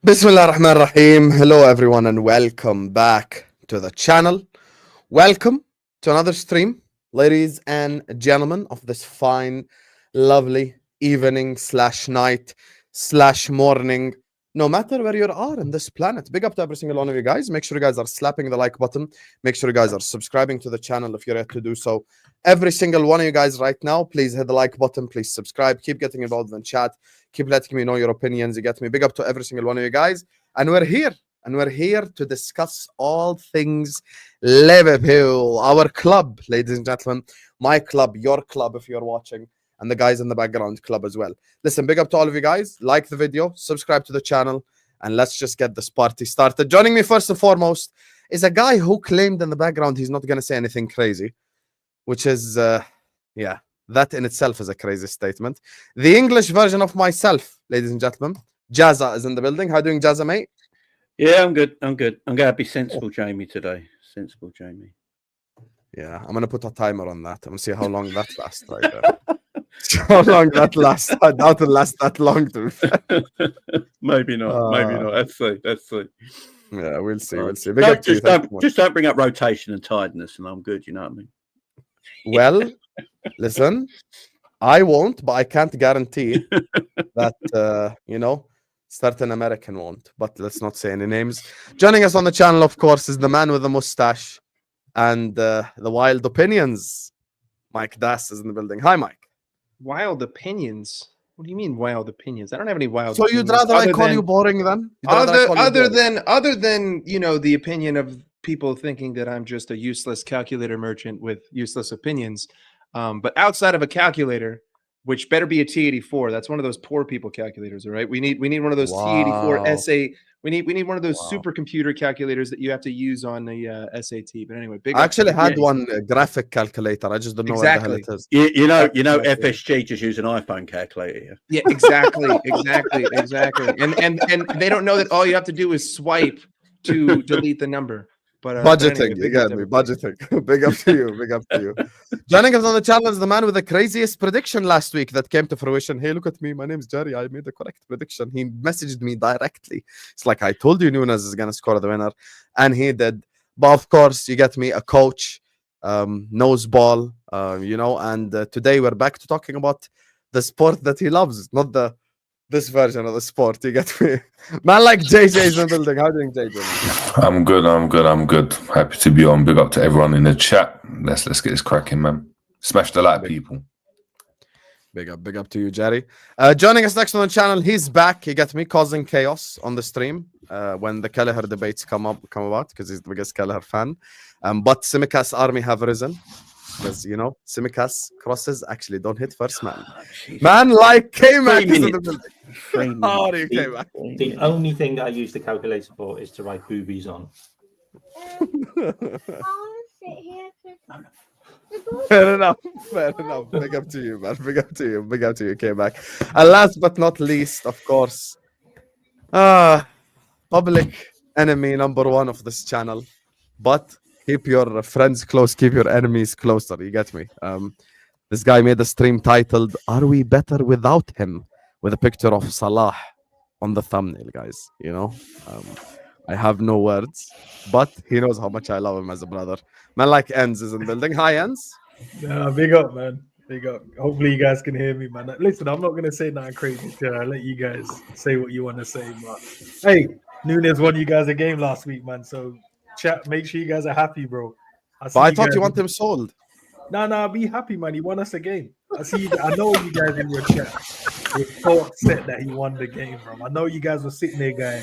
Bismillah ar-Rahman ar-Rahim. Hello everyone and welcome back to the channel. Welcome to another stream, ladies and gentlemen, of this fine, lovely evening / night / morning. No matter where you are in this planet, big up to every single one of you guys. Make sure you guys are slapping the like button. Make sure you guys are subscribing to the channel if you're yet to do so. Every single one of you guys right now, please hit the like button. Please subscribe. Keep getting involved in chat. Keep letting me know your opinions. You get me? Big up to every single one of you guys. And we're here. And we're here to discuss all things Liverpool, our club, ladies and gentlemen. My club, your club if you're watching, and the guys in the background club as well. Listen, big up to all of you guys. Like the video, subscribe to the channel, and let's just get this party started. Joining me first and foremost is a guy who claimed in the background he's not going to say anything crazy, which is, yeah, that in itself is a crazy statement. The English version of myself, ladies and gentlemen. Jazza is in the building. How you doing, Jazza, mate? Yeah, I'm good. I'm good. I'm going to be sensible, Jamie, today. Sensible, Jamie. Yeah, I'm going to put a timer on that. I'm going to see how long that lasts right there. How long that lasts? I doubt it lasts that long. Maybe not. Maybe not. Let's see. Let's see. Yeah, we'll see. We'll see. Just don't bring up rotation and tiredness, and I'm good. You know what I mean? Well, listen, I won't, but I can't guarantee that, you know, certain American won't. But let's not say any names. Joining us on the channel, of course, is the man with the mustache and the wild opinions. Mike Das is in the building. Hi, Mike. Wild opinions? What do you mean wild opinions? I don't have any wild so opinions. So you'd rather I call you boring then? Other than, you know, the opinion of people thinking that I'm just a useless calculator merchant with useless opinions. But outside of a calculator, which better be a T84. That's one of those poor people calculators, all right? We need one of those T84 SA. We need one of those supercomputer calculators that you have to use on the SAT. But anyway, I actually had one graphic calculator. I just don't know what the hell it is. You know, FSG just use an iPhone calculator. Yeah, exactly. And they don't know that all you have to do is swipe to delete the number. But budgeting, you got me. Budgeting. Big up to you. Big up to you. Joining us on the channel is the man with the craziest prediction last week that came to fruition. Hey, look at me. My name's Jerry. I made the correct prediction. He messaged me directly. It's like, I told you Nunez is going to score the winner. And he did. But of course, you get me, a coach, knows ball, you know. And today we're back to talking about the sport that he loves, not this version of the sport. You get me? Man like JJ's in the building. How are you doing, JJ? I'm good. Happy to be on. Big up to everyone in the chat. Let's get this cracking, man. Smash the like, people. Big up to you, Jerry. Joining us next on the channel, he's back. You get me, causing chaos on the stream when the Kelleher debates come about, because he's the biggest Kelleher fan. But Simicast's army have risen. Because, you know, Simicast crosses actually don't hit first, man. Man like Kmack is in the building. How are you, Kmack? The only thing that I use the calculator for is to write boobies on. Fair enough. Big up to you, man. Big up to you, Kmack. And last but not least, of course, public enemy number one of this channel. But keep your friends close, keep your enemies closer. You get me? This guy made a stream titled, Are We Better Without Him? With a picture of Salah on the thumbnail, guys. You know? I have no words, but he knows how much I love him as a brother. Man like Endz is in the building. Hi, Endz. Yeah, big up, man. Big up. Hopefully you guys can hear me, man. Listen, I'm not going to say nothing crazy. I'll let you guys say what you want to say. But hey, Nunez won you guys a game last week, man. So chat, make sure you guys are happy, bro. But I thought you want him sold. No, be happy, man. He won us a game. I know you guys in your chat were so upset that he won the game, bro. I know you guys were sitting there going,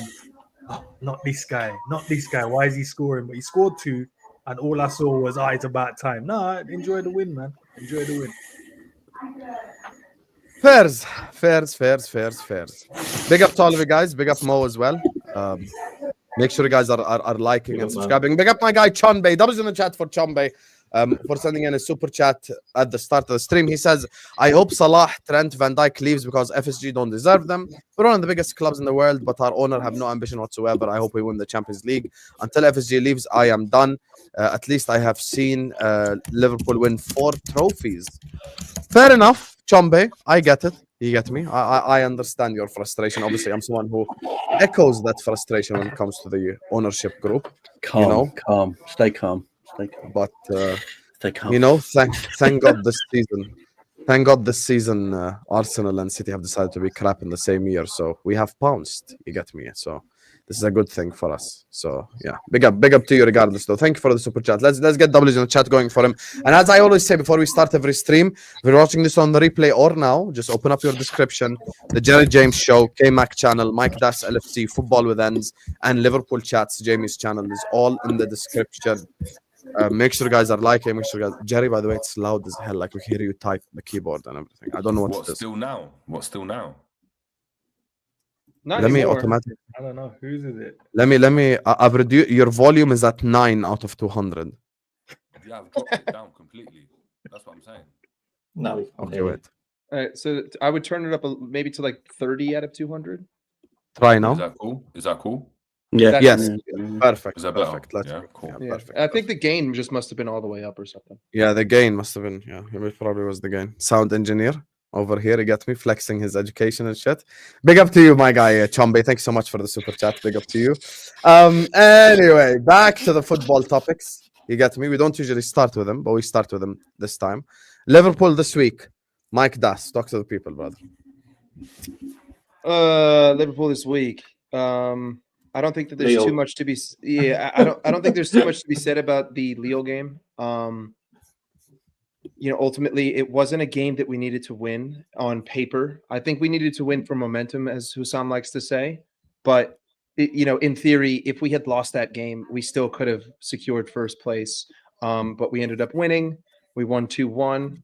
oh, not this guy. Why is he scoring? But he scored 2, and all I saw was, it's about time. Nah, enjoy the win, man. Enjoy the win. Fairs. Big up to all of you guys. Big up Mo as well. Make sure you guys are liking and subscribing. Big up my guy Chonbei. Doubles in the chat for Chonbei for sending in a super chat at the start of the stream. He says, I hope Salah, Trent, Van Dijk leaves because FSG don't deserve them. We're one of the biggest clubs in the world, but our owner have no ambition whatsoever. I hope we win the Champions League. Until FSG leaves, I am done. At least I have seen Liverpool win 4 trophies. Fair enough, Chombe. I get it. You get me? I understand your frustration. Obviously, I'm someone who echoes that frustration when it comes to the ownership group. Calm, know? calm. Stay calm. Stay calm. But Stay calm. you know, thank God this season. Thank God this season, Arsenal and City have decided to be crap in the same year, so we have pounced. You get me? So this is a good thing for us. So yeah, big up to you regardless. Though, thank you for the super chat. Let's get W's in the chat going for him. And as I always say before we start every stream, if you're watching this on the replay or now, just open up your description. The Jerry James Show, Kmack channel, Mike Das LFC, Football with Endz, and Liverpool Chats, Jamie's channel is all in the description. Make sure guys are liking. Make sure guys. Jerry, by the way, it's loud as hell. Like we hear you type the keyboard and everything. I don't know what it is. Still now? What still now? Not Let me anymore. automatically. I don't know whose is it. Let me. I've reduced your volume is at 9 out of 200. Yeah, I've dropped it down completely. That's what I'm saying. No. Okay, wait. All right, so I would turn it up maybe to like 30 out of 200. Try Is now. that cool? Is that cool? Yeah. Yes. Yeah. Perfect. Is that better? Perfect. Let's Yeah, go. cool. Yeah, Yeah, perfect. I think the gain just must have been all the way up or something. Yeah, the gain must have been. Yeah, it probably was the gain. Sound engineer over here, he got me flexing his education and shit. Big up to you, my guy, Chombe. Thanks so much for the super chat. Big up to you. Anyway, back to the football topics. You get me? We don't usually start with them, but we start with them this time. Liverpool this week. Mike Das, talk to the people, brother. Liverpool this week. I don't think that there's Lille. too much to be. Yeah, I don't think there's too much to be said about the Lille game. You know, ultimately, it wasn't a game that we needed to win on paper. I think we needed to win for momentum, as Husam likes to say. But you know, in theory, if we had lost that game, we still could have secured first place. But we ended up winning. We won 2-1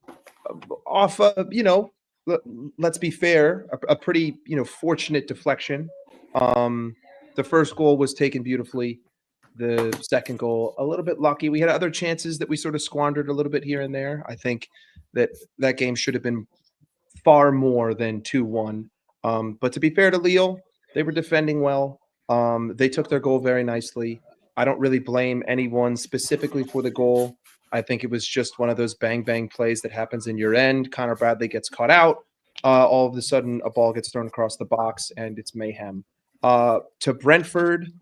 off. You know, let's be fair, a pretty fortunate deflection. The first goal was taken beautifully. The second goal, a little bit lucky. We had other chances that we sort of squandered a little bit here and there. I think that game should have been far more than 2-1. But to be fair to Lille, they were defending well. They took their goal very nicely. I don't really blame anyone specifically for the goal. I think it was just one of those bang plays that happens in your end. Connor Bradley gets caught out. All of a sudden, a ball gets thrown across the box, and it's mayhem. To Brentford,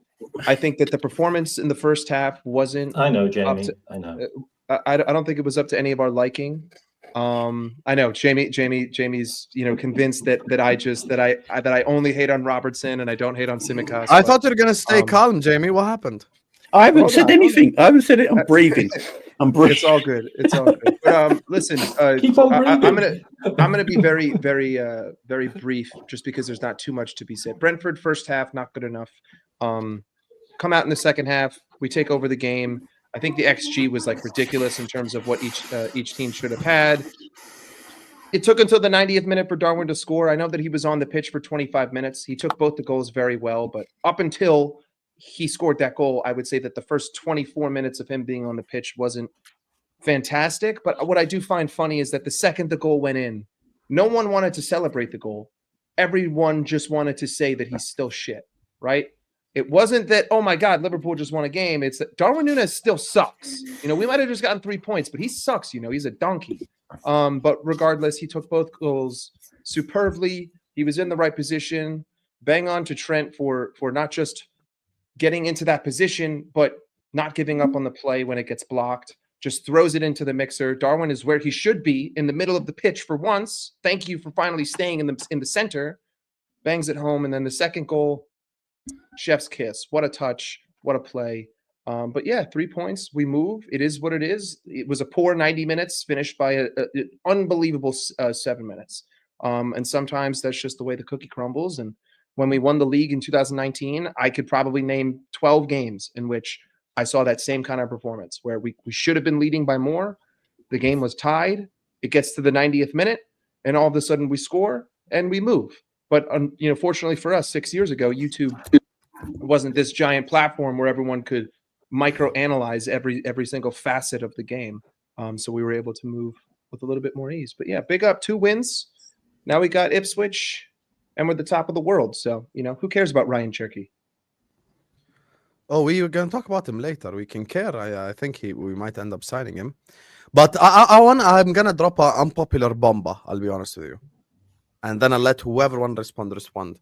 I think that the performance in the first half wasn't. I know, Jamie. I know. I don't think it was up to any of our liking. I know Jamie's convinced that I only hate on Robertson and I don't hate on Tsimikas. I thought you were gonna stay calm, Jamie. What happened? I haven't said anything. I haven't said it. I'm breathing. I'm breathing. It's all good. It's all good. But listen, Keep on I'm breathing. gonna be very brief, just because there's not too much to be said. Brentford first half not good enough. Come out in the second half, we take over the game. I think the XG was like ridiculous in terms of what each team should have had. It took until the 90th minute for Darwin to score. I know that he was on the pitch for 25 minutes. He took both the goals very well, but up until he scored that goal, I would say that the first 24 minutes of him being on the pitch wasn't fantastic. But what I do find funny is that the second the goal went in, no one wanted to celebrate the goal. Everyone just wanted to say that he's still shit, right? It wasn't that, oh my God, Liverpool just won a game. It's that Darwin Nunez still sucks. We might have just gotten 3 points, but he sucks. He's a donkey. But regardless, he took both goals superbly. He was in the right position. Bang on to Trent for not just getting into that position, but not giving up on the play when it gets blocked. Just throws it into the mixer. Darwin is where he should be, in the middle of the pitch for once. Thank you for finally staying in the center. Bangs it home, and then the second goal, chef's kiss. What a touch. What a play. But yeah, 3 points. We move. It is what it is. It was a poor 90 minutes finished by an unbelievable 7 minutes. And sometimes that's just the way the cookie crumbles. And when we won the league in 2019, I could probably name 12 games in which I saw that same kind of performance, where we should have been leading by more. The game was tied. It gets to the 90th minute, and all of a sudden we score and we move. But fortunately for us, 6 years ago, YouTube wasn't this giant platform where everyone could micro-analyze every single facet of the game. So we were able to move with a little bit more ease. But yeah, big up, 2 wins. Now we got Ipswich, and we're the top of the world. So, who cares about Ryan Cherki? Oh, we were going to talk about him later. We can care. I think we might end up signing him. But I'm going to drop an unpopular bomba, I'll be honest with you. and then I'll let whoever want to respond.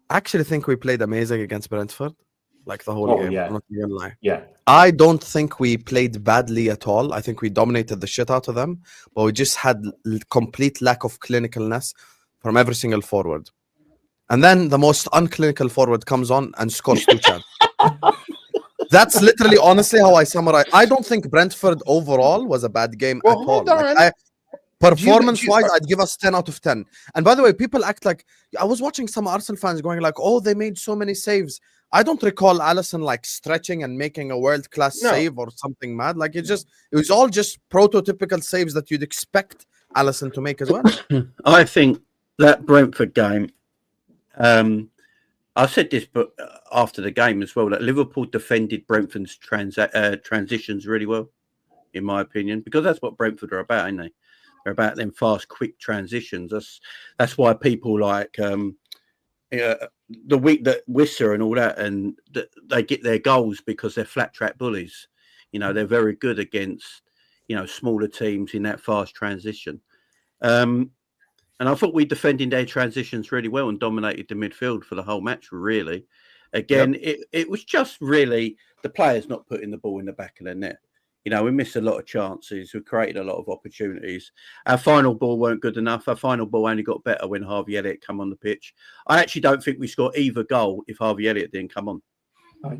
I actually think we played amazing against Brentford, like the whole game. Yeah. I'm not even gonna lie. Yeah. I don't think we played badly at all. I think we dominated the shit out of them, but we just had complete lack of clinicalness from every single forward. And then the most unclinical forward comes on and scores 2 chances. That's literally, honestly, how I summarize. I don't think Brentford overall was a bad game at all. Hold on. Like, performance-wise, I'd give us 10 out of 10. And by the way, people act like... I was watching some Arsenal fans going like, oh, they made so many saves. I don't recall Alisson like stretching and making a world-class save or something mad. Like, it was all just prototypical saves that you'd expect Alisson to make as well. I think that Brentford game, I said this but after the game as well, that Liverpool defended Brentford's transitions really well, in my opinion, because that's what Brentford are about, ain't they? They're about them fast, quick transitions. That's why people like the week that Wisser and all that, and they get their goals because they're flat track bullies. You know, they're very good against, you know, smaller teams in that fast transition. And I thought we defended their transitions really well and dominated the midfield for the whole match, really. Again, it was just really the players not putting the ball in the back of the net. You know, we missed a lot of chances. We created a lot of opportunities. Our final ball weren't good enough. Our final ball only got better when Harvey Elliott come on the pitch. I actually don't think we scored either goal if Harvey Elliott didn't come on.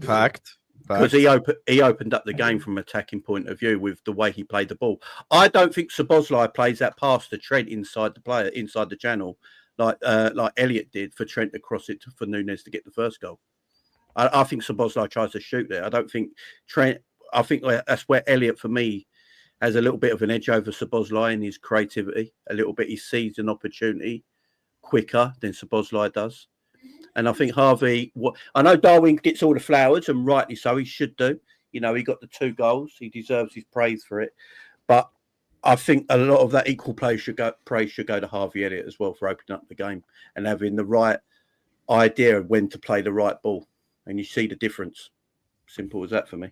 Fact. Because he opened up the game from an attacking point of view with the way he played the ball. I don't think Szoboszlai plays that pass to Trent inside the channel like Elliott did for Trent to cross it for Nunez to get the first goal. I think Szoboszlai tries to shoot there. I don't think Trent. I think that's where Elliott, for me, has a little bit of an edge over Szoboszlai in his creativity. A little bit, he sees an opportunity quicker than Szoboszlai does. And I think Harvey, I know Darwin gets all the flowers, and rightly so, he should do. You know, he got the 2 goals. He deserves his praise for it. But I think a lot of that equal praise should go to Harvey Elliott as well for opening up the game and having the right idea of when to play the right ball. And you see the difference. Simple as that for me.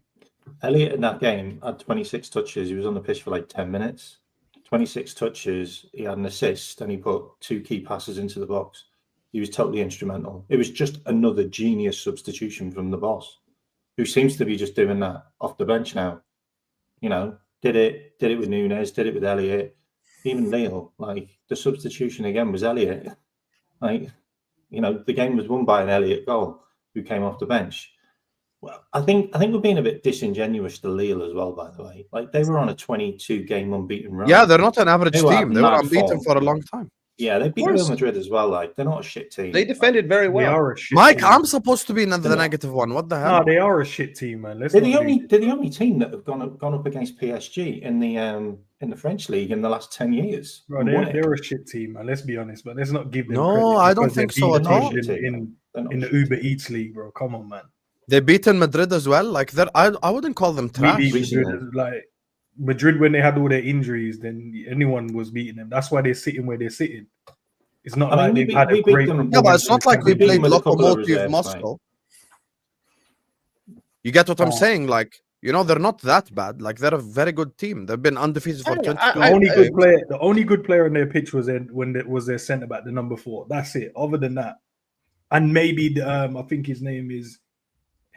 Elliott in that game had 26 touches. He was on the pitch for like 10 minutes. 26 touches. He had an assist and he put 2 key passes into the box. He was totally instrumental. It was just another genius substitution from the boss, who seems to be just doing that off the bench now. You know, did it with Nunez, did it with Elliott, even Lille. Like, the substitution again was Elliott. Like, you know, the game was won by an Elliott goal who came off the bench. Well, I think we're being a bit disingenuous to Lille as well, by the way. Like, they were on a 22-game unbeaten run. Yeah, they're not an average team. They were unbeaten for a long time. Yeah, they beat Real Madrid as well. Like, they're not a shit team. They defended very well. They are a shit Mike, team. I'm supposed to be the negative one. What the hell? No, they are a shit team, man. They're the only team that have gone up against PSG in the French league in the last 10 years. Bro, they're a shit team, man. Let's be honest, but let's not give them No, credit I don't because think they're so at all. beaten in the Uber Eats league, bro. Come on, man. They beaten Madrid as well. Like, I wouldn't call them trash. Madrid, when they had all their injuries, then anyone was beating them. That's why they're sitting where they're sitting. It's not like they've had a great performance. Yeah, but it's not like we played Lokomotiv Moscow. You get what I'm saying? Like, you know, they're not that bad. Like, they're a very good team. They've been undefeated for 20 The only good player on their pitch was their centre back, the number 4. That's it. Other than that, and maybe I think his name is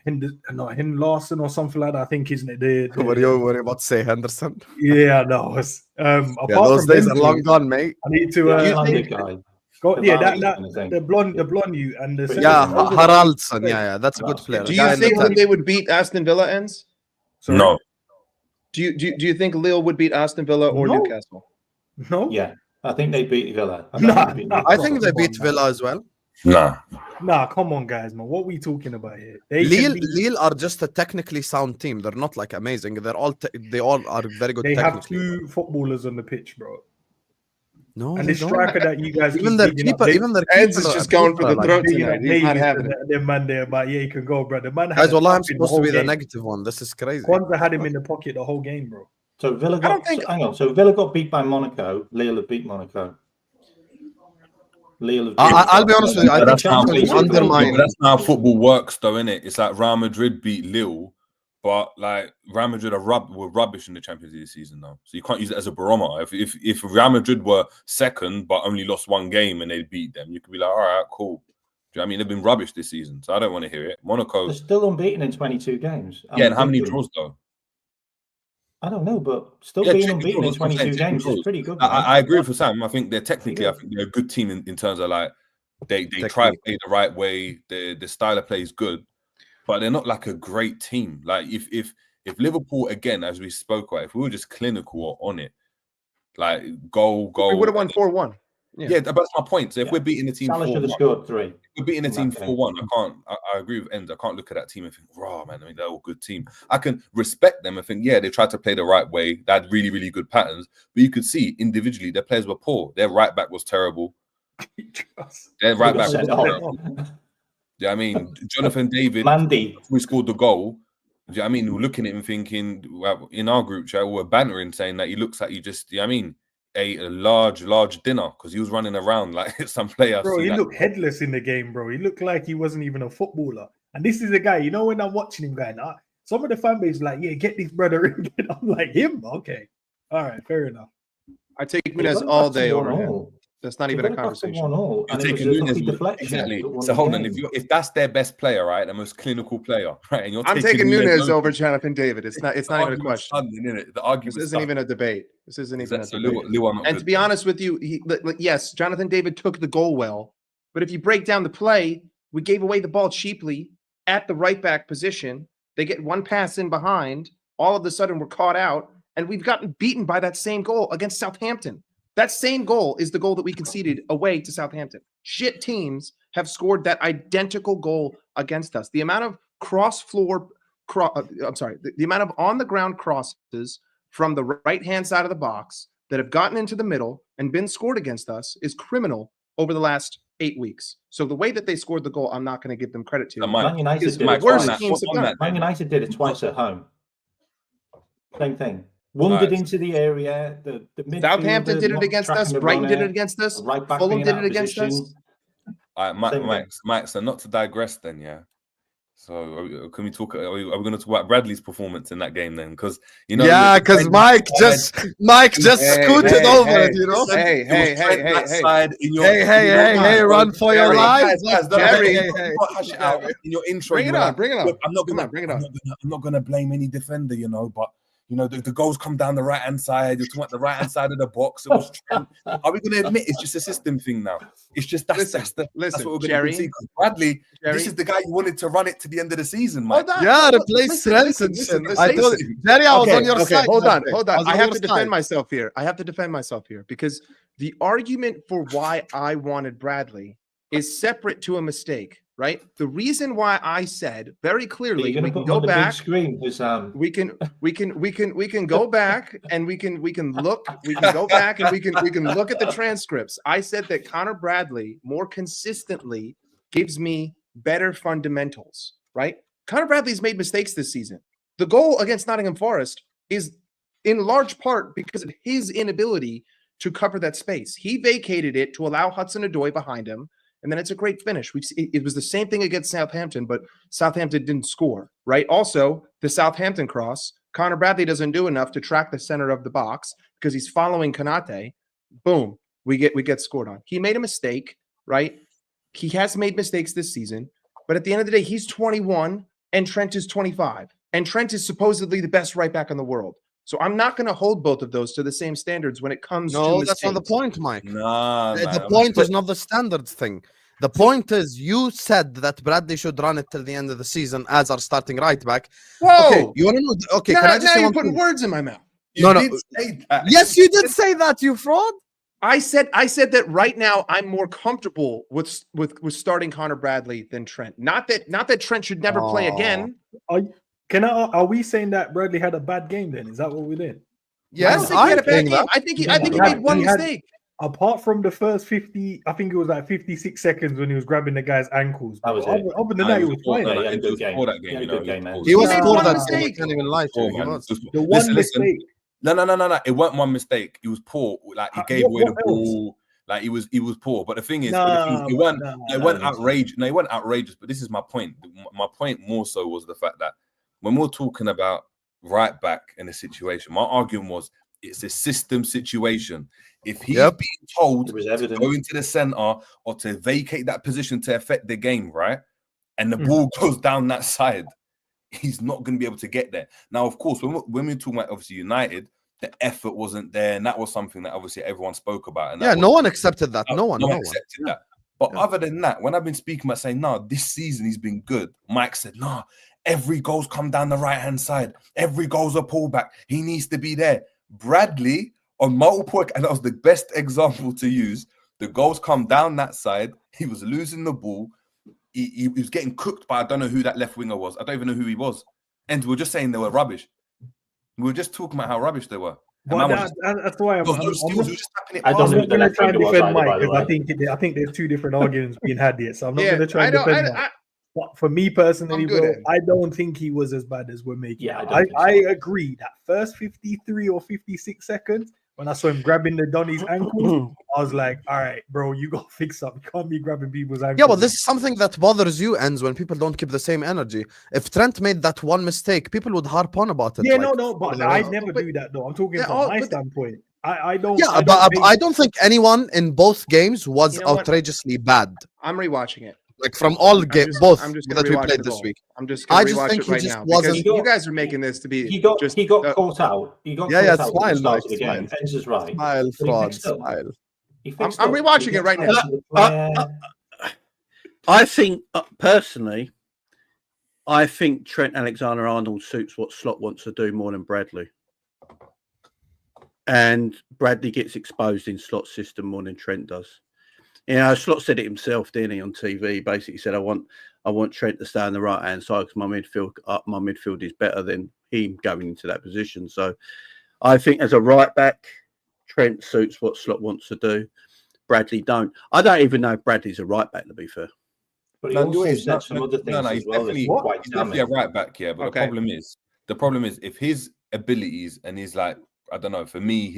Larson or something like that. I think his name. What are you about to say, Henderson? Yeah, no. Those days are long gone, mate. I need to. The blonde you and the Haraldsson. Yeah, that's a good player. Do you think that they would beat Aston Villa, Endz? No. Do you think Lille would beat Aston Villa or Newcastle? No. Yeah, I think they beat Villa. I think they beat Villa as well. Nah, come on, guys, man. What are we talking about here? Lille are just a technically sound team. They're not like amazing. They all are very good. They have 2 footballers on the pitch, bro. No, and the striker that you guys even their keeper, Endz is just going for the throat tonight. He's not having it. The man there, but yeah, he can go, bro. The man. Guys, well, I'm supposed to be the negative one. This is crazy. Kwanzaa had him in the pocket the whole game, bro. So Villa got. Hang on. So Villa got beat by Monaco. Lille have beat Monaco. I'll be honest with you. I think that's how football works, though, innit? It's like Real Madrid beat Lille, But like Real Madrid were rubbish in the Champions League this season now, so you can't use it as a barometer. If Real Madrid were second but only lost one game and they beat them, you could be like, all right, cool. Do you know what I mean? They've been rubbish this season, so I don't want to hear it. Monaco, they're still unbeaten in 22 games. Yeah, and how many draws though? I don't know, but still being unbeaten in 22 games is pretty good. I agree with Husam. I think they're technically, I think they're a good team in terms of like they try to play the right way. The style of play is good, but they're not like a great team. Like if Liverpool, again, as we spoke about, if we were just clinical or on it, like goal, we would have won 4-1. Yeah, that's my point. So if we're beating the team, Salah should have scored 3. If we're beating the team 4-1. I agree with Endz. I can't look at that team and think, "Raw, man." I mean, they're all good team. I can respect them and think, yeah, they tried to play the right way. They had really, really good patterns. But you could see individually, their players were poor. Their right back was terrible. Their right back was terrible. Yeah, I mean, Jonathan David, we scored the goal. Do you know what I mean? We're looking at him thinking, well, in our group chat, we're bantering, saying that he looks like he just, do you know what I mean? Ate a large dinner because he was running around like some player. Bro, he looked headless in the game, bro. He looked like he wasn't even a footballer. And this is a guy, you know, when I'm watching him going, some of the fan base is like, yeah, get this brother in. I'm like, him? Okay. All right, fair enough. I take Nunez all day over him. That's not even a conversation. You're taking Nunez, exactly. So hold on, if that's their best player, right, the most clinical player, right, and I'm taking Nunez over Jonathan David. It's not even a question. The argument isn't even a debate. This isn't even a debate. And to be honest with you, yes, Jonathan David took the goal well, but if you break down the play, we gave away the ball cheaply at the right back position. They get one pass in behind. All of a sudden, we're caught out, and we've gotten beaten by that same goal against Southampton. That same goal is the goal that we conceded away to Southampton. Shit teams have scored that identical goal against us. The amount of the amount of on-the-ground crosses from the right-hand side of the box that have gotten into the middle and been scored against us is criminal over the last 8 weeks. So the way that they scored the goal, I'm not going to give them credit to. Man United did it twice at home. Same thing. Wandered into the area. The Southampton did it against us. Brighton did it against us. Fulham did it against us. All right, Mike. So not to digress, then, yeah. So can we talk? Are we going to talk about Bradley's performance in that game then? Because you know, yeah, because Mike just scooted over it. You know, hey, run for your life, Jerry. In your intro, bring it on. I'm not going to blame any defender, you know, but. You know, the goals come down the right-hand side. You're talking about the right-hand side of the box. It was Trent. Are we going to admit it's just a system thing now? It's just that's what we're going to see. Bradley, this is the guy you wanted to run it to the end of the season, Mike. Replace Trent. I told you, Jerry, I was on your side. Hold on. I have to defend myself here because the argument for why I wanted Bradley is separate to a mistake. Right. The reason why I said very clearly we can go back. We can go back and we can look. We can go back and we can look at the transcripts. I said that Connor Bradley more consistently gives me better fundamentals. Right. Connor Bradley's made mistakes this season. The goal against Nottingham Forest is in large part because of his inability to cover that space. He vacated it to allow Hudson-Odoi behind him. And then it's a great finish. It was the same thing against Southampton, but Southampton didn't score, right? Also, the Southampton cross, Connor Bradley doesn't do enough to track the center of the box because he's following Konate. Boom, we get scored on. He made a mistake, right? He has made mistakes this season, but at the end of the day, he's 21 and Trent is 25. And Trent is supposedly the best right back in the world. So I'm not going to hold both of those to the same standards when it comes to mistakes. That's not the point, Mike. No, the point is not the standards thing. The point is you said that Bradley should run it till the end of the season as our starting right back. Whoa! Okay, you want to know? Okay, can I just say you're putting words in my mouth. Yes, you did say that, you fraud. I said that right now I'm more comfortable with starting Connor Bradley than Trent. Not that Trent should never play again. Are we saying that Bradley had a bad game then? Is that what we're doing? Yes, I think he had a bad game. I think he made one mistake. Apart from the first 50, I think it was like 56 seconds when he was grabbing the guy's ankles. That was it. Other than that, he was fine. He had a good game. He was poor that game. I can't even lie to you. The one mistake. No. It wasn't one mistake. He was poor. Like he gave away the ball. Like he was poor. But the thing is, it wasn't outrageous. No, it wasn't outrageous. But this is my point. My point more so was the fact that when we're talking about right back in a situation, my argument was it's a system situation. If he's being told It was to evident. go into the center or to vacate that position to affect the game, right, and the ball goes down that side, he's not going to be able to get there. Now, of course, when we're talking about obviously United, the effort wasn't there, and that was something that obviously everyone spoke about. And no one accepted that. No one accepted that. But other than that, when I've been speaking about saying, no, this season he's been good, Mike said, no, every goal's come down the right-hand side. Every goal's a pullback. He needs to be there. Bradley, on multiple, and that was the best example to use, the goals come down that side. He was losing the ball. He was getting cooked by, I don't know who that left winger was. I don't even know who he was. And we were just saying they were rubbish. We were just talking about how rubbish they were. Well, that's why I'm I I'm don't know not who the going to left try and winger was defend either, Mike by the because way. I think there's two different arguments being had here. So I'm not Yeah, going to try and defend Mike. But for me personally, I'm good bro, at it. I don't think he was as bad as we're making. Yeah, I I agree that first 53 or 56 seconds when I saw him grabbing the Donny's ankles, I was like, all right, bro, you got to fix up. You can't be grabbing people's ankles. Yeah, well, this is something that bothers you, Endz, when people don't keep the same energy. If Trent made that one mistake, people would harp on about it. Yeah, like, no, but I never do that though. I'm talking from my standpoint. I don't. Yeah, I don't think anyone in both games was outrageously bad. I'm rewatching it. Like from all games, both I'm just that we played the this goal. week. I'm just going to I just rewatch think it he right just now wasn't. because you guys are making this to be. He got caught out. He got Yeah, caught out smile, at the start Mike, of the game. smile. Endz is right. Smile, But he fraud, fixed up. smile. I'm rewatching it right now. I think personally, I think Trent Alexander-Arnold suits what Slot wants to do more than Bradley, and Bradley gets exposed in Slot's system more than Trent does. You know, Slot said it himself, didn't he, on TV? Basically said, I want Trent to stay on the right hand side because my midfield is better than him going into that position. So I think as a right back, Trent suits what Slot wants to do. Bradley don't. I don't even know if Bradley's a right back, to be fair. But he also said some other things as he's well. definitely a right back, yeah. But the problem is if his abilities and his, like, I don't know, for me,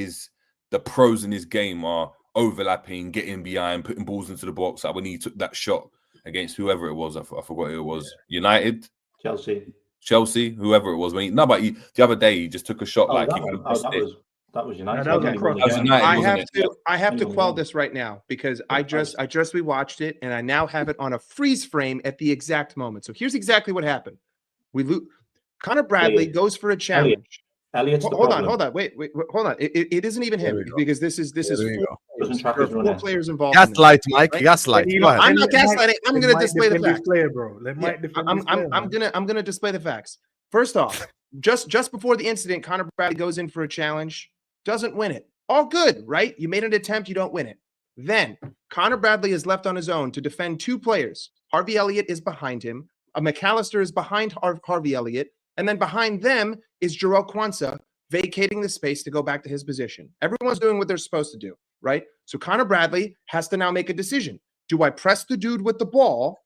the pros in his game are overlapping, getting behind, putting balls into the box. Like when he took that shot against whoever it was, I forgot who it was. United, Chelsea, whoever it was. The other day he just took a shot that was United. I have to quell this right now because I just rewatched it and I now have it on a freeze frame at the exact moment. So here's exactly what happened. Connor Bradley goes for a challenge. Hold on. Wait, hold on. It isn't even him because this is four players involved. Gaslight, Mike. Right? Gaslight. I'm not gaslighting. I'm going to display the facts. I'm going to display the facts. First off, just before the incident, Connor Bradley goes in for a challenge, doesn't win it. All good, right? You made an attempt, you don't win it. Then Connor Bradley is left on his own to defend two players. Harvey Elliott is behind him. McAllister is behind Harvey Elliott. And then behind them is Jarrell Kwanzaa vacating the space to go back to his position. Everyone's doing what they're supposed to do, right? So Connor Bradley has to now make a decision. Do I press the dude with the ball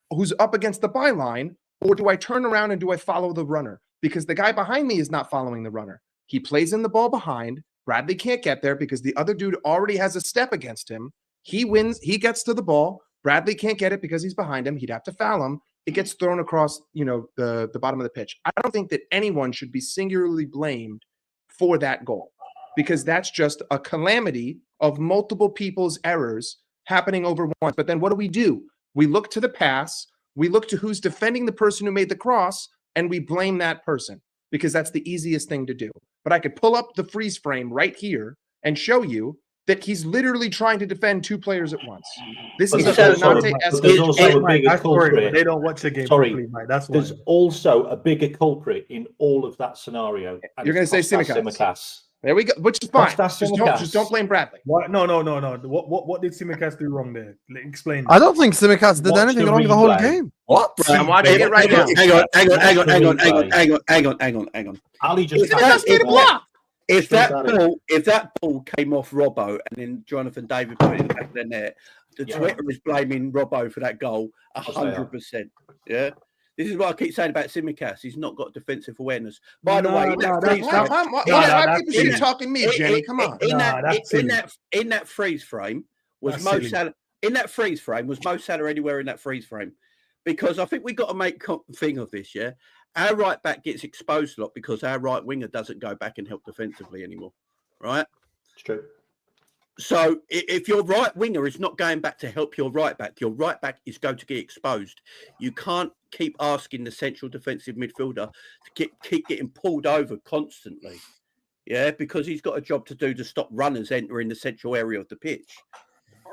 who's up against the byline, or do I turn around and do I follow the runner? Because the guy behind me is not following the runner. He plays in the ball behind. Bradley can't get there because the other dude already has a step against him. He wins. He gets to the ball. Bradley can't get it because he's behind him. He'd have to foul him. It gets thrown across, the bottom of the pitch. I don't think that anyone should be singularly blamed for that goal because that's just a calamity of multiple people's errors happening over once. But then what do? We look to the pass. We look to who's defending the person who made the cross, and we blame that person because that's the easiest thing to do. But I could pull up the freeze frame right here and show you that he's literally trying to defend two players at once. This is there's also a bigger culprit. They don't watch the game properly, Mike. That's why. There's also a bigger culprit in all of that scenario. You're going to say Tsimikas. There we go, which is fine. Just don't blame Bradley. What? No. What did Tsimikas do wrong there? Explain. I don't think Tsimikas did anything wrong the whole game. What? I'm watching it right now. Hang on. Ali just made a block. If that ball came off Robbo and then Jonathan David put it in the back of the net, Twitter is blaming Robbo for that goal 100%. Yeah. This is what I keep saying about Tsimikas. He's not got defensive awareness. By the way, why people shit talking me, Jenny? Come on. In that freeze frame was Mo Salah. In that freeze frame was Mo Salah anywhere in that freeze frame? Because I think we got to make thing of this. Yeah, our right back gets exposed a lot because our right winger doesn't go back and help defensively anymore, right? It's true. So if your right winger is not going back to help your right back is going to get exposed. You can't keep asking the central defensive midfielder to keep getting pulled over constantly. Yeah, because he's got a job to do to stop runners entering the central area of the pitch.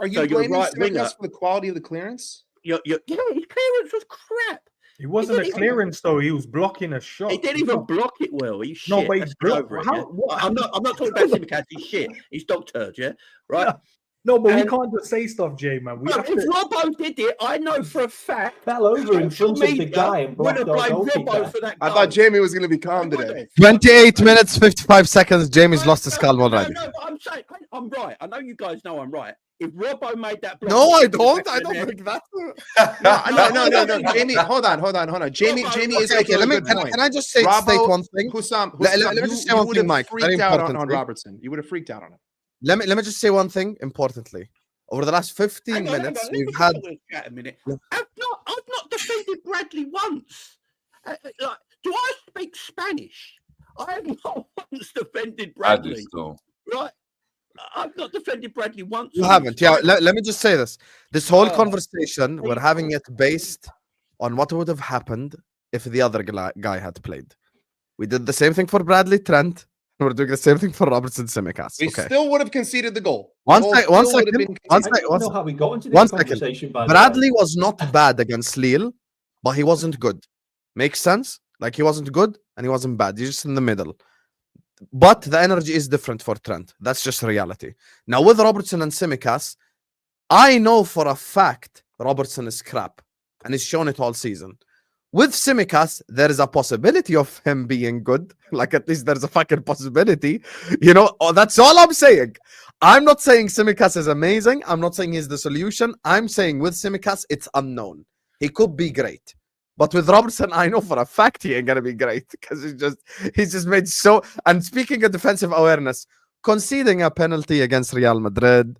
Are you So your blaming right winger- Tsimikas for the quality of the clearance? Yeah, his clearance was crap. It wasn't a didn't even- clearance though. He was blocking a shot. He didn't even block it well. He's shit. No, but he Let's get blocked- over it, how- yeah? what- I'm not talking about Simicast. He's shit. He's dog turd, yeah? Right? No, but we And- can't just say stuff, Jay, man. We Bro, have if to. Robbo did it, I know for a fact. Fell over in social front of the media guy and would blocked have our blamed Robbo goalkeeper. for that I goal. thought Jamie was going to be calm They would today. have. 28 minutes, 55 seconds. Jamie's lost his calm already. No, but I'm saying I'm right. I know you guys know I'm right. If Robbo made that block, No, I it would don't. have I been don't there. think that. No. Jamie, hold on. Jamie is Okay, making a let me. good Can point. I just state Robbo- one thing? Husam, Let me you- just say you one would thing, have Mike, very freaked out on importantly. Robertson. You would have freaked out on him. Let me just say one thing importantly. Over the last 15 Hang on, minutes, let me we've had. talk with chat a minute. Yeah. I've not defeated Bradley once. Like, do I speak Spanish? I have not once defended I do Bradley. still. Right? I've not defended Bradley once. You on haven't. this Yeah. show. Let me just say this. This whole Oh, conversation, we're having it based on what would have happened if the other guy had played. We did the same thing for Bradley Trent. We're doing the same thing for Robertson Tsimikas. We Okay. still would have conceded the goal. One The goal second. One still would have second. been One conceded. second. I don't know how we got into this One second. conversation, by the way. Bradley was not bad against Lille, but he wasn't good. Makes sense? Like he wasn't good and he wasn't bad. He's just in the middle. But the energy is different for Trent. That's just reality. Now with Robertson and Tsimikas, I know for a fact Robertson is crap and he's shown it all season. With Tsimikas, there is a possibility of him being good. Like at least there's a fucking possibility. You know, that's all I'm saying. I'm not saying Tsimikas is amazing. I'm not saying he's the solution. I'm saying with Tsimikas, it's unknown. He could be great. But with Robertson, I know for a fact he ain't gonna be great because he's just made so. And speaking of defensive awareness, conceding a penalty against Real Madrid,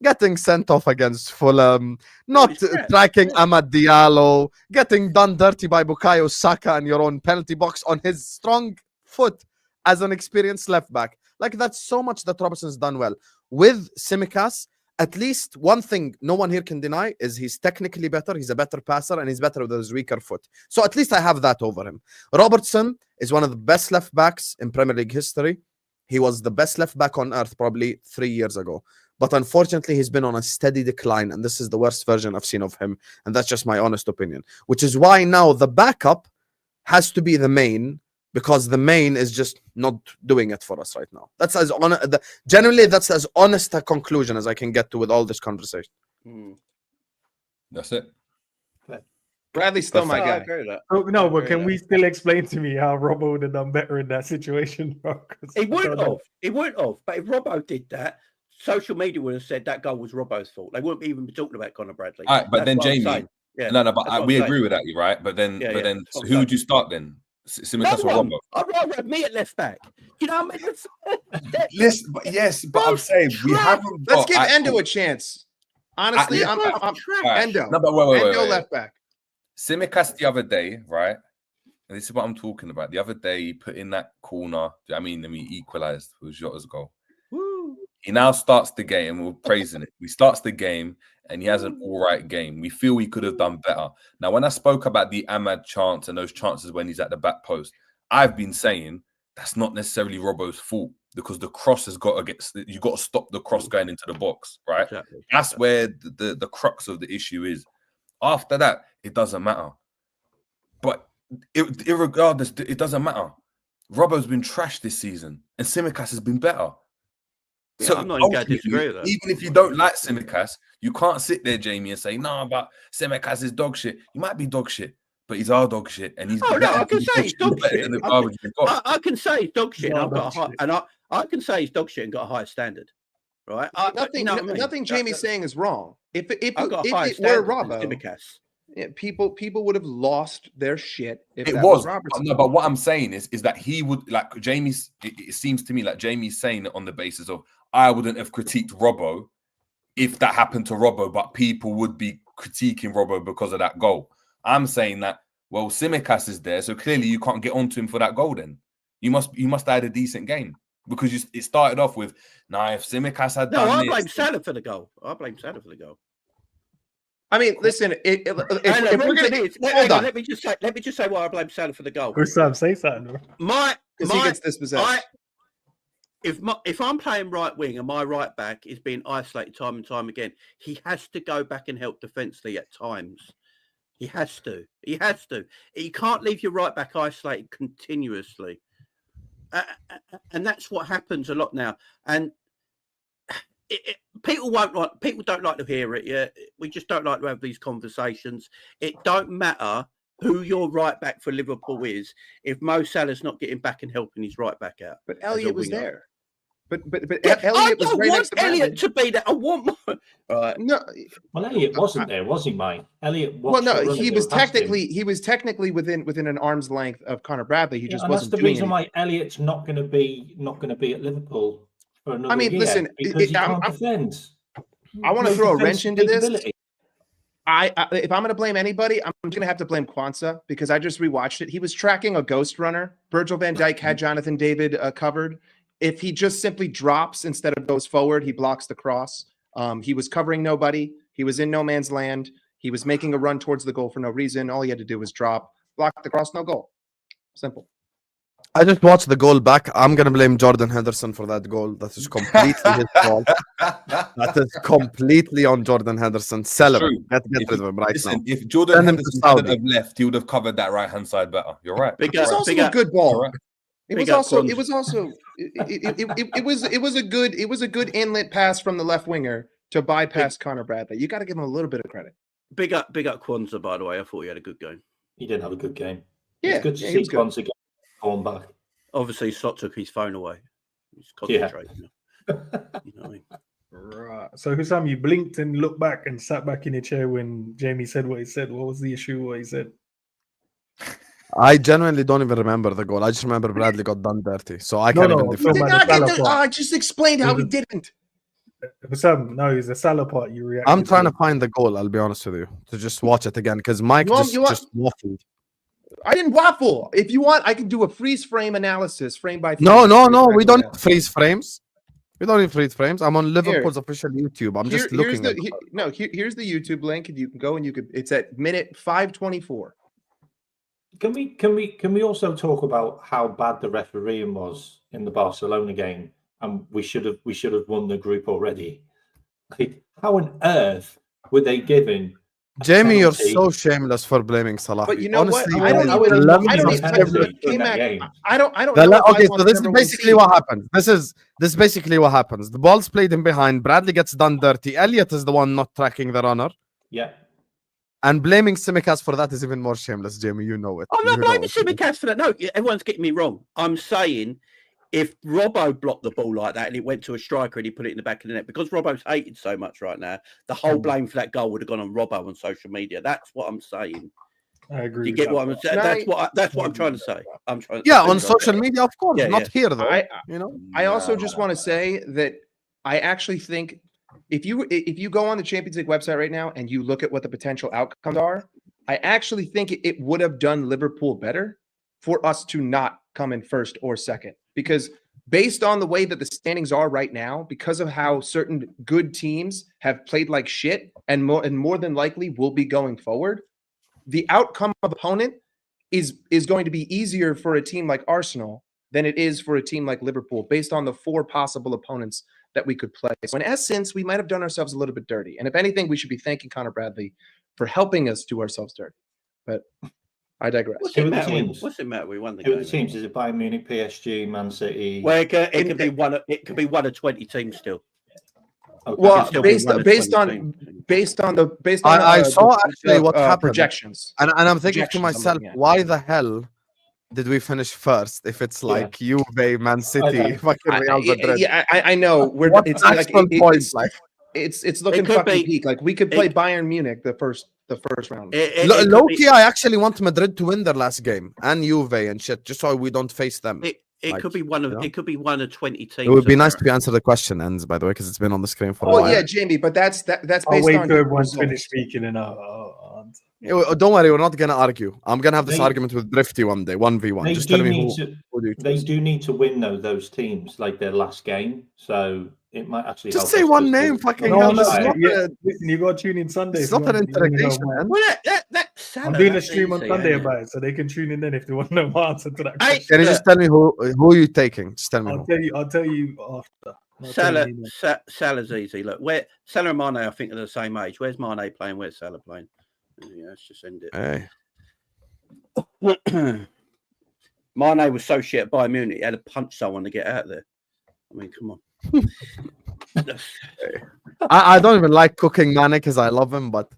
getting sent off against Fulham, not tracking Amad Diallo, getting done dirty by Bukayo Saka in your own penalty box on his strong foot as an experienced left back. Like that's so much that Robertson's done well. With Tsimikas, at least one thing no one here can deny is he's technically better, he's a better passer, and he's better with his weaker foot. So at least I have that over him. Robertson is one of the best left backs in Premier League history. He was the best left back on earth probably 3 years ago. But unfortunately, he's been on a steady decline, and this is the worst version I've seen of him. And that's just my honest opinion, which is why now the backup has to be the main, because the main is just not doing it for us right now. That's as generally that's as honest a conclusion as I can get to with all this conversation. That's it. Bradley's still my I guy. agree with that. Oh, no, but agree can with we still explain to me how Robbo would have done better in that situation, bro? 'Cause He I wouldn't don't know. have. He wouldn't have. But if Robbo did that, social media would have said that goal was Robbo's fault. They wouldn't even be talking about Conor Bradley. All right, but That's then what I'm Jamie, saying. Yeah, but that's what we I'm agree saying. with that, you're right. But then, Yeah, but yeah, then, that's what I'm who would saying. you start then? Tsimikas No or one. Robbo? I'd rather have me at left back. You know what I mean? Listen, but I'm saying we Trash. haven't. Let's got give actual- Endo a chance. Honestly, I'm Trash. Endo. No, but wait. Endo left back. Tsimikas the other day, right? And this is what I'm talking about. The other day, he put in that corner. I mean, we equalized with Jota's goal. Woo. He now starts the game. We're praising it. He starts the game and he has an all right game. We feel he could have done better. Now, when I spoke about the Ahmad chance and those chances when he's at the back post, I've been saying that's not necessarily Robbo's fault because the cross has got to get. You got to stop the cross going into the box, right? Exactly. That's where the crux of the issue is. After that, it doesn't matter. But irregardless, it doesn't matter. Robbo's been trashed this season, and Tsimikas has been better. Yeah, So I'm not even going to ultimately, disagree with that. even if you don't like Tsimikas, you can't sit there, Jamie, and say, no, but Tsimikas is dog shit. He might be dog shit, but he's our dog shit. And he's Oh, no, better I can than say he's dog better shit. than the I garbage we've got. I can say he's dog shit, and No, I've got a dog high, shit. and I can say he's dog shit and got a higher standard, right? Nothing, you know what I mean? nothing Jamie's saying is wrong. If I've got a it higher were standard than Robbo, Tsimikas. yeah, people would have lost their shit if It that was, Robertson. no, but what I'm saying is that he would like Jamie's. It seems to me like Jamie's saying it on the basis of I wouldn't have critiqued Robbo if that happened to Robbo, but people would be critiquing Robbo because of that goal. I'm saying that Well, Tsimikas is there, so clearly you can't get onto him for that goal. Then you must have had a decent game because it started off with, if Tsimikas had done I this, blame Salah for the goal. I mean, listen. If we're gonna hold on, let me just say why I blame Salah for the goal. Husam, say something. Because he gets dispossessed. If I'm playing right wing and my right back is being isolated time and time again, he has to go back and help defensively at times. He has to. You can't leave your right back isolated continuously. And that's what happens a lot now. And people don't like to hear it. Yeah, we just don't like to have these conversations. It don't matter who your right back for Liverpool is if Mo Salah's not getting back and helping his right back out. But Elliot was there. But Yeah, Elliot was right next to Elliot to be there. I want more. Right. No, Well, Elliot wasn't there, was he, mate? Elliot. well, no, he was technically within an arm's length of Connor Bradley. He just wasn't. That's the reason why Elliot's not going to be at Liverpool for another year. Listen, because he can't defend. I want to throw a wrench into this. capability. If I'm going to blame anybody, I'm going to have to blame Kwanzaa because I just rewatched it. He was tracking a ghost runner. Virgil van Dijk had Jonathan David covered. If he just simply drops instead of goes forward, he blocks the cross. He was covering nobody. He was in no man's land. He was making a run towards the goal for no reason. All he had to do was drop, block the cross, no goal. Simple. I just watched the goal back. I'm going to blame Jordan Henderson for that goal. That is completely his fault. That is completely on Jordan Henderson. Celebrate. Get rid of him right now. If Jordan Henderson hadn't have left, he would have covered that right-hand side better. You're right. It was also a good ball. Right. It was a good inlet pass from the left winger to bypass Connor Bradley. You got to give him a little bit of credit. Big up Kwanzaa, by the way. I thought he had a good game. He did have a good game. Yeah, it's good to see Kwanzaa going back. Obviously, Slot took his phone away. He's concentrating. You know what I mean? Right. So Husam, you blinked and looked back and sat back in your chair when Jamie said what he said. What was the issue? What he said? I genuinely don't even remember the goal. I just remember Bradley got done dirty. So I can't even defend. I just explained how he didn't. Husam, no, it's a Salah part. You reacted. I'm trying to find the goal, I'll be honest with you, to just watch it again because Mike just waffled. I didn't waffle. If you want, I can do a freeze frame analysis, frame by frame. No. We don't need freeze frames. We don't need freeze frames. I'm on Liverpool's official YouTube. I'm just looking at it. Here's the YouTube link, and you can go and it's at minute 5:24. Can we also talk about how bad the refereeing was in the Barcelona game, and we should have won the group already? Like, how on earth were they giving? Jamie, you're so shameless for blaming Salah. But you know honestly, what? I don't know. Okay, so this is basically what happens. This is basically what happens. The ball's played in behind. Bradley gets done dirty. Elliot is the one not tracking the runner. Yeah. And blaming Tsimikas for that is even more shameless, Jamie. You know it. I'm not blaming Tsimikas for that. No, everyone's getting me wrong. I'm saying if Robbo blocked the ball like that and it went to a striker and he put it in the back of the net, because Robbo's hated so much right now, the whole blame for that goal would have gone on Robbo on social media. That's what I'm saying. I agree. You get what I'm saying? That's what I'm trying to say. On social media, of course, not here though. I also just want to say that I actually think if you go on the Champions League website right now and you look at what the potential outcomes are, I actually think it would have done Liverpool better for us to not come in first or second. Because based on the way that the standings are right now, because of how certain good teams have played like shit and more than likely will be going forward, the outcome of opponent is going to be easier for a team like Arsenal than it is for a team like Liverpool, based on the 4 possible opponents that we could play. So in essence, we might have done ourselves a little bit dirty. And if anything, we should be thanking Connor Bradley for helping us do ourselves dirty. But I digress. What's it matter? We won the game. Who are the teams? Is it Bayern Munich, PSG, Man City? Well, it could be one. It could be one of 20 teams still. Okay. Well, based on I saw actually what happened projections, and I'm thinking to myself, why the hell did we finish first if it's like Juve, Man City, fucking Real Madrid? Yeah, I know. It's looking fucking peak. Like we could play Bayern Munich the first round. Low-key, I actually want Madrid to win their last game and Juve and shit, just so we don't face them. It could be one of 20 teams. It would be nice to answer the question, Endz, by the way, because it's been on the screen for a while. Yeah, Jamie, but that's based wait on till everyone's finished speaking and Don't worry, we're not gonna argue. I'm gonna have this They- argument with Drifty one day, 1v1. They Just tell do me need who to. do you They choose. do need to win though. Those teams, like their last game, so it might actually Just help say us one to- name, fucking to No, hell. no, This is inspire. not yeah. Listen, you got to tune in Sunday. it's if you not an want- you wanna know interrogation, more. man. Well, that Salah, I'm doing a that's stream on easy, Sunday ain't it? about it, so they can tune in then if they want to know my answer to that Hey, question. Can you just tell me who you taking? Just tell me I'll who. tell you. I'll tell you after. I'll tell Salah, you now. Salah's easy. Look, where Salah and Mane, I think, are the same age. Where's Mane playing? Where's Salah playing? Yeah, let's just end it. Hey. Mane was so shit at Bayern Munich, he had to punch someone to get out of there. I mean, come on. I don't even like cooking Mane because I love him, but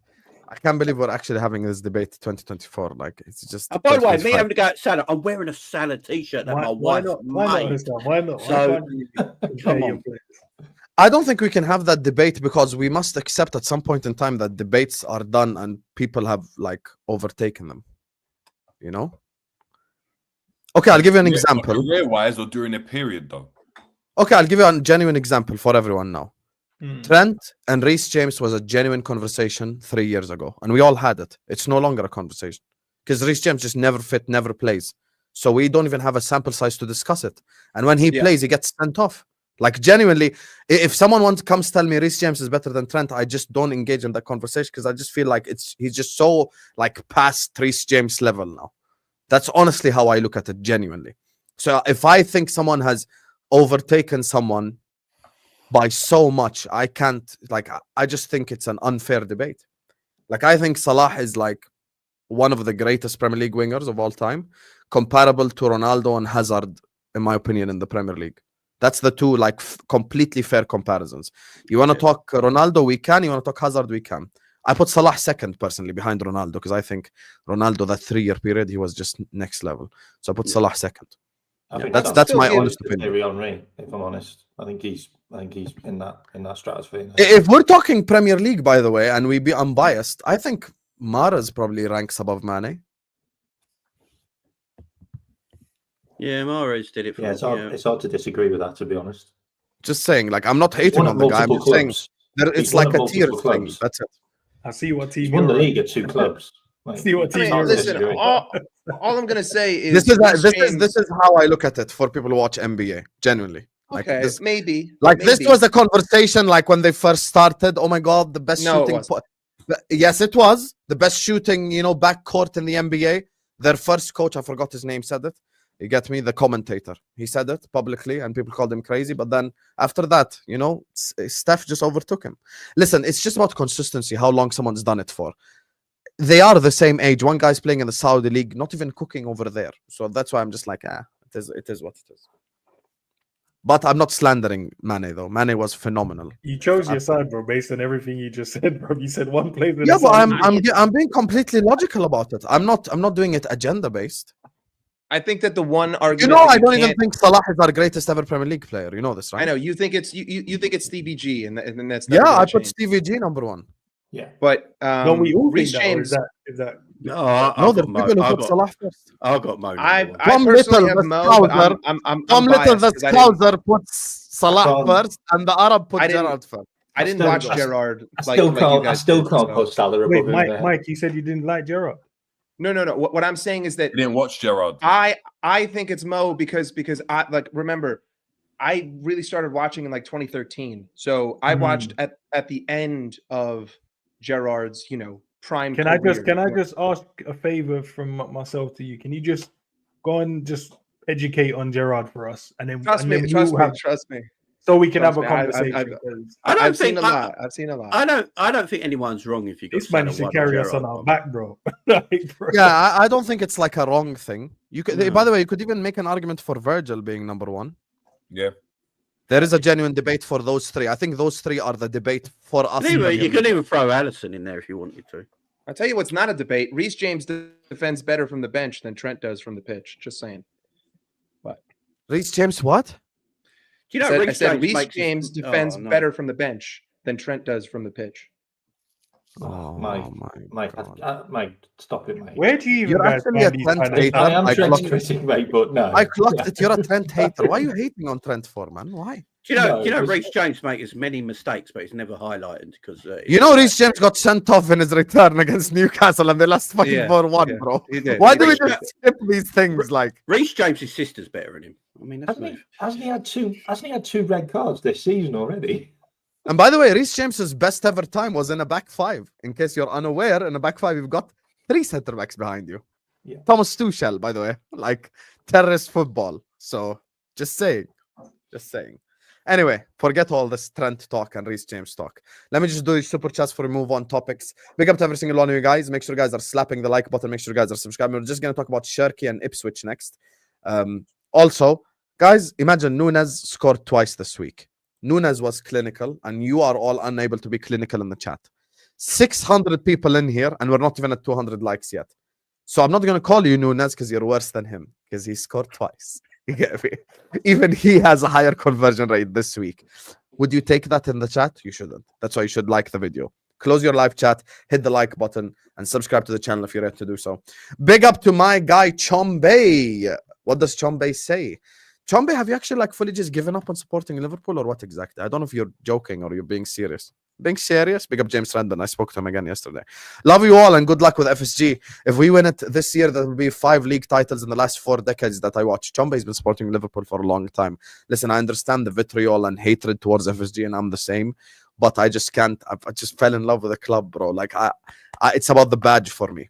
I can't believe we're actually having this debate 2024. Like, it's just. Oh, by the way, it's me fine. having to go at Salah, I'm wearing a Salah t-shirt that my Why wife not? Why not? made. Husam? Why not? So, Why can't you compare come your on. players? I don't think we can have that debate because we must accept at some point in time that debates are done and people have like overtaken them. You know? Okay, I'll give you an example. Career-wise or during a period, though. Okay, I'll give you a genuine example for everyone now. Mm. Trent and Reece James was a genuine conversation 3 years ago, and we all had it. It's no longer a conversation because Reece James just never fit, never plays. So we don't even have a sample size to discuss it. And when he plays, he gets sent off. Like, genuinely, if someone comes tell me Reece James is better than Trent, I just don't engage in that conversation because I just feel like he's just so like past Reece James level now. That's honestly how I look at it, genuinely. So if I think someone has overtaken someone by so much, I can't, like, I just think it's an unfair debate. Like, I think Salah is like one of the greatest Premier League wingers of all time, comparable to Ronaldo and Hazard, in my opinion, in the Premier League. That's the two like completely fair comparisons. You want to talk Ronaldo, we can. You want to talk Hazard, we can. I put Salah second personally behind Ronaldo because I think Ronaldo, that 3-year period, he was just next level. So I put Salah second. I think That's my still honest opinion. Thierry Henry, if I'm honest. I think he's in that stratosphere. If we're talking Premier League, by the way, and we be unbiased, I think Mahrez probably ranks above Mane. Yeah, Mahrez did it for It's hard to disagree with that, to be honest. Just saying, like, I'm not hating Won on at the guy. I'm multiple just saying clubs. it's He's won like at a tier multiple thing. clubs. That's it. I see what team He's won the you're league at 2 clubs. Like, See what I mean, team you're listen, in. all I'm gonna say is This is how I look at it for people who watch NBA. Genuinely, like okay, this, maybe. this was a conversation like when they first started. Oh my god, the best No, it shooting. wasn't. Yes, it was the best shooting. Backcourt in the NBA. Their first coach, I forgot his name, said it. You get me? The commentator. He said it publicly, and people called him crazy. But then after that, Steph just overtook him. Listen, it's just about consistency. How long someone's done it for. They are the same age. One guy's playing in the Saudi league, not even cooking over there. So that's why I'm just like, it is what it is. But I'm not slandering Mane though. Mane was phenomenal. You chose your side, bro, based on everything you just said, bro. You said one plays with Yeah, but Saudi I'm being completely logical about it. I'm not doing it agenda based. I think that the one argument. I don't even think Salah is our greatest ever Premier League player. You know this, right? I know you think it's you think it's Stevie G, and that's Yeah, never gonna I put change. Stevie G number 1. Yeah, But No, we all Reece think that, or James. is that No, the people who put Salah first. I got Mo. I Tom personally Little, have the Mo, but Scouser. I'm Tom Little, biased the 'cause I didn't- Scouser, puts Salah first, and the Arab put I didn't- Gerrard first. I didn't still- watch I- Gerrard. I like still you can't. I guys still did, can't so- put Salah above wait, him Mike? there. Mike, you said you didn't like Gerrard. No. What I'm saying is that You didn't watch Gerrard. I think it's Mo because I remember I really started watching in like 2013. So I watched at the end of Gerrard's prime. Can I career. just ask a favor from myself to you? Can you just go and just educate on Gerrard for us, and then Trust me, so we can Trust have a me, conversation. because I've seen a lot. I've seen a lot. I don't think anyone's wrong if you got This man Salah should one carry or us on Gerrard our one. back, bro. Like, bro. Yeah, I don't think it's like a wrong thing. You could, No. by the way, you could even make an argument for Virgil being number 1. Yeah. There is a genuine debate for those 3. I think those 3 are the debate for us. You could even throw Allison in there if you wanted to. I'll tell you what's not a debate. Reece James defends better from the bench than Trent does from the pitch. Just saying. Reece James, what? Do you know I said Reece makes James his- defends Oh, no. better from the bench than Trent does from the pitch. Oh Mike, my God. Mike, stop it, mate. Where do you even You're guys actually a find these Trent kind of hater. I am I Trent's clocked it. critic, mate, but no. I clocked it. You're a Trent hater. Why are you hating on Trent for, man? Why? Do you know? No, do you know? it was- Reece James makes many mistakes, but he's never highlighted because You know, Reece James got sent off in his return against Newcastle and they lost fucking Yeah, 4-1, yeah. bro. He did. Why He do we did. just skip these things? Like, Reece James's sister's better than him. I mean, that's Hasn't he had two red cards this season already? and by the way, Reece James's best ever time was in a back five. In case you're unaware, in a back five, you've got 3 centre backs behind you. Yeah. Thomas Tuchel, by the way, like terrorist football. So just saying. Anyway, forget all this Trent talk and Reece James talk. Let me just do these super chats before we move on topics. Big up to every single one of you guys. Make sure you guys are slapping the like button. Make sure you guys are subscribing. We're just going to talk about Cherki and Ipswich next. Also, guys, imagine Nunez scored twice this week. Nunez was clinical, and you are all unable to be clinical in the chat. 600 people in here, and we're not even at 200 likes yet. So I'm not going to call you Nunez because you're worse than him, because he scored twice. You get me? Even he has a higher conversion rate this week. Would you take that in the chat? You shouldn't. That's why you should like the video. Close your live chat, hit the like button, and subscribe to the channel if you're ready to do so. Big up to my guy Chombe. What does Chombe say? Chombe, have you actually like fully just given up on supporting Liverpool or what exactly? I don't know if you're joking or you're being serious. Being serious? Big up James Randon. I spoke to him again yesterday. Love you all and good luck with FSG. If we win it this year, there will be 5 league titles in the last 4 decades that I watched. Chombe has been supporting Liverpool for a long time. Listen, I understand the vitriol and hatred towards FSG, and I'm the same. But I just can't. I just fell in love with the club, bro. Like, it's about the badge for me.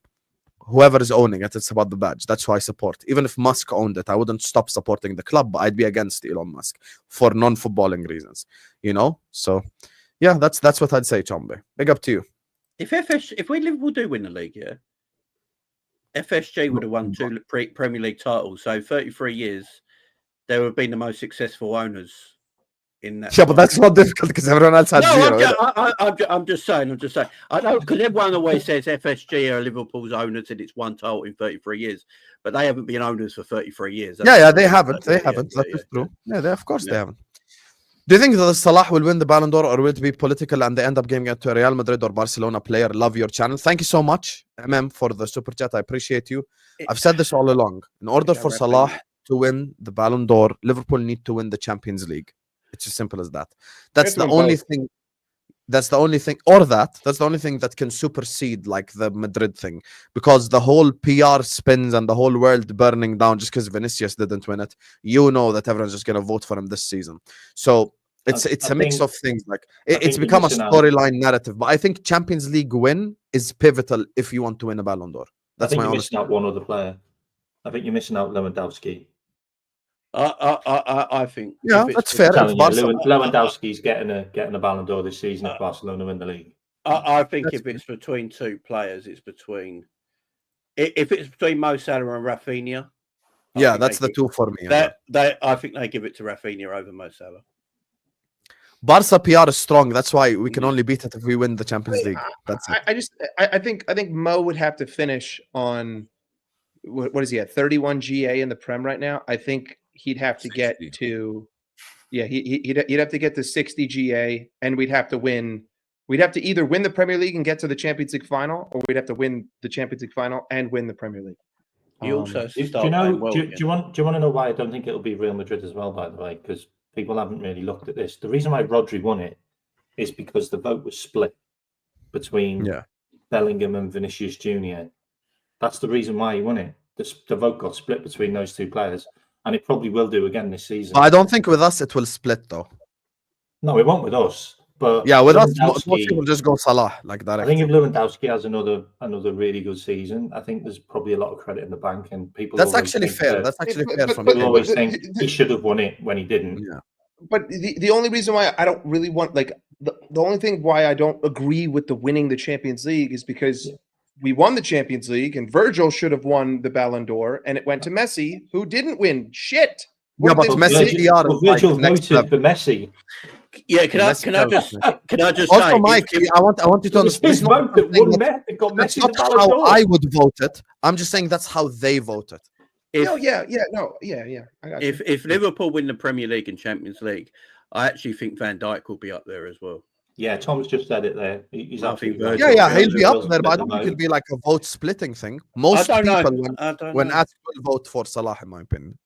Whoever is owning it, it's about the badge. That's who I support. Even if Musk owned it, I wouldn't stop supporting the club, but I'd be against Elon Musk for non-footballing reasons. You know? So, yeah, that's what I'd say, Chombe. Big up to you. If we Liverpool do win the league, yeah, FSG would have won 2 Premier League titles. So 33 years, they would have been the most successful owners in that. Yeah, but that's not difficult because everyone else had 0. I'm just saying. I know because everyone always says FSG are Liverpool's owners and it's one title in 33 years, but they haven't been owners for 33 years. They haven't. They haven't. That is true. Yeah, of course they haven't. Do you think that Salah will win the Ballon d'Or or will it be political and they end up giving it to a Real Madrid or Barcelona player? Love your channel. Thank you so much, for the super chat. I appreciate you. I've said this all along. In order for Salah to win the Ballon d'Or, Liverpool need to win the Champions League. It's as simple as that. That's the only thing. That's the only thing, that's the only thing that can supersede like the Madrid thing, because the whole PR spins and the whole world burning down just because Vinicius didn't win it. You know that everyone's just gonna vote for him this season. So it's a mix of things. Like it's become a storyline narrative. But I think Champions League win is pivotal if you want to win a Ballon d'Or. That's my honest. You're missing out one other player. I think you're missing out Lewandowski. I think that's fair. Lewandowski's getting a Ballon d'Or this season if Barcelona win the league. I think if it's between 2 players, it's between Mo Salah and Rafinha. Yeah, that's the 2 for me. I think they give it to Rafinha over Mo Salah. Barca PR is strong. That's why we can only beat it if we win the Champions League. That's it. I think Mo would have to finish on what is he at 31 GA in the Prem right now? I think he'd have to get to, he'd have to get to 60 GA, and we'd have to win. We'd have to either win the Premier League and get to the Champions League final, or we'd have to win the Champions League final and win the Premier League. You also do you want to know why I don't think it'll be Real Madrid as well? By the way, because people haven't really looked at this. The reason why Rodri won it is because the vote was split between Bellingham and Vinicius Junior. That's the reason why he won it. The vote got split between those 2 players. And it probably will do again this season. I don't think with us it will split though. No, it won't with us. But yeah, with us, most people just go Salah like that. I think if Lewandowski has another really good season, I think there's probably a lot of credit in the bank, and people. That's actually fair. That's actually fair from people always think he should have won it when he didn't. Yeah. But the only reason why I don't really want the only thing why I don't agree with the winning the Champions League is because we won the Champions League and Virgil should have won the Ballon d'Or, and it went to Messi, who didn't win shit. Yeah, but Messi Virgil voted for Messi. Yeah, can I just also, say, Mike, I want you to understand. That's not how I would vote it. I'm just saying that's how they voted. I got you. If Liverpool win the Premier League and Champions League, I actually think Van Dijk will be up there as well. Yeah, Tom's just said it there. He's I think absolutely right. Virgil- Yeah, he'll be up Virgil there, but I doesn't don't think fit it'll the be like a vote splitting thing. Most I don't people, know. I don't when know. asked, will vote for Salah, in my opinion.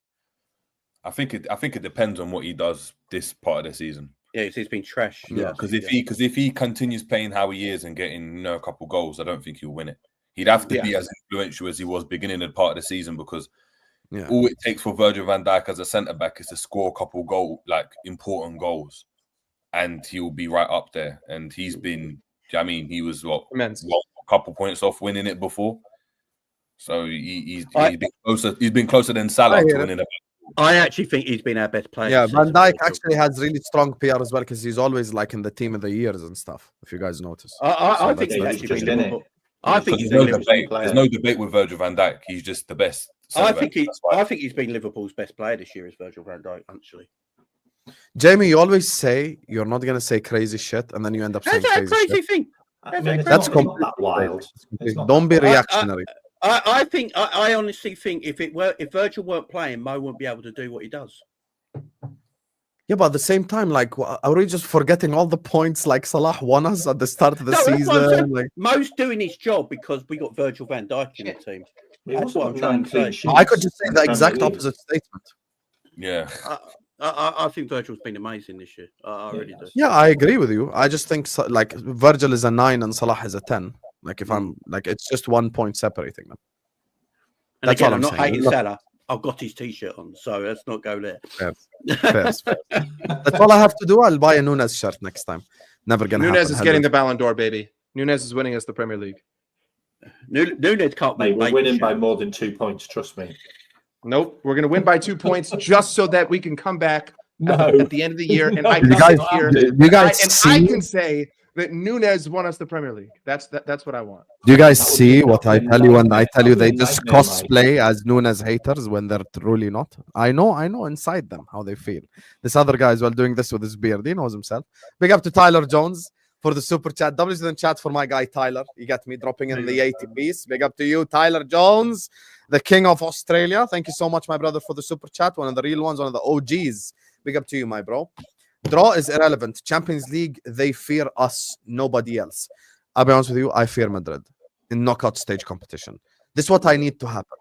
I think it depends on what he does this part of the season. Yeah, he's been trash. Yeah, Because if he continues playing how he is and getting a couple goals, I don't think he'll win it. He'd have to be as influential as he was beginning of part of the season, because all it takes for Virgil van Dijk as a centre back is to score a couple important goals, and he'll be right up there. And he's been, he was a couple points off winning it before, so he's been closer. He's been closer than Salah to winning it. I actually think he's been our best player. Yeah, Van Dijk actually has really strong PR as well, because he's always like in the team of the years and stuff. If you guys notice, I think he's actually been Liverpool. I think there's no debate. There's no debate with Virgil van Dijk. He's just the best. I think he's been Liverpool's best player this year, is Virgil van Dijk. Actually, Jamie, you always say you're not gonna say crazy shit, and then you end up saying that's a crazy crazy shit. thing. That's not that wild. Don't be reactionary. I honestly think if Virgil weren't playing, Mo wouldn't be able to do what he does. Yeah, but at the same time, like, are we just forgetting all the points like Salah won us at the start of the season? Like, Mo's doing his job because we got Virgil van Dijk in the team. That's what I'm trying to say. I could just say the exact opposite statement. Yeah. I think Virgil's been amazing this year. I really do. Yeah, I agree with you. I just think like Virgil is a 9 and Salah is a 10. Like, if I'm like, it's just 1 point separating them. And That's again, all I'm not saying. hating Salah. I've got his t-shirt on, so let's not go there. Fair. That's all I have to do. I'll buy a Nunez shirt next time. Never gonna Nunez happen. is getting the Ballon d'Or, baby. Nunez is winning us the Premier League. Nunez can't Mate, win. we're winning by more than 2 points, trust me. Nope, we're gonna win by 2 points just so that we can come back at the end of the year, and I can I can say that Nunez won us the Premier League. That's what I want. Do you guys see what I tell you when I tell you they just cosplay as Nunez haters when they're truly not? I know inside them how they feel. This other guy is doing this with his beard. He knows himself. Big up to Tyler Jones for the super chat. W's in the chat for my guy Tyler. You got me dropping in the 80 piece. Big up to you, Tyler Jones, the king of Australia. Thank you so much, my brother, for the super chat. One of the real ones, one of the OGs. Big up to you, my bro. Draw is irrelevant. Champions League, they fear us, nobody else. I'll be honest with you, I fear Madrid in knockout stage competition. This is what I need to happen.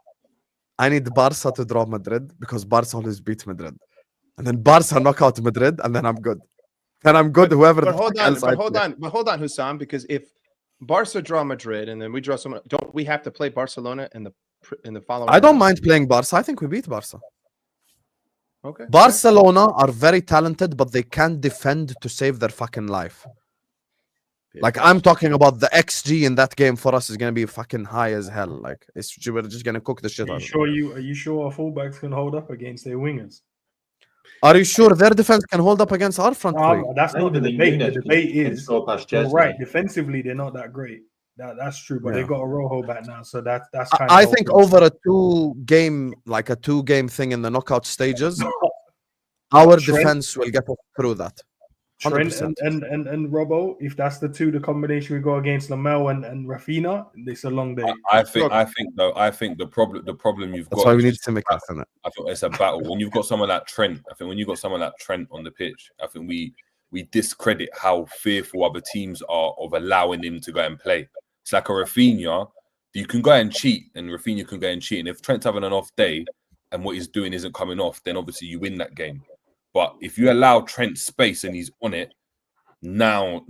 I need Barca to draw Madrid because Barca always beat Madrid. And then Barca knock out Madrid, and then I'm good. Then I'm good, whoever. But hold on, Husam, because if Barca draw Madrid and then we draw someone, don't we have to play Barcelona in the following? I don't mind playing Barca. I think we beat Barca. Okay. Barcelona are very talented, but they can't defend to save their fucking life. Like, I'm talking about the XG in that game for us is going to be fucking high as hell. Like, we're just going to cook the shit out of it. Are you sure our fullbacks can hold up against their wingers? Are you sure their defense can hold up against our front three? That's not the debate. The debate is right. Right. Defensively, they're not that great. That's true, but they got a Rojo back now, so that's kind of. I think over a two game thing in the knockout stages, our defense will get us through that. Trent and Robbo, if that's the combination we go against Lamel and Rafinha, it's a long day. I think the problem you've got. That's why we need to make it. I think it's a battle when you've got someone like Trent. I think when you've got someone like Trent on the pitch, I think we discredit how fearful other teams are of allowing him to go and play. It's like a Rafinha. You can go and cheat, and Rafinha can go and cheat. And if Trent's having an off day and what he's doing isn't coming off, then obviously you win that game. But if you allow Trent space and he's on it, now,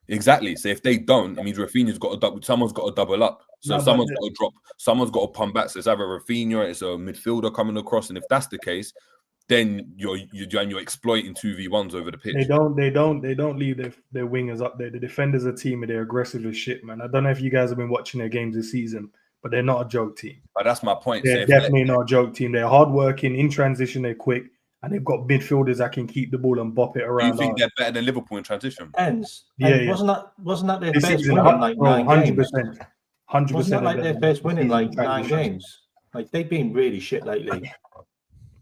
exactly. So if they don't, it means Rafinha's got to double. Someone's got to double up. So someone's got to drop. Someone's got to pump back. So it's either Rafinha, it's a midfielder coming across, and if that's the case, then you're exploiting 2v1s over the pitch. They don't leave their wingers up there. The defenders are team and they're aggressive as shit, man. I don't know if you guys have been watching their games this season, but they're not a joke team. But that's my point. They're definitely not a joke team. They're hardworking, in transition, they're quick, and they've got midfielders that can keep the ball and bop it around. You think they're better than Liverpool in transition? Endz. Yeah. Wasn't that their This first season, win in like 9 games? 100%. Wasn't that like their first win in like 9 games? Like, they've been really shit lately.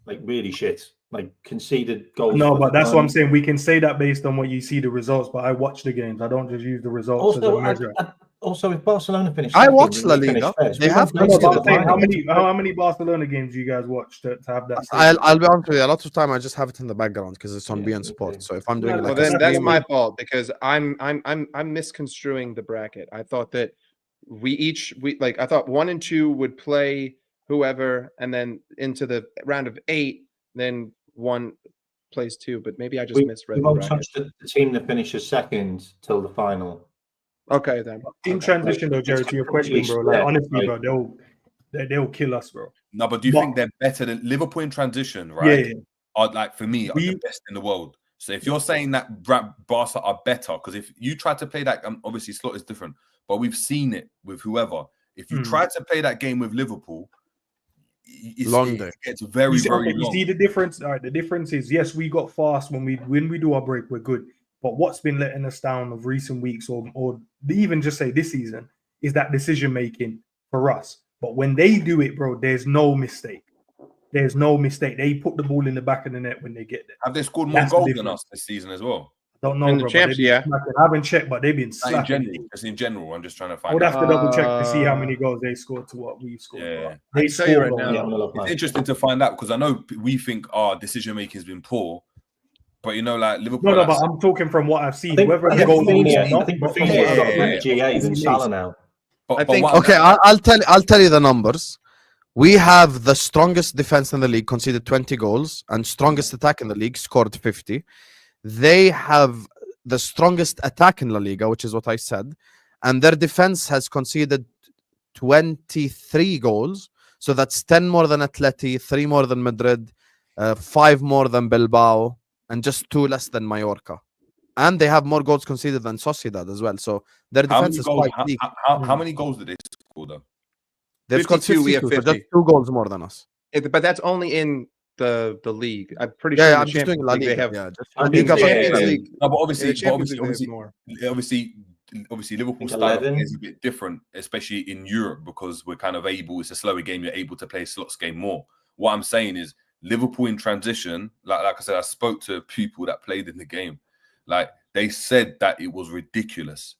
Like, really shit. Like, conceded goals. No, but that's what I'm saying. We can say that based on what you see the results, but I watch the games. I don't just use the results as a measure. Also, if Barcelona finish, I second, watched and La we finish Liga. first, They we have won't No, play but conceded I'm saying, Barcelona. how many Barcelona games do you guys watch to have that? I'll be honest with you. A lot of time I just have it in the background because it's on Yeah, beIN me Sport. too. So if I'm No, doing no, like Well, a then that's stream, my fault because I'm misconstruing the bracket. I thought that I thought 1 and 2 would play whoever, and then into the round of 8, then 1 plays 2. But maybe I just We misread the won't bracket. touch the team that finishes second till the final. Okay, then. In transition though, Jerry, to your question, bro. Like honestly, bro, they'll kill us, bro. No, but do you But- think they're better than Liverpool in transition? Yeah, Right? yeah. Are like for me are the best in the world. So if you're saying that Barca are better, because if you try to play that, obviously slot is different, but we've seen it with whoever. If you try to play that game with Liverpool, it gets very, very long. You see the difference? All right, the difference is yes, we got fast when we do our break, we're good. But what's been letting us down of recent weeks, or even just say this season, is that decision making for us. But when they do it, bro, there's no mistake. There's no mistake. They put the ball in the back of the net when they get there. Have they scored more That's the goals than difference. us this season as well? Don't know, In the bro. champs, yeah. I haven't checked, but they've been Like slapping. just in general, I'm just trying to I find would out. have to double check to see how many goals they scored to what we scored. Yeah. Bro. I They can tell you scored right goals. now. Yeah, I'm gonna look It's now. interesting to find out because I know we think our decision making has been poor, but you know, like Liverpool. No, like, but I'm talking from what I've seen. I think Whether the Rafinha- goals are Rafinha- or not, I think but from Rafinha's what I've got a seen, better GA than Salah now. I think- what I'm- Okay, I'll tell you the numbers. We have the strongest defense in the league, conceded 20 goals, and strongest attack in the league, scored 50. They have the strongest attack in La Liga, which is what I said, and their defense has conceded 23 goals. So that's 10 more than Atleti, 3 more than Madrid, 5 more than Bilbao, and just 2 less than Mallorca. And they have more goals conceded than Sociedad as well. So their how defense many is goals? quite weak. How many goals did they score though? They've scored 52, we have 52, so 50. just 2 goals more than us. But that's only in the league. I'm pretty Yeah, sure in I'm the just doing Champions La League Liga. they have. Yeah, just I La think Liga. In but- Champions yeah. League, No, but in obviously, the Champions League, they have more. obviously, Liverpool think style of 11. play is a bit different, especially in Europe, because we're kind of able. It's a slower game. You're able to play slots game more. What I'm saying is, Liverpool in transition, like I said, I spoke to people that played in the game. Like they said that it was ridiculous.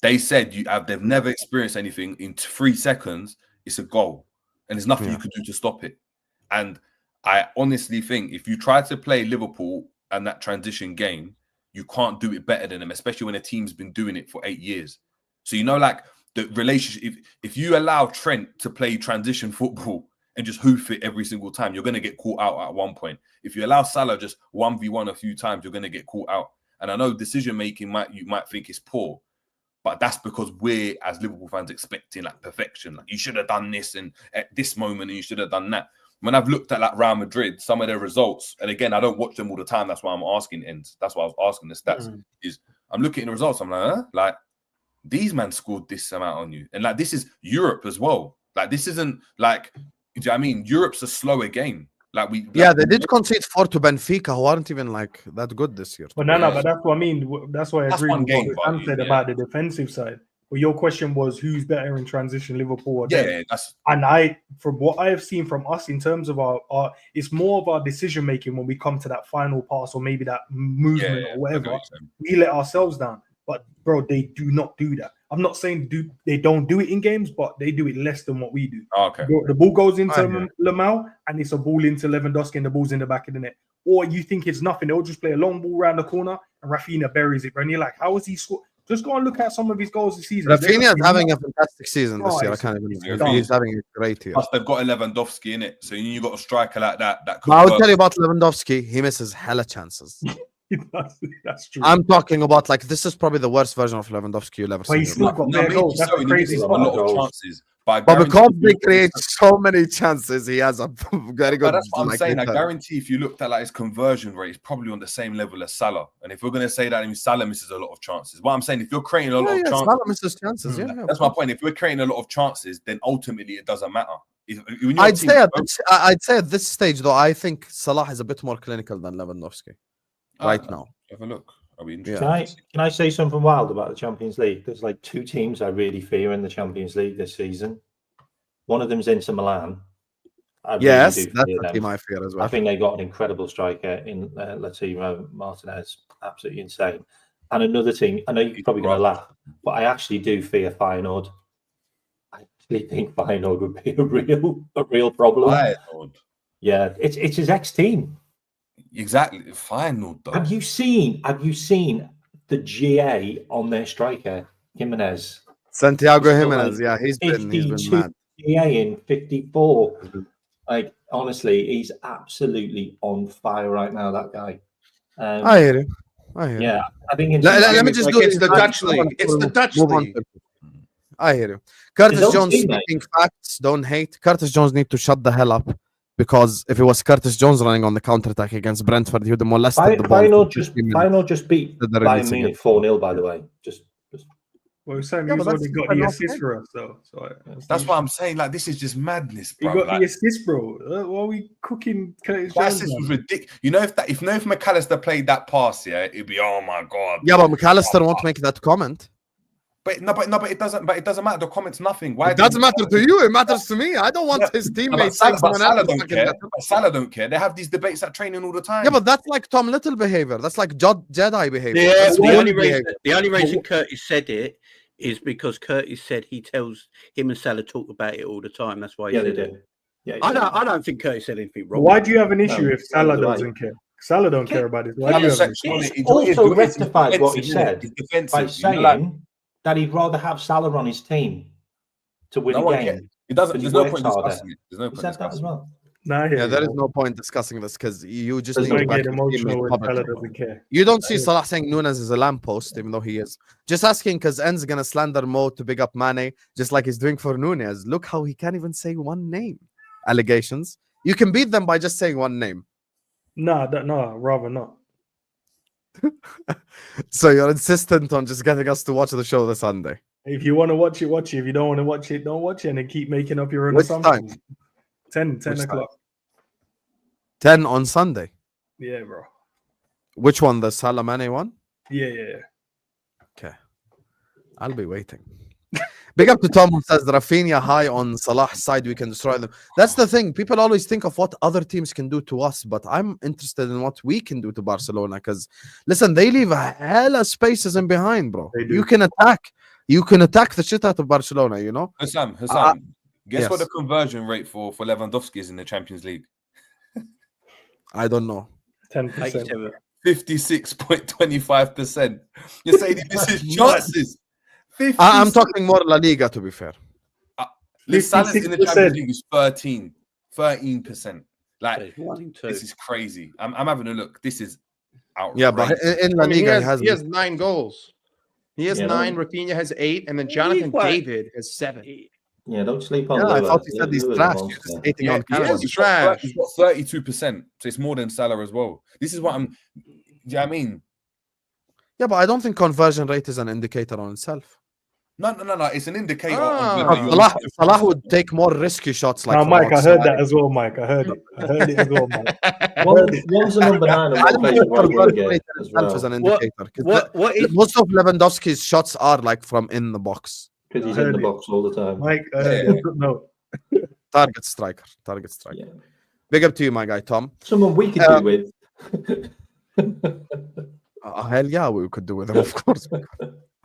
They said they've never experienced anything in 3 seconds. It's a goal, and there's nothing you could do to stop it. And I honestly think if you try to play Liverpool and that transition game, you can't do it better than them, especially when a team's been doing it for 8 years. So you know, like the relationship. If you allow Trent to play transition football and just hoof it every single time, you're going to get caught out at one point. If you allow Salah just 1v1 a few times, you're going to get caught out. And I know decision making you might think is poor, but that's because we're, as Liverpool fans, expecting like perfection. Like you should have done this and at this moment, and you should have done that. When I've looked at like Real Madrid, some of their results, and again, I don't watch them all the time. That's why I'm asking Endz. That's why I was asking the stats. Is I'm looking at the results. I'm like, huh? Like these men scored this amount on you, and like this is Europe as well. Like this isn't like, do you know what I mean? Europe's a slower game. Like they did concede 4 to Benfica, who aren't even like that good this year. But but that's what I mean. That's why I That's agree one with game, what Sam said about the defensive side. But your question was who's better in transition, Liverpool or them? Yeah, that's And from what I have seen from us in terms of our it's more of our decision making when we come to that final pass or maybe that movement or whatever. We let ourselves down. But bro, they do not do that. I'm not saying they don't do it in games, but they do it less than what we do. okay. The ball goes into Lamau and it's a ball into Lewandowski and the ball's in the back of the net. Or you think it's nothing. They'll just play a long ball around the corner and Rafinha buries it. And you're like, how is he scored? Just go and look at some of his goals this season. Rafinha is having a fantastic season this year. I Right. can't even. Yeah. He's having a great year. Plus, they've got a Lewandowski in it, so you got a striker like that. That could But I will work. tell you about Lewandowski. He misses hella chances. That's true. I'm talking about like this is probably the worst version of Lewandowski you'll ever But he's see. still got bare maybe goals. That's so, the and crazy he's part. got a lot of Goals. chances. But But because they create so many chances, he has a very good. But that's what I'm like, saying. I return. guarantee if you looked at like his conversion rate, it's probably on the same level as Salah. And if we're going to say that, I mean, Salah misses a lot of chances. What I'm saying, if you're creating a lot of chances, Salah misses chances. Yeah, that's my point. If we're creating a lot of chances, then ultimately it doesn't matter. I'd say at this stage though, I think Salah is a bit more clinical than Lewandowski right now. Have a look. Are we Yeah. interested? Can I say something wild about the Champions League? There's like 2 teams I really fear in the Champions League this season. One of them's Inter Milan. I really Yes, do that's fear the them. team I fear as I well. think they got an incredible striker in Latino Martinez, absolutely insane. And another thing, I know you're probably going to laugh, but I actually do fear Feyenoord. I actually think Feyenoord would be a real problem. Feyenoord. Yeah, it's his ex-team. Exactly. Feyenoord, though. Have you seen the GA on their striker, Jimenez? Santiago He's got, Jimenez, like, yeah, he's been 52 mad. GA in 54. Like, honestly, he's absolutely on fire right now, that guy. I hear you. I hear you. Yeah, I think Let me just like do it's this. the Dutch league. It's the Dutch Move on league. to- I hear you. Curtis His own Jones teammate. speaking facts, don't hate. Curtis Jones need to shut the hell up because if it was Curtis Jones running on the counter-attack against Brentford, he would have molested the ball. Feyenoord just beat Bayern Munich 4-0, by the way. Just Well, Sam, Yeah, he's but already that's got an the off assist game. for us, though. So That's what I'm saying. Like, this is just madness, He bro. got Like, the assist, bro. Why are we cooking Curtis that Jones? assist was man? ridiculous. You know, if McAllister played that pass, yeah, it'd be, oh my god. Yeah, but McAllister won't make that comment. But it doesn't. But it doesn't matter. The comments nothing. Why It doesn't matter to you. It matters to me. I don't want his But teammates saying Salah, someone else is don't fucking care. better. But Salah don't care. They have these debates at training all the time. Yeah, but that's like Tom Little behavior. That's like Jedi behavior. Yeah, That's the only behavior. reason Curtis said it is because Curtis said he tells him and Salah talk about it all the time. That's why he yeah, they said it. do. Yeah, I don't think Curtis said anything wrong. Why do you have an issue No, if Salah neither do I. doesn't care? Salah don't care about it. Why do you have an issue? It's also rectified what he said by saying like, that he'd rather have Salah on his team to win no a one game. cares. It doesn't. because There's he no point works harder. discussing it. There's no He point said that as discussing it. well. Nah, Yeah, there is no point discussing this because you just Doesn't need I to back get your emotional teammate when publicly. Salah doesn't care. You don't see Salah saying Nunez is a lamppost, even though he is. Just asking because Endz gonna slander Mo to big up Mane, just like he's doing for Nunez. Look how he can't even say one name. Allegations. You can beat them by just saying one name. No, rather not. So you're insistent on just getting us to watch the show this Sunday. If you want to watch it, watch it. If you don't want to watch it, don't watch it, and then keep making up your own Which assumptions. time? 10 Which o'clock. 10 on Sunday. Yeah, bro. Which one? The Salah Mane one? Yeah. Okay. I'll be waiting. Big up to Tom who says Rafinha high on Salah's side, we can destroy them. That's the thing. People always think of what other teams can do to us, but I'm interested in what we can do to Barcelona because, listen, they leave a hella spaces in behind, bro. They do. You can attack. You can attack the shit out of Barcelona, you know? Husam, guess yes. what the conversion rate for Lewandowski is in the Champions League? I don't know. 10%. 56.25%. You're saying this is chances. I'm talking more La Liga, to be fair. The Salah's in the 56%. Champions League is 13%. Like, So 1 in 2. this is crazy. I'm having a look. This is outrageous. Yeah, but in La Liga, he has 9 goals. He has 9. Rafinha has 8, and then Jonathan David has 7. Yeah, don't sleep on Yeah, I Lewis. thought he said he's Lewis is a trash. monster. He's just hating Yeah, on he Canada. is. He's trash. He's got 32%, so it's more than Salah as well. This is what I'm. Yeah, I mean, Yeah, but I don't think conversion rate is an indicator on itself. no. It's an indicator. Ah. Of whether you're Salah would take more risky shots. Like Now, from Mike, I outside. heard that as well, Mike. I heard it as well, Mike. One's a number 9 and I one don't plays think a right conversion winger rate as itself is well. an indicator. 'Cause What is most of Lewandowski's shots are like from in the box. Because he's I in heard the it. box all the time. Mike, I heard it. No. Target striker. Yeah. Big up to you, my guy, Tom. Someone we could do with. Hell yeah, we could do with him, of course.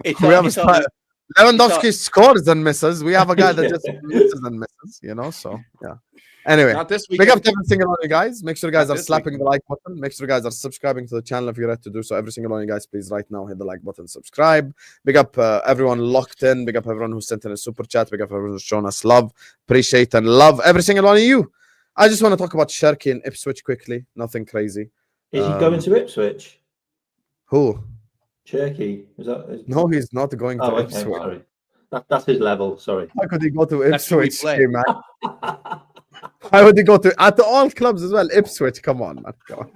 it's We like- have a it's like- style. Lewandowski scores and misses. We have a guy that just misses and misses, you know? So, yeah. Anyway, Not this big weekend. up to every single one of you guys. Make sure you guys Not are this slapping the like button. Make sure you guys are subscribing to the channel if you're ready to do so. Every single one of you guys, please, right now, hit the like button, subscribe. Big up everyone locked in. Big up everyone who sent in a super chat. Big up everyone who's shown us love. Appreciate and love every single one of you. I just want to talk about Cherki and Ipswich quickly. Nothing crazy. Is he going to Ipswich? Who? Cherki? Is No, he's not going to Oh, okay. Ipswich. Sorry. That's his level. Sorry. How could he go to That's who we Ipswich, play. man? Why would he go to at all clubs as well? Ipswich, come on, man. Come on.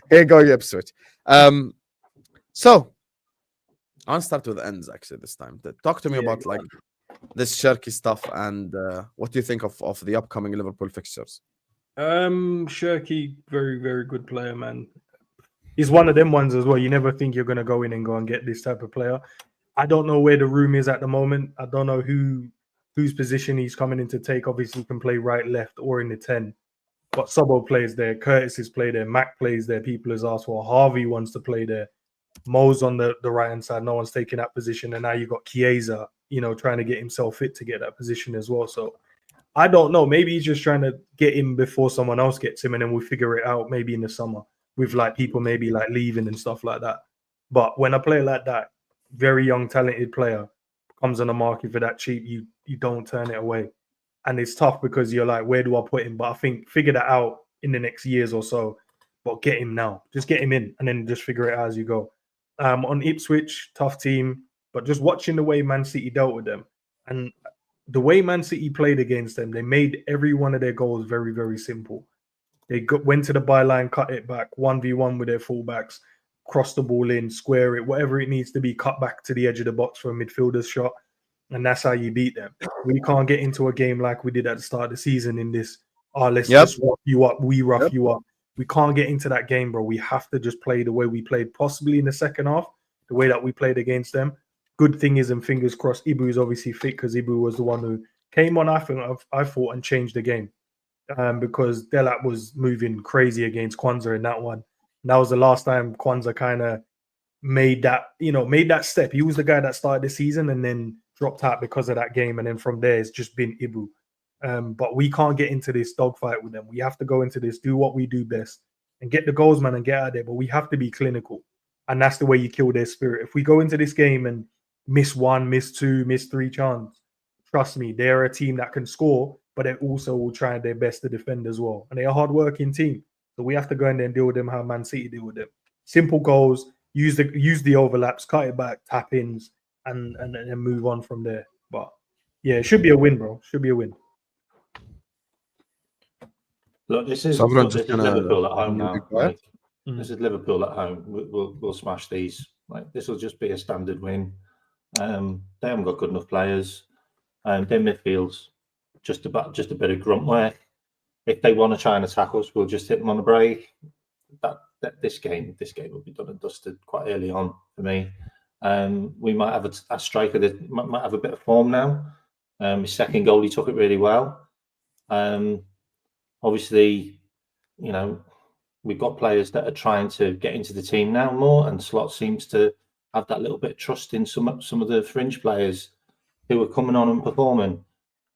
Here going Ipswich. So I want to start with Endz actually this time. Talk to me about like this Cherki stuff and what do you think of the upcoming Liverpool fixtures? Cherki, very, very good player, man. He's one of them ones as well. You never think you're gonna go in and go and get this type of player. I don't know where the room is at the moment. I don't know whose position he's coming in to take. Obviously, he can play right, left, or in the 10. But Sobo plays there. Curtis is played there. Mac plays there. People has asked for Harvey wants to play there. Mo's on the right hand side. No one's taking that position, and now you got Chiesa, trying to get himself fit to get that position as well. So I don't know. Maybe he's just trying to get him before someone else gets him, and then we'll figure it out maybe in the summer with like people maybe like leaving and stuff like that. But when a player like that, very young, talented player, comes on the market for that cheap, you don't turn it away. And it's tough because you're like, where do I put him? But I think figure that out in the next years or so. But get him now. Just get him in and then just figure it out as you go. On Ipswich, tough team. But just watching the way Man City dealt with them and the way Man City played against them, they made every one of their goals very, very simple. They went to the byline, cut it back, 1v1 with their fullbacks, cross the ball in, square it, whatever it needs to be, cut back to the edge of the box for a midfielder's shot. And that's how you beat them. We can't get into a game like we did at the start of the season in this, let's just rough you up, we rough you up. We can't get into that game, bro. We have to just play the way we played, possibly in the second half, the way that we played against them. Good thing is, and fingers crossed, Ibu is obviously fit because Ibu was the one who came on, I thought, and changed the game because Delap was moving crazy against Kwanzaa in that one. And that was the last time Kwanzaa kind of made that step. He was the guy that started the season and then dropped out because of that game. And then from there, it's just been Ibu. But we can't get into this dogfight with them. We have to go into this, do what we do best, and get the goals, man, and get out of there. But we have to be clinical. And that's the way you kill their spirit. If we go into this game and miss one, miss two, miss three chances, trust me, they're a team that can score, but they also will try their best to defend as well. And they're a hard-working team. So we have to go in there and deal with them how Man City deal with them. Simple goals, use the overlaps, cut it back, tap-ins, and then move on from there. But, yeah, it should be a win, bro. Should be a win. Look, this is Liverpool at home now. This is Liverpool at home. We'll smash these. Like, this will just be a standard win. They haven't got good enough players. Their midfield's just a bit of grunt work. If they want to try and attack us, we'll just hit them on a break. This game will be done and dusted quite early on for me. We might have a striker that might have a bit of form now. His second goal, he took it really well. Obviously, we've got players that are trying to get into the team now more, and Slot seems to have that little bit of trust in some of the fringe players who are coming on and performing.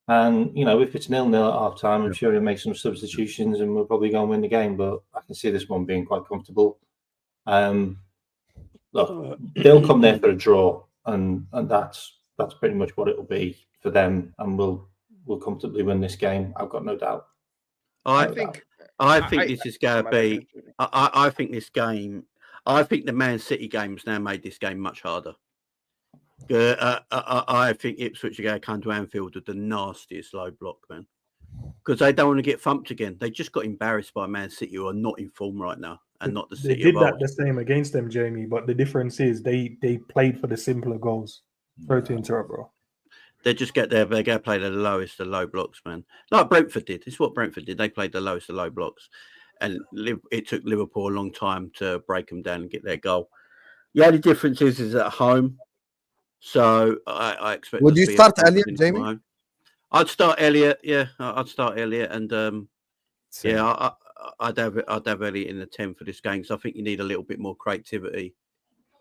And, if it's 0-0 at half time, I'm sure he'll make some substitutions and we'll probably go and win the game, but I can see this one being quite comfortable. Look, they'll come there for a draw, and that's pretty much what it'll be for them, and we'll comfortably win this game. I've got no doubt. I think this is going to be. I think this game. I think the Man City game's now made this game much harder. I think Ipswich are going to come to Anfield with the nastiest low block, man, because they don't want to get thumped again. They just got embarrassed by Man City, who are not in form right now, and not the City. They did that the same against them, Jamie. But the difference is they played for the simpler goals. Sorry to interrupt, bro. They just get there. They're going to play the lowest of low blocks, man. Like Brentford did. This is what Brentford did. They played the lowest of low blocks. And it took Liverpool a long time to break them down and get their goal. The only difference is at home. So I expect... Would you start Elliot, Jamie? I'd start Elliot, yeah. I'd start Elliot. And, I'd have Elliot in the 10 for this game. So I think you need a little bit more creativity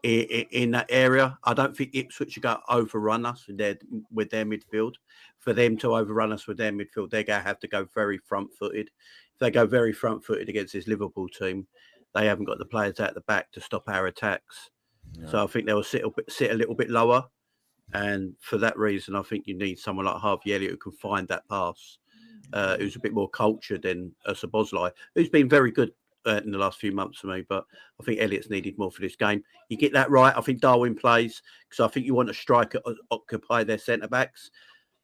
in that area. I don't think Ipswich are going to overrun us with their midfield. For them to overrun us with their midfield, they're going to have to go very front-footed. If they go very front-footed against this Liverpool team, they haven't got the players out the back to stop our attacks. Yeah. So I think they'll sit a little bit lower. And for that reason, I think you need someone like Harvey Elliott who can find that pass, who's a bit more cultured than Szoboszlai, who's been very good in the last few months for me, but I think Elliott's needed more for this game. You get that right. I think Darwin plays because I think you want a striker occupy their centre-backs.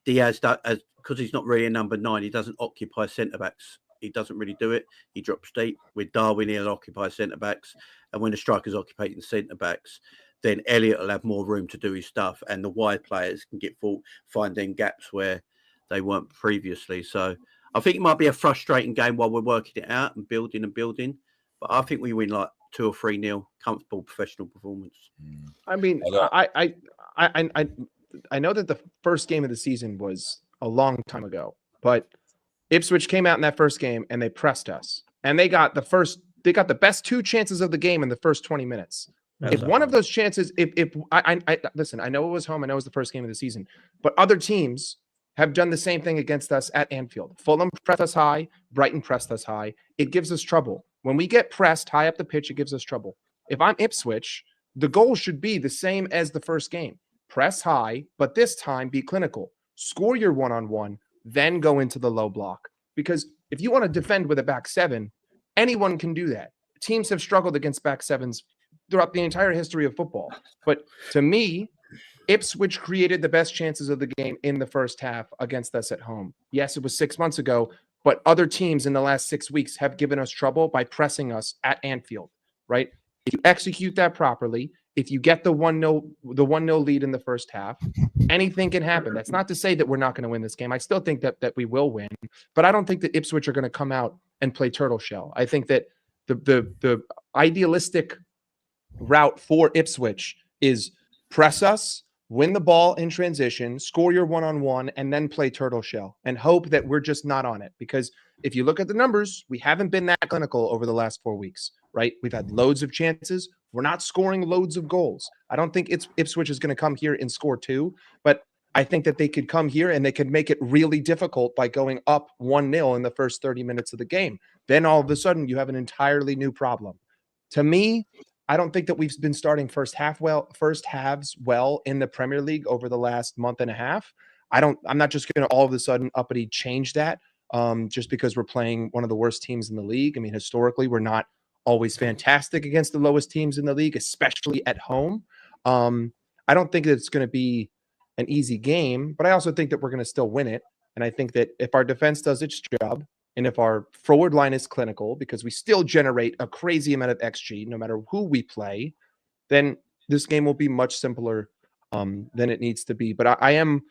Diaz, because he's not really a number 9, he doesn't occupy centre-backs. He doesn't really do it. He drops deep. With Darwin, he'll occupy centre-backs. And when the striker's occupying centre-backs, then Elliott will have more room to do his stuff, and the wide players can find them gaps where they weren't previously. So I think it might be a frustrating game while we're working it out and building. But I think we win like 2 or 3-0, comfortable professional performance. I mean, I know that the first game of the season was a long time ago, but Ipswich came out in that first game and they pressed us, and they got the best 2 chances of the game in the first 20 minutes. If one of those chances, if I listen, I know it was home, I know it was the first game of the season, but other teams have done the same thing against us at Anfield. Fulham pressed us high, Brighton pressed us high. It gives us trouble. When we get pressed high up the pitch, it gives us trouble. If I'm Ipswich, the goal should be the same as the first game. Press high, but this time be clinical. Score your one-on-one, then go into the low block. Because if you want to defend with a back seven, anyone can do that. Teams have struggled against back sevens throughout the entire history of football. But to me, Ipswich created the best chances of the game in the first half against us at home. Yes, it was 6 months ago, but other teams in the last 6 weeks have given us trouble by pressing us at Anfield, right? If you execute that properly, if you get the 1-0 lead in the first half, anything can happen. That's not to say that we're not going to win this game. I still think that we will win, but I don't think that Ipswich are going to come out and play turtle shell. I think that the idealistic route for Ipswich is press us, win the ball in transition, score your one-on-one, and then play turtle shell and hope that we're just not on it. Because if you look at the numbers, we haven't been that clinical over the last 4 weeks, right? We've had loads of chances. We're not scoring loads of goals. I don't think Ipswich is going to come here and score 2, but I think that they could come here and they could make it really difficult by going up 1-0 in the first 30 minutes of the game. Then all of a sudden you have an entirely new problem. To me, I don't think that we've been starting first halves well in the Premier League over the last month and a half. I'm not just going to all of a sudden uppity change that just because we're playing one of the worst teams in the league. I mean, historically, we're not always fantastic against the lowest teams in the league, especially at home. I don't think that it's going to be an easy game, but I also think that we're going to still win it. And I think that if our defense does its job, and if our forward line is clinical, because we still generate a crazy amount of XG, no matter who we play, then this game will be much simpler than it needs to be. But I am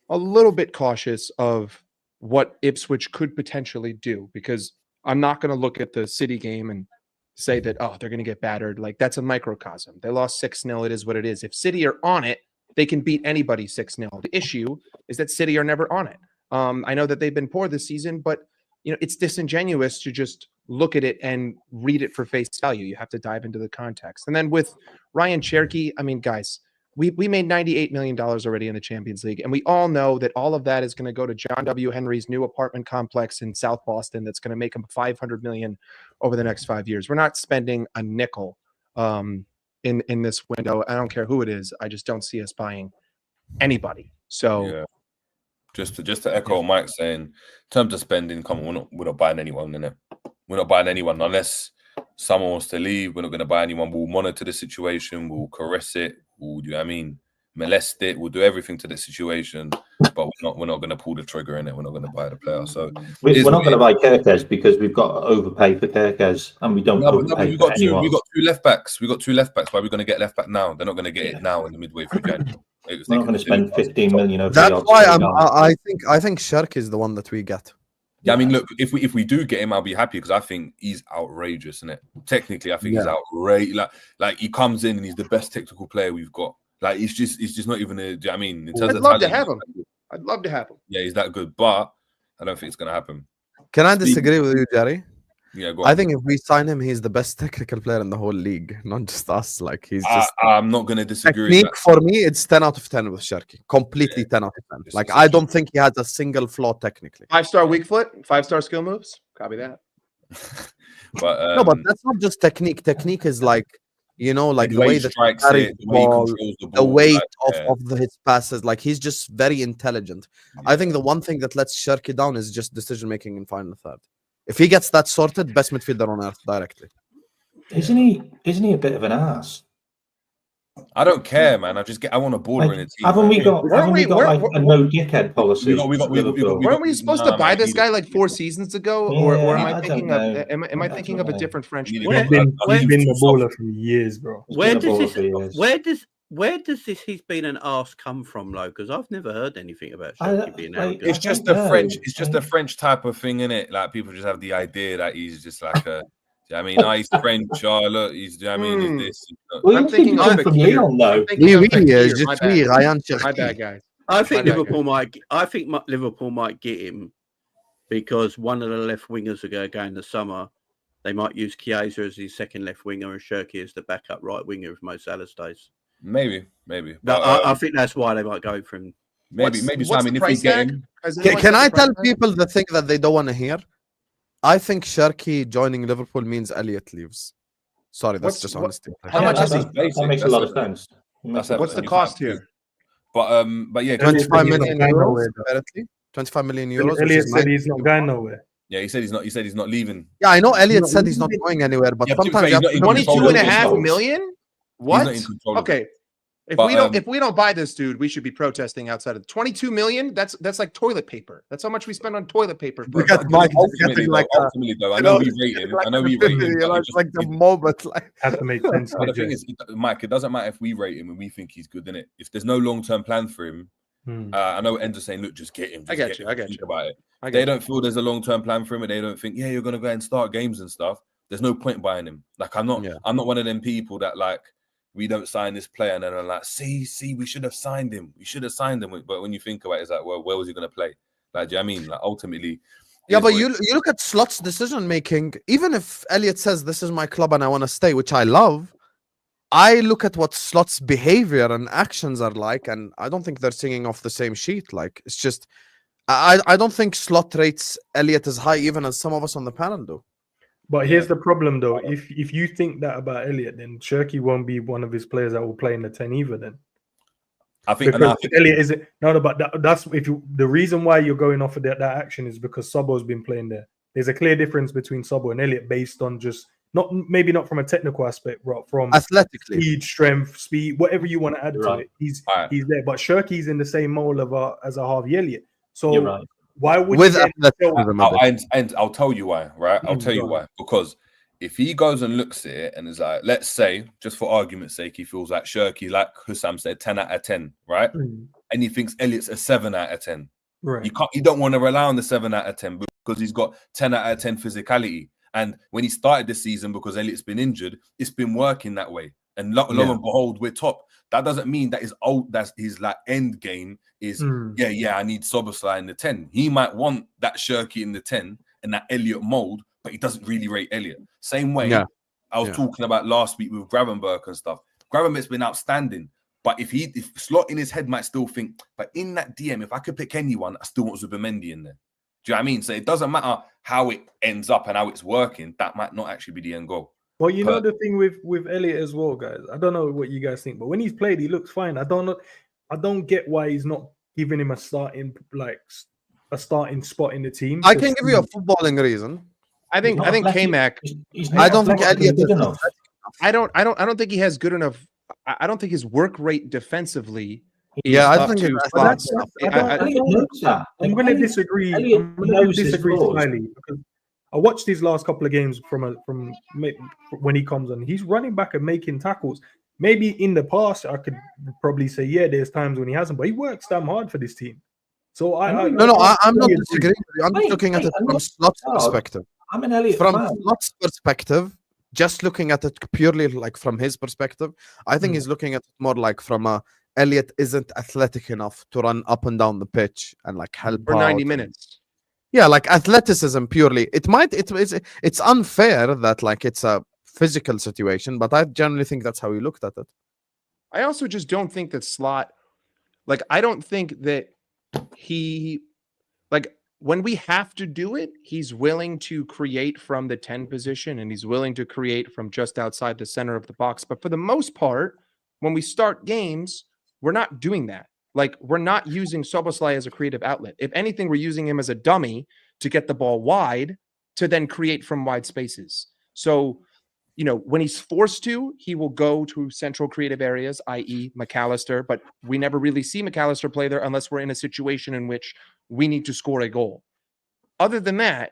a little bit cautious of what Ipswich could potentially do, because I'm not going to look at the City game and say that, oh, they're going to get battered. Like, that's a microcosm. They lost 6-0. It is what it is. If City are on it, they can beat anybody 6-0. The issue is that City are never on it. I know that they've been poor this season, but it's disingenuous to just look at it and read it for face value. You have to dive into the context. And then with Ryan Cherki, I mean, guys, we made $98 million already in the Champions League. And we all know that all of that is going to go to John W. Henry's new apartment complex in South Boston. That's going to make him $500 million over the next 5 years. We're not spending a nickel in this window. I don't care who it is. I just don't see us buying anybody. So yeah. Just to echo Mike saying, in terms of spending, come on, we're not buying anyone, innit? We're not buying anyone unless someone wants to leave. We're not going to buy anyone. We'll monitor the situation. We'll caress it. We'll molest it. We'll do everything to the situation, but we're not going to pull the trigger in it. We're not going to buy the player. So we're not going to buy Kerkez because we've got to overpay for Kerkez, and we don't overpay for anyone. We've got two left backs. Why are we going to get left back now? They're not going to get it now in the midway through January. We're not going to spend 15 million over. That's why I think Cherki is the one that we get. Yeah, I mean, look, if we do get him, I'll be happy because I think he's outrageous, isn't it? Technically, I think he's outrageous. Like he comes in and he's the best technical player we've got. Like he's just not even in terms of love to have him. I'd love to have him. Yeah, he's that good, but I don't think it's going to happen. Can I disagree with you, Jerry? Yeah, go on. I think if we sign him, he's the best technical player in the whole league, not just us. Like he's just. I'm not going to disagree. Technique for me, it's 10 out of 10 with Cherki. Completely 10 out of 10. Like I don't think he has a single flaw technically. 5-star weak foot, 5-star skill moves. Copy that. But no, but that's not just technique. Technique is like like the way that strikes he controls the weight of his passes. Like he's just very intelligent. Yeah. I think the one thing that lets Cherki down is just decision making in final third. If he gets that sorted, best midfielder on earth directly. Isn't he a bit of an ass? I don't care, man. I want a border in a team. Haven't we got a no dickhead policy? Weren't we supposed to buy this guy like 4 seasons ago? Yeah, or am I thinking of a different French He's been the baller for years, bro. Where does this he's been an arse come from, though? Because I've never heard anything about Cherki being arrogant. It's just the French. It's just a French type of thing, innit? Like people just have the idea that he's just like a. I mean, he's French. Oh, look, he's. I mean, is this? Well, I'm thinking of Lille, though. My bad, guys. I think Liverpool might get him because one of the left wingers are going in the summer. they might use Chiesa as the second left winger and Cherki as the backup right winger if Mo Salah stays. Maybe. But But I think that's why they might go from. maybe What's Simon, the if we price get tag? him, Has anyone Can said I the price tell tag? people the thing that they don't want to hear? I think Cherki joining Liverpool means Elliot leaves. Sorry, that's just honesty. How much is he? That makes a lot of sense. That's What's the absolutely cost fine, here? But yeah, Elliot 25 said he's million not going euros, nowhere, though. apparently. 25 million euros. which Elliot is said 90 he's not going nowhere. yeah, he said he's not leaving. Yeah, I know Elliot not said he's not leaving. going anywhere, but Yeah, but to be sometimes fair, you have he's to not look in at control 22 and a of half himself. million? He's What? not in control of it. Okay. But, If we don't buy this dude, we should be protesting outside of 22 million. That's like toilet paper. That's how much we spend on toilet paper. For Look at Mike ultimately, getting though, like I know we rate him. I know we rate him. But it's like the mob, but like Has to make sense. But the AJ. thing is, Mike, it doesn't matter if we rate him and we think he's good, innit? If there's no long-term plan for him, I know Endz is saying, look, just get him. I get you. Think about it. They don't feel there's a long-term plan for him, and they don't think, yeah, you're gonna go and start games and stuff. There's no point buying him. Like I'm not one of them people that like we don't sign this player and then I'm like, see, we should have signed him. We should have signed him. But when you think about it, it's like, well, where was he gonna play? Like, do you know what I mean? Like ultimately. yeah, but you look at Slot's decision making. Even if Elliot says this is my club and I want to stay, which I love, I look at what Slot's behavior and actions are like, and I don't think they're singing off the same sheet. Like it's just, I don't think Slot rates Elliot as high even as some of us on the panel do. But here's the problem, though. If you think that about Elliot, then Cherki won't be one of his players that will play in the 10 either. Then I think Elliot is no, but that's if you the reason why you're going off of that action is because Sobo's been playing there. There's a clear difference between Sobo and Elliot based on just not from a technical aspect, but from athletically, speed, whatever you want to add to it. He's there, but Cherki's in the same mold as a Harvey Elliott. So why would with and I'll tell you why, right? I'll tell you why. Because if he goes and looks at it and is like, let's say, just for argument's sake, he feels like Cherki, like Husam said, 10 out of 10, right? And he thinks Elliott's a 7 out of 10. Right. You don't want to rely on the 7 out of 10 because he's got 10 out of 10 physicality. And when he started this season, because Elliott's been injured, it's been working that way. And lo and behold, we're top. That doesn't mean that his like end game is I need Szoboszlai in the 10. He might want that Cherki in the 10 and that Elliott mold, but he doesn't really rate Elliott. Same way I was talking about last week with Gravenberch and stuff. Gravenberch's been outstanding, but if Slot in his head might still think, but in that DM, if I could pick anyone, I still want Zubimendi in there. Do you know what I mean? So it doesn't matter how it ends up and how it's working. That might not actually be the end goal. Well, you know the thing with Elliot as well, guys. I don't know what you guys think, but when he's played, he looks fine. I don't get why he's not giving him a starting spot in the team. I can give you a footballing reason. I think Kmack. I don't think Elliot is enough. I don't think he has good enough. I don't think his work rate defensively. I think I'm going to disagree. I'm going to disagree slightly because I watched his last couple of games from when he comes on. He's running back and making tackles. Maybe in the past, I could probably say, there's times when he hasn't, but he works damn hard for this team. So I'm not disagreeing with you. I'm just looking at it from Slot's perspective. I'm an Elliot from fan. Slot's perspective, just looking at it purely like from his perspective, I think he's looking at it more like from a Elliot isn't athletic enough to run up and down the pitch and like help for 90 minutes. Yeah, like athleticism purely. It's unfair that like it's a physical situation, but I generally think that's how he looked at it. I also just don't think that Slot, like I don't think that he, like when we have to do it, he's willing to create from the 10 position and he's willing to create from just outside the center of the box. But for the most part, when we start games, we're not doing that. Like we're not using Szoboszlai as a creative outlet. If anything, we're using him as a dummy to get the ball wide to then create from wide spaces. So, you know, when he's forced to, he will go to central creative areas, i.e. McAllister, but we never really see McAllister play there unless we're in a situation in which we need to score a goal. Other than that,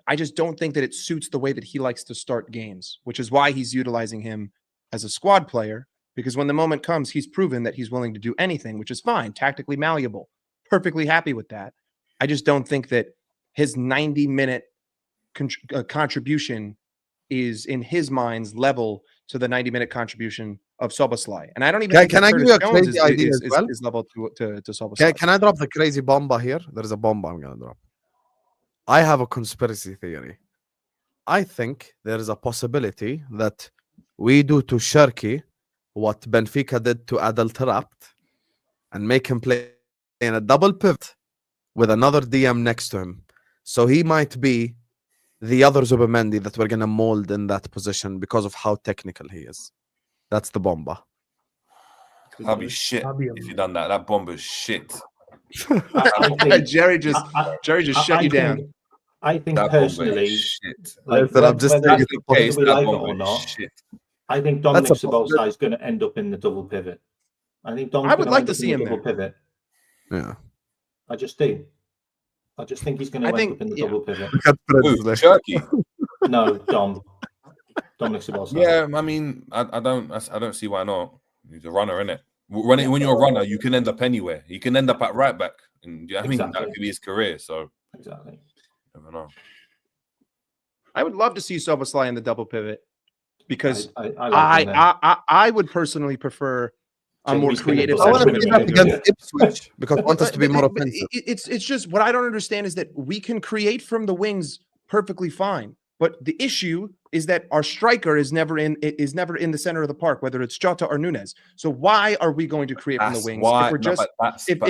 I just don't think that it suits the way that he likes to start games, which is why he's utilizing him as a squad player, because when the moment comes, he's proven that he's willing to do anything, which is fine, tactically malleable, perfectly happy with that. I just don't think that his 90-minute contribution is in his mind's level to the 90-minute contribution of Szoboszlai. And I don't even think can I give you a crazy idea as well? Is level to Szoboszlai. Can I drop the crazy bomba here? There is a bomba I'm going to drop. I have a conspiracy theory I think there is a possibility that we do to Cherki what Benfica did to Adel and make him play in a double pivot with another DM next to him. So he might be the other Zubimendi that we're going to mold in that position because of how technical he is. That's the bomba. That'd be shit That'd be if you done that. That bomber's shit. I think Jerry just shut you down. I think That bomber personally, is shit. like, But I'm just whether, saying That's it's the a case. we That like it bomber or is not, shit. I think Dominic That's a Szoboszlai is going to end up in the double pivot. I think Dom's I would gonna like end to up see in the him double pivot. Yeah. I just do. I just think he's going to I end think- up in the yeah. double pivot. Look at Who? Presley. Cherki. No, Dominic Szoboszlai. Yeah, I mean, I don't see why not. He's a runner, innit? When you're a runner, you can end up anywhere. You can end up at right back, and I mean Exactly. that could be his career. So Exactly. never know. I would love to see Szoboszlai in the double pivot because I like him there. I would personally prefer a Jamie's more gonna creative put I want to That's see what that we're gonna against Ipswich because I want us to be more But offensive. it's just what I don't understand is that we can create from the wings perfectly fine, but the issue is that our striker is never in the center of the park, whether it's Jota or Nunez. So why are we going to create from the That's wings why. if we're just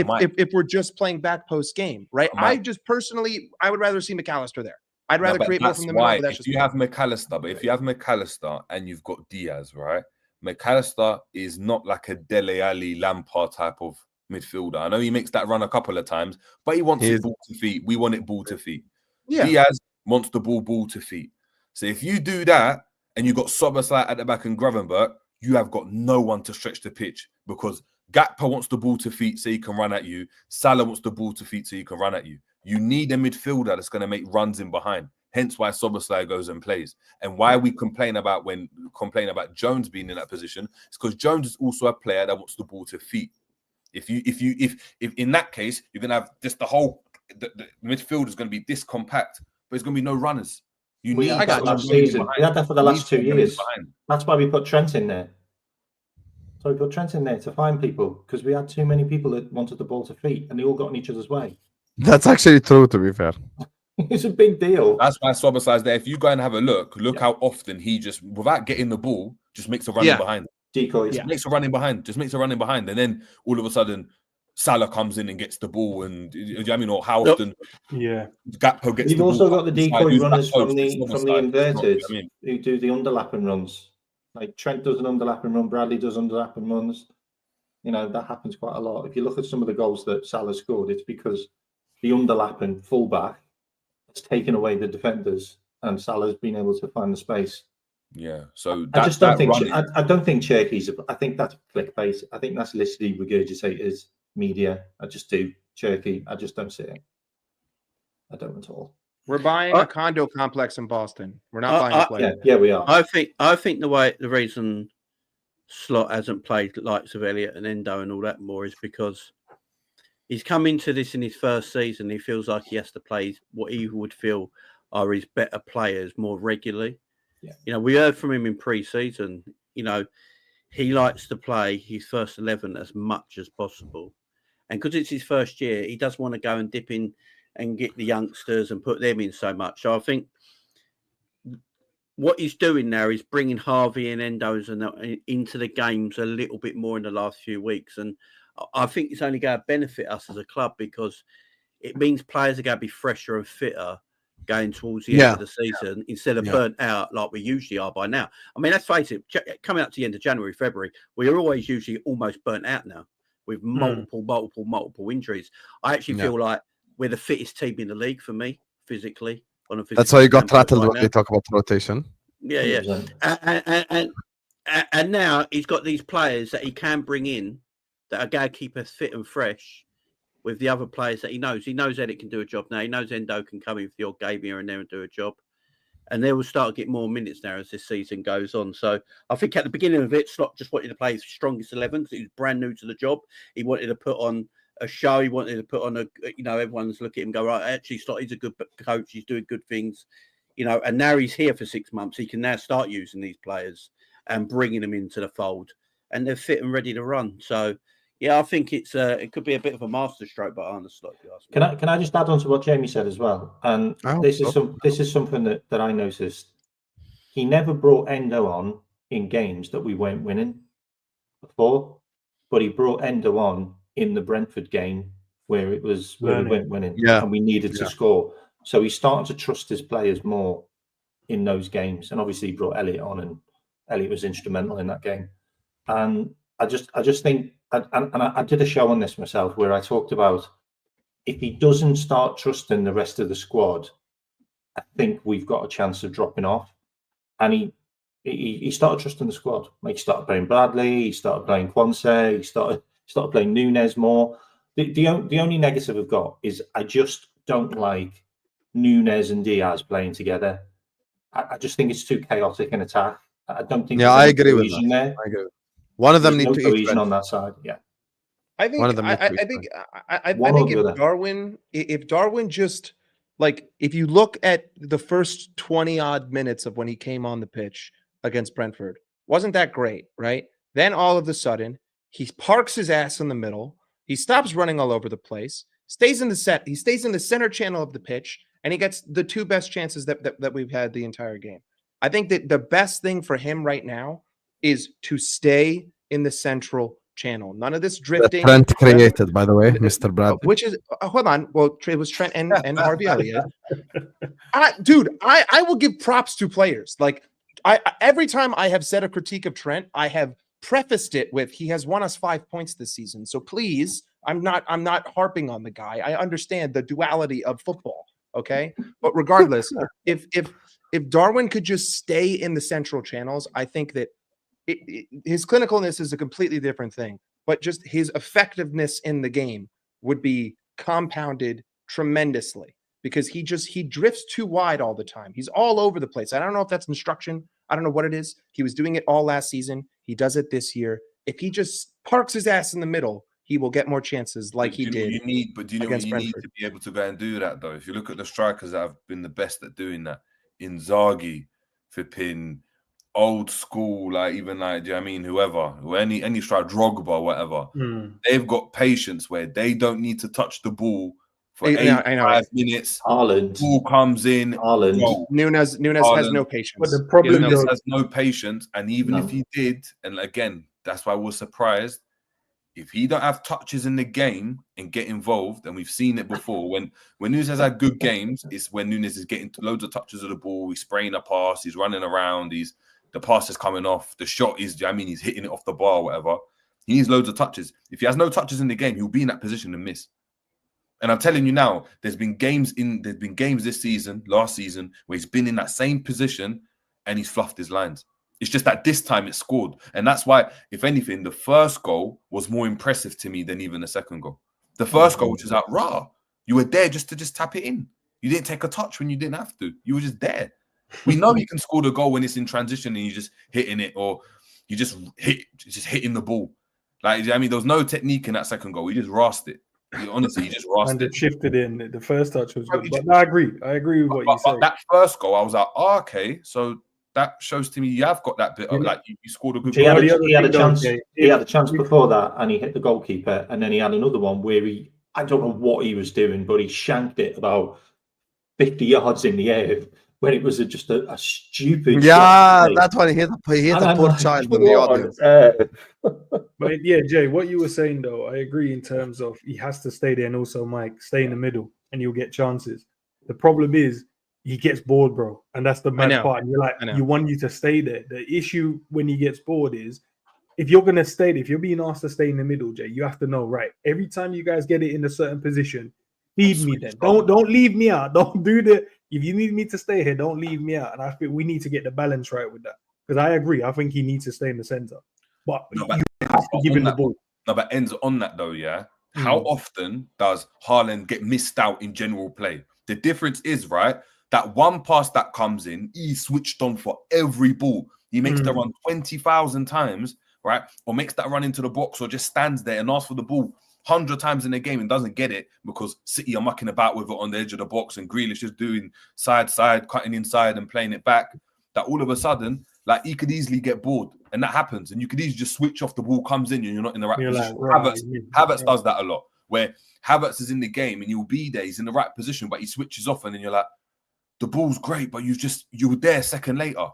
Mike, if we're just playing back post game, right? But Mike- I just personally I would rather see McAllister there. I'd rather but create more that's from the middle, why but that's if just you me. have McAllister and you've got Diaz, right? McAllister is not like a Dele Alli Lampard type of midfielder. I know he makes that run a couple of times, but he wants it ball to feet. We want it ball to feet. Yeah. Diaz wants the ball to feet. So if you do that and you got Szoboszlai at the back and Gravenberch, you have got no one to stretch the pitch because Gakpo wants the ball to feet so he can run at you. Salah wants the ball to feet so he can run at you. You need a midfielder that's going to make runs in behind. Hence why Szoboszlai goes and plays. And why we complain about Jones being in that position, it's because Jones is also a player that wants the ball to feet. If in that case, you're going to have just the midfield is going to be this compact, but there's going to be no runners. We had that last season. We had that for the last 2 years. That's why we put Trent in there. So we put Trent in there to find people because we had too many people that wanted the ball to feet and they all got in each other's way. That's actually true, to be fair. It's a big deal. That's why Szoboszlai's there. If you go and have a look how often he just, without getting the ball, just makes a run in behind. Decoys. Makes a run in behind. And then all of a sudden, Salah comes in and gets the ball. And you know what I mean, or how often Gakpo gets You've the ball. also got the decoy runners from the inverted I mean, who do the underlapping runs. Like Trent does an underlapping run, Bradley does underlapping runs. You know, that happens quite a lot. If you look at some of the goals that Salah scored, it's because the underlapping fullback has taken away the defenders and Salah's been able to find the space. Yeah. So I just don't think I don't think Cherki's. I think that's clickbait. I think that's literally regurgitated media. I just do. Cherki. I just don't see it. I don't at all. We're buying a condo complex in Boston. We're not buying a player. Yeah, we are. I think the reason Slot hasn't played the likes of Elliott and Endo and all that more is because he's come into this in his first season. He feels like he has to play what he would feel are his better players more regularly. Yeah. You know, we heard from him in pre-season. You know, he likes to play his first 11 as much as possible, and because it's his first year, he doesn't want to go and dip in and get the youngsters and put them in so much. So I think what he's doing now is bringing Harvey and Endos and into the games a little bit more in the last few weeks. And I think it's only going to benefit us as a club because it means players are going to be fresher and fitter going towards the end of the season instead of burnt out like we usually are by now. I mean, let's face it, coming up to the end of January, February, we are always usually almost burnt out now with multiple injuries. I actually feel like we're the fittest team in the league for me, physically. That's why you got rattled when they talk about rotation. Yeah. And now he's got these players that he can bring in that are going to keep us fit and fresh with the other players that he knows. He knows Elliott can do a job now. He knows Endo can come in for the odd game here and there and do a job. And they will start to get more minutes now as this season goes on. So I think at the beginning of it, Slot just wanted to play his strongest 11 because he was brand new to the job. He wanted to put on a show. He wanted to put on everyone's look at him and go, right, actually, Slot, he's a good coach. He's doing good things, and now he's here for 6 months. He can now start using these players and bringing them into the fold. And they're fit and ready to run. So, Yeah, I think it could be a bit of a masterstroke by Arne Slot, if you ask me. Can I just add on to what Jamie said as well? And I hope this so. is something that I noticed. He never brought Endo on in games that we weren't winning before, but he brought Endo on in the Brentford game where we weren't winning, Yeah. and we needed to score. So he's starting to trust his players more in those games. And obviously he brought Elliot on, and Elliot was instrumental in that game. And I just think, and I did a show on this myself where I talked about if he doesn't start trusting the rest of the squad, I think we've got a chance of dropping off. And he started trusting the squad. Like, he started playing Bradley, he started playing Quanseh, he started playing Nunez more. The only negative I've got is I just don't like Nunez and Diaz playing together. I just think it's too chaotic in attack. I don't think. Yeah, I agree with that. There. I agree. One of them There's need no to eat cohesion French. on that side. Yeah. I think One of them needs to be I One think or the if Darwin just, like, if you look at the first 20 odd minutes of when he came on the pitch against Brentford, wasn't that great, right? Then all of a sudden he parks his ass in the middle. He stops running all over the place, stays in the set. He stays in the center channel of the pitch, and he gets the two best chances that we've had the entire game. I think that the best thing for him right now is to stay in the central channel. None of this That drifting. Trent created, by the way, Mr. Bradley. Which is hold on. Well, it was Trent and Harvey Elliott. I will give props to players. Like, I every time I have said a critique of Trent, I have prefaced it with he has won us 5 points this season. So please, I'm not harping on the guy. I understand the duality of football. Okay, but regardless, if Darwin could just stay in the central channels, I think that his clinicalness is a completely different thing. But just his effectiveness in the game would be compounded tremendously because he drifts too wide all the time. He's all over the place. I don't know if that's instruction. I don't know what it is. He was doing it all last season. He does it this year. If he just parks his ass in the middle, he will get more chances like he did. Do you know what you need Brentford to be able to go and do that, though? If you look at the strikers that have been the best at doing that, Inzaghi, flipping old school, like even like, do you know what I mean, whoever, or any strike, Drogba, whatever, they've got patience where they don't need to touch the ball for 85 minutes. Haaland. Ball comes in. Haaland. Nunez has no patience. But the problem Nunez has no patience, and even if he did, and again, that's why I was surprised. If he don't have touches in the game and get involved, and we've seen it before, when Nunez has had good games, it's when Nunez is getting loads of touches of the ball, he's spraying a pass, he's running around, the pass is coming off, the shot is, I mean, he's hitting it off the bar, whatever. He needs loads of touches. If he has no touches in the game, he'll be in that position to miss. And I'm telling you now, there's been games this season, last season, where he's been in that same position and he's fluffed his lines. It's just that this time it scored. And that's why, if anything, the first goal was more impressive to me than even the second goal. The first goal, which was like, rah, you were there just to tap it in. You didn't take a touch when you didn't have to. You were just there. We know you can score the goal when it's in transition and you're just hitting it, or you just hitting the ball. Like, I mean, there was no technique in that second goal. We just rasped it. Honestly, he just rasped it. And it shifted in. The first touch was good. But no, I agree with what you said. That first goal, I was like, oh, okay, so that shows to me you have got that bit of, like, you scored a good goal. He had a chance. He had a chance before that, and he hit the goalkeeper, and then he had another one where I don't know what he was doing, but he shanked it about 50 yards in the air when it was just a stupid. Yeah, that's when he hit a poor child in the audience. But yeah, Jay, what you were saying though, I agree in terms of he has to stay there, and also Mike, stay in the middle, and you'll get chances. The problem is he gets bored, bro, and that's the mad part. And you're like, you want you to stay there. The issue when he gets bored is if you're gonna stay there, if you're being asked to stay in the middle, Jay, you have to know, right? Every time you guys get it in a certain position, feed me then. Don't leave me out. Don't do the. If you need me to stay here, don't leave me out. And I think we need to get the balance right with that. Because I agree. I think he needs to stay in the center. But you have to give him the ball. No, but Endz on that though, yeah. How often does Haaland get missed out in general play? The difference is, right, that one pass that comes in, he's switched on for every ball. He makes the run 20,000 times, right? Or makes that run into the box, or just stands there and asks for the ball 100 times in a game and doesn't get it because City are mucking about with it on the edge of the box and Grealish is doing side, cutting inside and playing it back. That all of a sudden, Like he could easily get bored, and that happens. And you could easily just switch off. The ball comes in, and you're not in the right You're position. like, right, Havertz does that a lot, where Havertz is in the game and he'll be there, he's in the right position, but he switches off, and then you're like, the ball's great, but you were there a second later.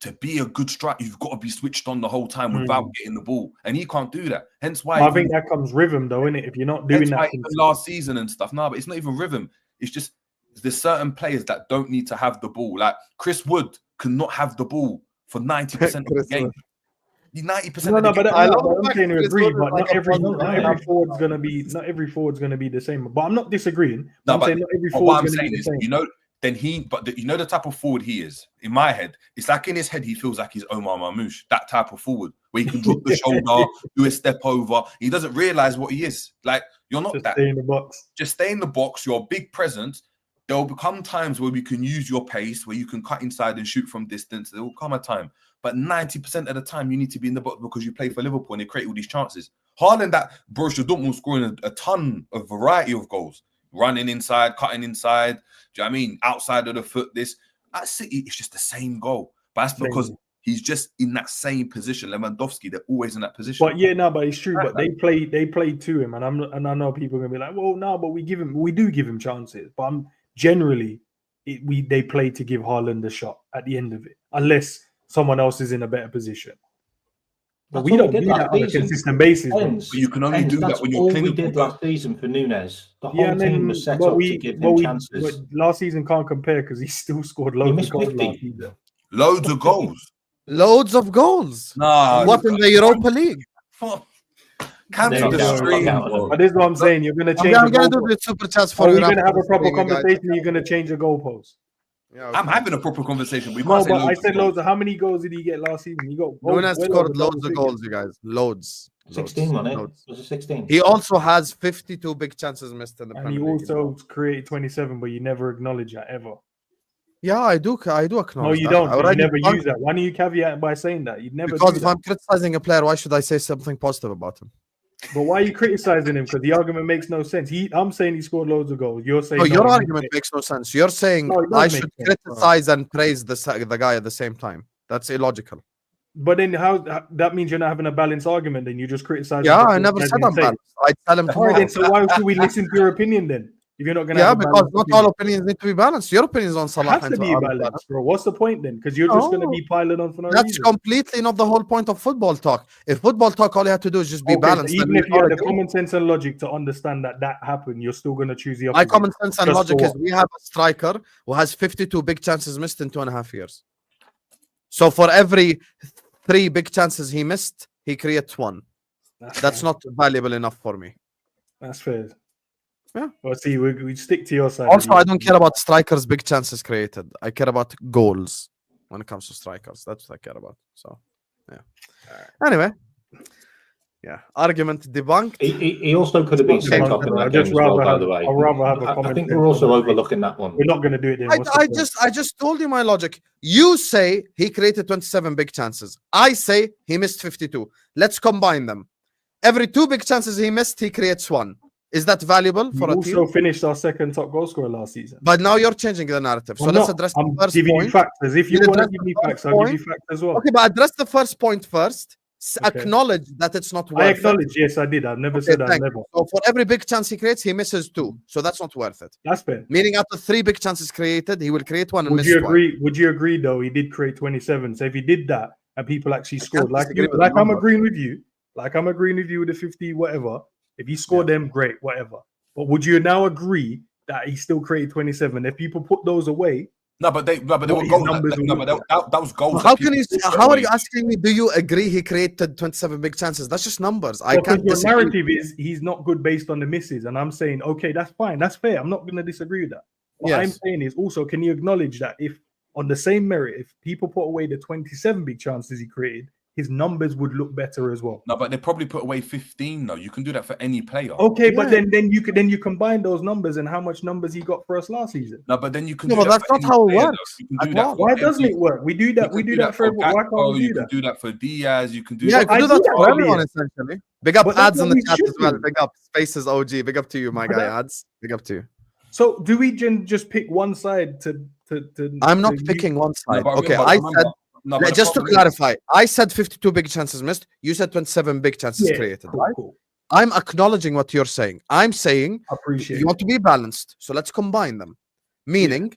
To be a good striker, you've got to be switched on the whole time without getting the ball, and he can't do that. Hence why I think that comes rhythm, though, innit? If you're not doing that even last season and stuff. No, but it's not even rhythm. It's just there's certain players that don't need to have the ball. Like Chris Wood cannot have the ball for 90% of the game. 90%. No, but I love I'm the saying to fact agree, that but like not every right. forward's gonna be the same. But I'm not disagreeing. No, I'm but saying not every what forward's I'm gonna be saying the is, same. you know the type of forward he is. In my head, it's like in his head he feels like he's Omar Marmoush, that type of forward where he can drop the shoulder, do a step over. He doesn't realize what he is. Like you're not Just that. stay in the box. Just stay in the box. You're a big presence. There will become times where we can use your pace, where you can cut inside and shoot from distance. There will come a time. But 90% of the time, you need to be in the box because you play for Liverpool and they create all these chances. Haaland, that Borussia Dortmund scoring a ton of variety of goals. Running inside, cutting inside. Do you know what I mean? Outside of the foot, this. At City, it's just the same goal. But that's because he's just in that same position. Lewandowski, they're always in that position. But but it's true. But they play to him, and I know people are gonna be like, well, no, but we do give him chances. But they play to give Haaland a shot at the end of it, unless someone else is in a better position. But we don't do that on a consistent basis. But you can only do that when you're all clinical. we did last season for Nunez. The whole team was set up to give him chances. But last season can't compare because he still scored loads of goals last season. Loads of goals. Loads of goals. Nah. What in the Europa League? Cancel the stream. But this is what I'm saying. You're going to change. I'm going to do the super chats for you. you. You're going to have a proper conversation. You're going to change the goalposts. Yeah, okay. I'm having a proper conversation. But I said loads. How many goals did he get last season? He got. Nunez scored loads of goals, you guys. Loads. 16 on it. Was it 16? He also has 52 big chances missed in the Premier League. And he also created 27, but you never acknowledge that ever. Yeah, I do acknowledge. No, you don't. You never use that. Why do you caveat by saying that? You'd never. Because if I'm criticizing a player, why should I say something positive about him? But why are you criticizing him? Because the argument makes no sense. I'm saying he scored loads of goals. You're saying your argument makes no sense. You're saying I should criticize and praise the guy at the same time. That's illogical. But then that means you're not having a balanced argument. Then you just criticize. Yeah, I never said I'm balanced. I tell him tomorrow. So why should we listen to your opinion then? If you're not going to, yeah, because not all opinions need to be balanced. Your opinions on Salah has to be balanced, bro. What's the point then? Because you're just going to be piling on for no reason. That's completely not the whole point of football talk. If football talk, all you have to do is just be balanced. So even if you had the common sense and logic to understand that happened, you're still going to choose the opposite. My common sense and logic is we have a striker who has 52 big chances missed in 2.5 years. So for every 3 big chances he missed, he creates 1. That's not valuable enough for me. That's fair. Yeah. Well, see, we stick to your side. Also, I don't care about strikers' big chances created. I care about goals when it comes to strikers. That's what I care about. So, yeah. Anyway, yeah. Argument debunked. He also could have been sent up in that game as well, by the way. I'd rather have a comment. I think we're also overlooking that one. We're not going to do it then. I just told you my logic. You say he created 27 big chances. I say he missed 52. Let's combine them. Every 2 big chances he missed, he creates 1. Is that valuable for a team? We also finished our second top goal scorer last season. But now you're changing the narrative. So let's address the first point. You factors. If you want to give me facts, I'll give you facts as well. Okay, but address the first point first. Acknowledge that it's not worth it. I acknowledge, yes, I did. I've never said I never. So for every big chance he creates, he misses 2. So that's not worth it. That's fair. Meaning after 3 big chances created, he will create 1 and miss 1. Would you agree, though, he did create 27? So if he did that and people actually scored, I'm agreeing with you. Like I'm agreeing with you with the 50, whatever. If he scored them, great, whatever. But would you now agree that he still created 27? If people put those away, but they were goals. That was goals. How can you? How are you asking me? Do you agree he created 27 big chances? That's just numbers. I can't. Your narrative is he's not good based on the misses, and I'm saying okay, that's fine, that's fair. I'm not going to disagree with that. What I'm saying is also, can you acknowledge that if on the same merit, if people put away the 27 big chances he created, his numbers would look better as well. No, but they probably put away 15 though. You can do that for any player. Okay, but then you combine those numbers and how much numbers he got for us last season. No, but then you can. No, but that's not how it works. Why doesn't it work? We do that. We do that for everyone. Why can't we do that? You can do that for Diaz. You can do. Yeah, you can do that for everyone essentially. Big up ads in the chat as well. Do. Big up Spaces OG. Big up to you, my guy. Ads. Big up to you. So do we just pick one side to? I'm not picking one side. No, okay, No, but the just to problem is- clarify, I said 52 big chances missed. You said 27 big chances Yeah, created. cool, Right? cool. I'm acknowledging what you're saying. I'm saying Appreciate you it. want to be balanced, so let's combine them. Meaning,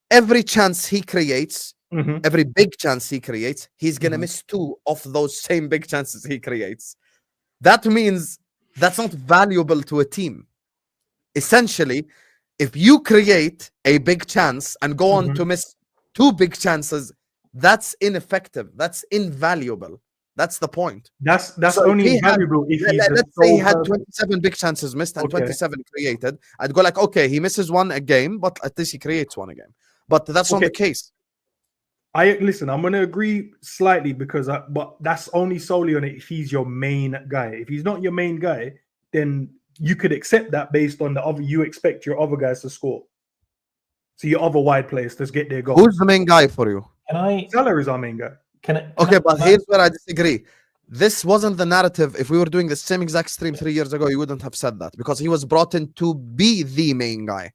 every chance he creates, Mhm. every big chance he creates, he's gonna Mhm. miss 2 of those same big chances he creates. That means that's not valuable to a team. Essentially, if you create a big chance and go on Mhm. to miss 2 big chances, that's ineffective. That's invaluable. That's the point. That's So if only he had, valuable if he's the let's say he sole had person. 27 big chances missed and Okay. 27 created, I'd go like, okay, he misses one a game, but at least he creates one a game. But that's not the Okay. case. Listen. I'm gonna agree slightly because, but that's only solely on it if he's your main guy. If he's not your main guy, then you could accept that based on the other. You expect your other guys to score, so your other wide players to get their goals. Who's the main guy for you? Can I? Salah is our main guy. Okay, but here's where I disagree. This wasn't the narrative. If we were doing the same exact stream 3 years ago, you wouldn't have said that because he was brought in to be the main guy.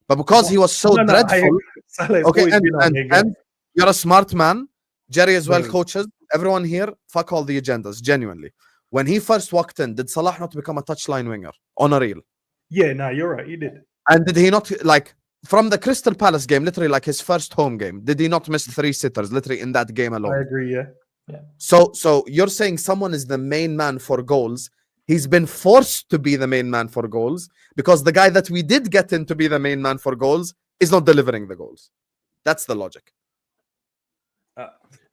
But because he was so No, I dreadful, agree. Salah has okay, always been our main guy. and you're a smart man. Jerry as well Right. coaches. Everyone here, fuck all the agendas, genuinely. When he first walked in, did Salah not become a touchline winger on a reel? Yeah, no, you're right. He did. And did he not, like, from the Crystal Palace game, literally like his first home game, did he not miss 3 sitters, literally in that game alone? I agree. Yeah. So you're saying someone is the main man for goals. He's been forced to be the main man for goals because the guy that we did get in to be the main man for goals is not delivering the goals. That's the logic.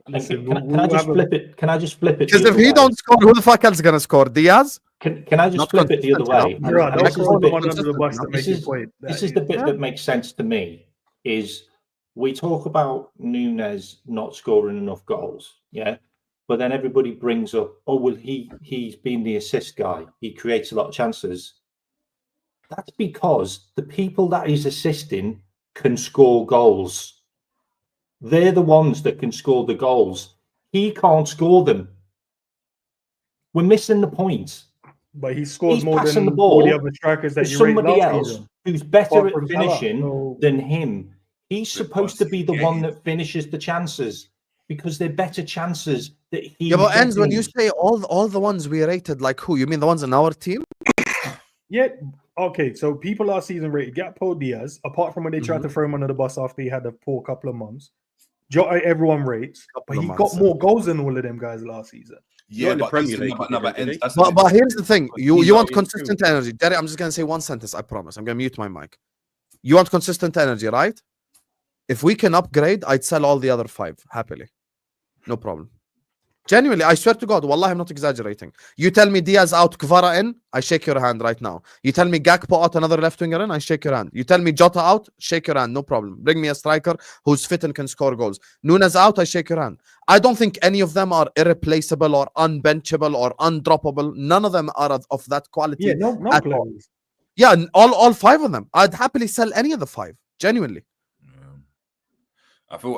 Listen, Can I just flip it? Can I just flip it? Because the if other he way? don't score, who the fuck else is gonna score? Diaz? Can I just Not flip it the other way? consistent, And- Right, and don't this is throw the the bit- one under the bus to This make this your is- point. This is the bit that makes sense to me. Is we talk about Nunez not scoring enough goals, yeah, but then everybody brings up, oh well, he's been the assist guy. He creates a lot of chances. That's because the people that he's assisting can score goals. They're the ones that can score the goals. He can't score them. We're missing the point. But he scores He's more passing than the all the ball other strikers that There's you rate somebody last else season. who's better Apart at from Salah, finishing no. than him. He's Good supposed to pass. be the Yeah, one he- that finishes the chances because they're better chances that he. Yeah, but Endz, when you say all the ones we rated, like who? You mean the ones in our team? Yeah. Okay. So people last season rated Gakpo, Diaz, apart from when they tried to throw him under the bus after he had a poor couple of months. Jota, everyone rates, but Couple of he months, got more goals than all of them guys last season. Yeah, in the but Premier listen, League, no, he but didn't, did he? that's But here's the thing: you He's want not in consistent energy. Derry, I'm just gonna say one sentence. I promise. I'm gonna mute my mic. You want consistent energy, right? If we can upgrade, I'd sell all the other 5 happily, no problem. Genuinely, I swear to God, Wallah, I'm not exaggerating. You tell me Diaz out, Kvara in, I shake your hand right now. You tell me Gakpo out, another left winger in, I shake your hand. You tell me Jota out, shake your hand, no problem. Bring me a striker who's fit and can score goals. Nunez out, I shake your hand. I don't think any of them are irreplaceable or unbenchable or undroppable. None of them are of that quality. Yeah, no at all. players. Yeah, all 5 of them. I'd happily sell any of the 5. Genuinely. I feel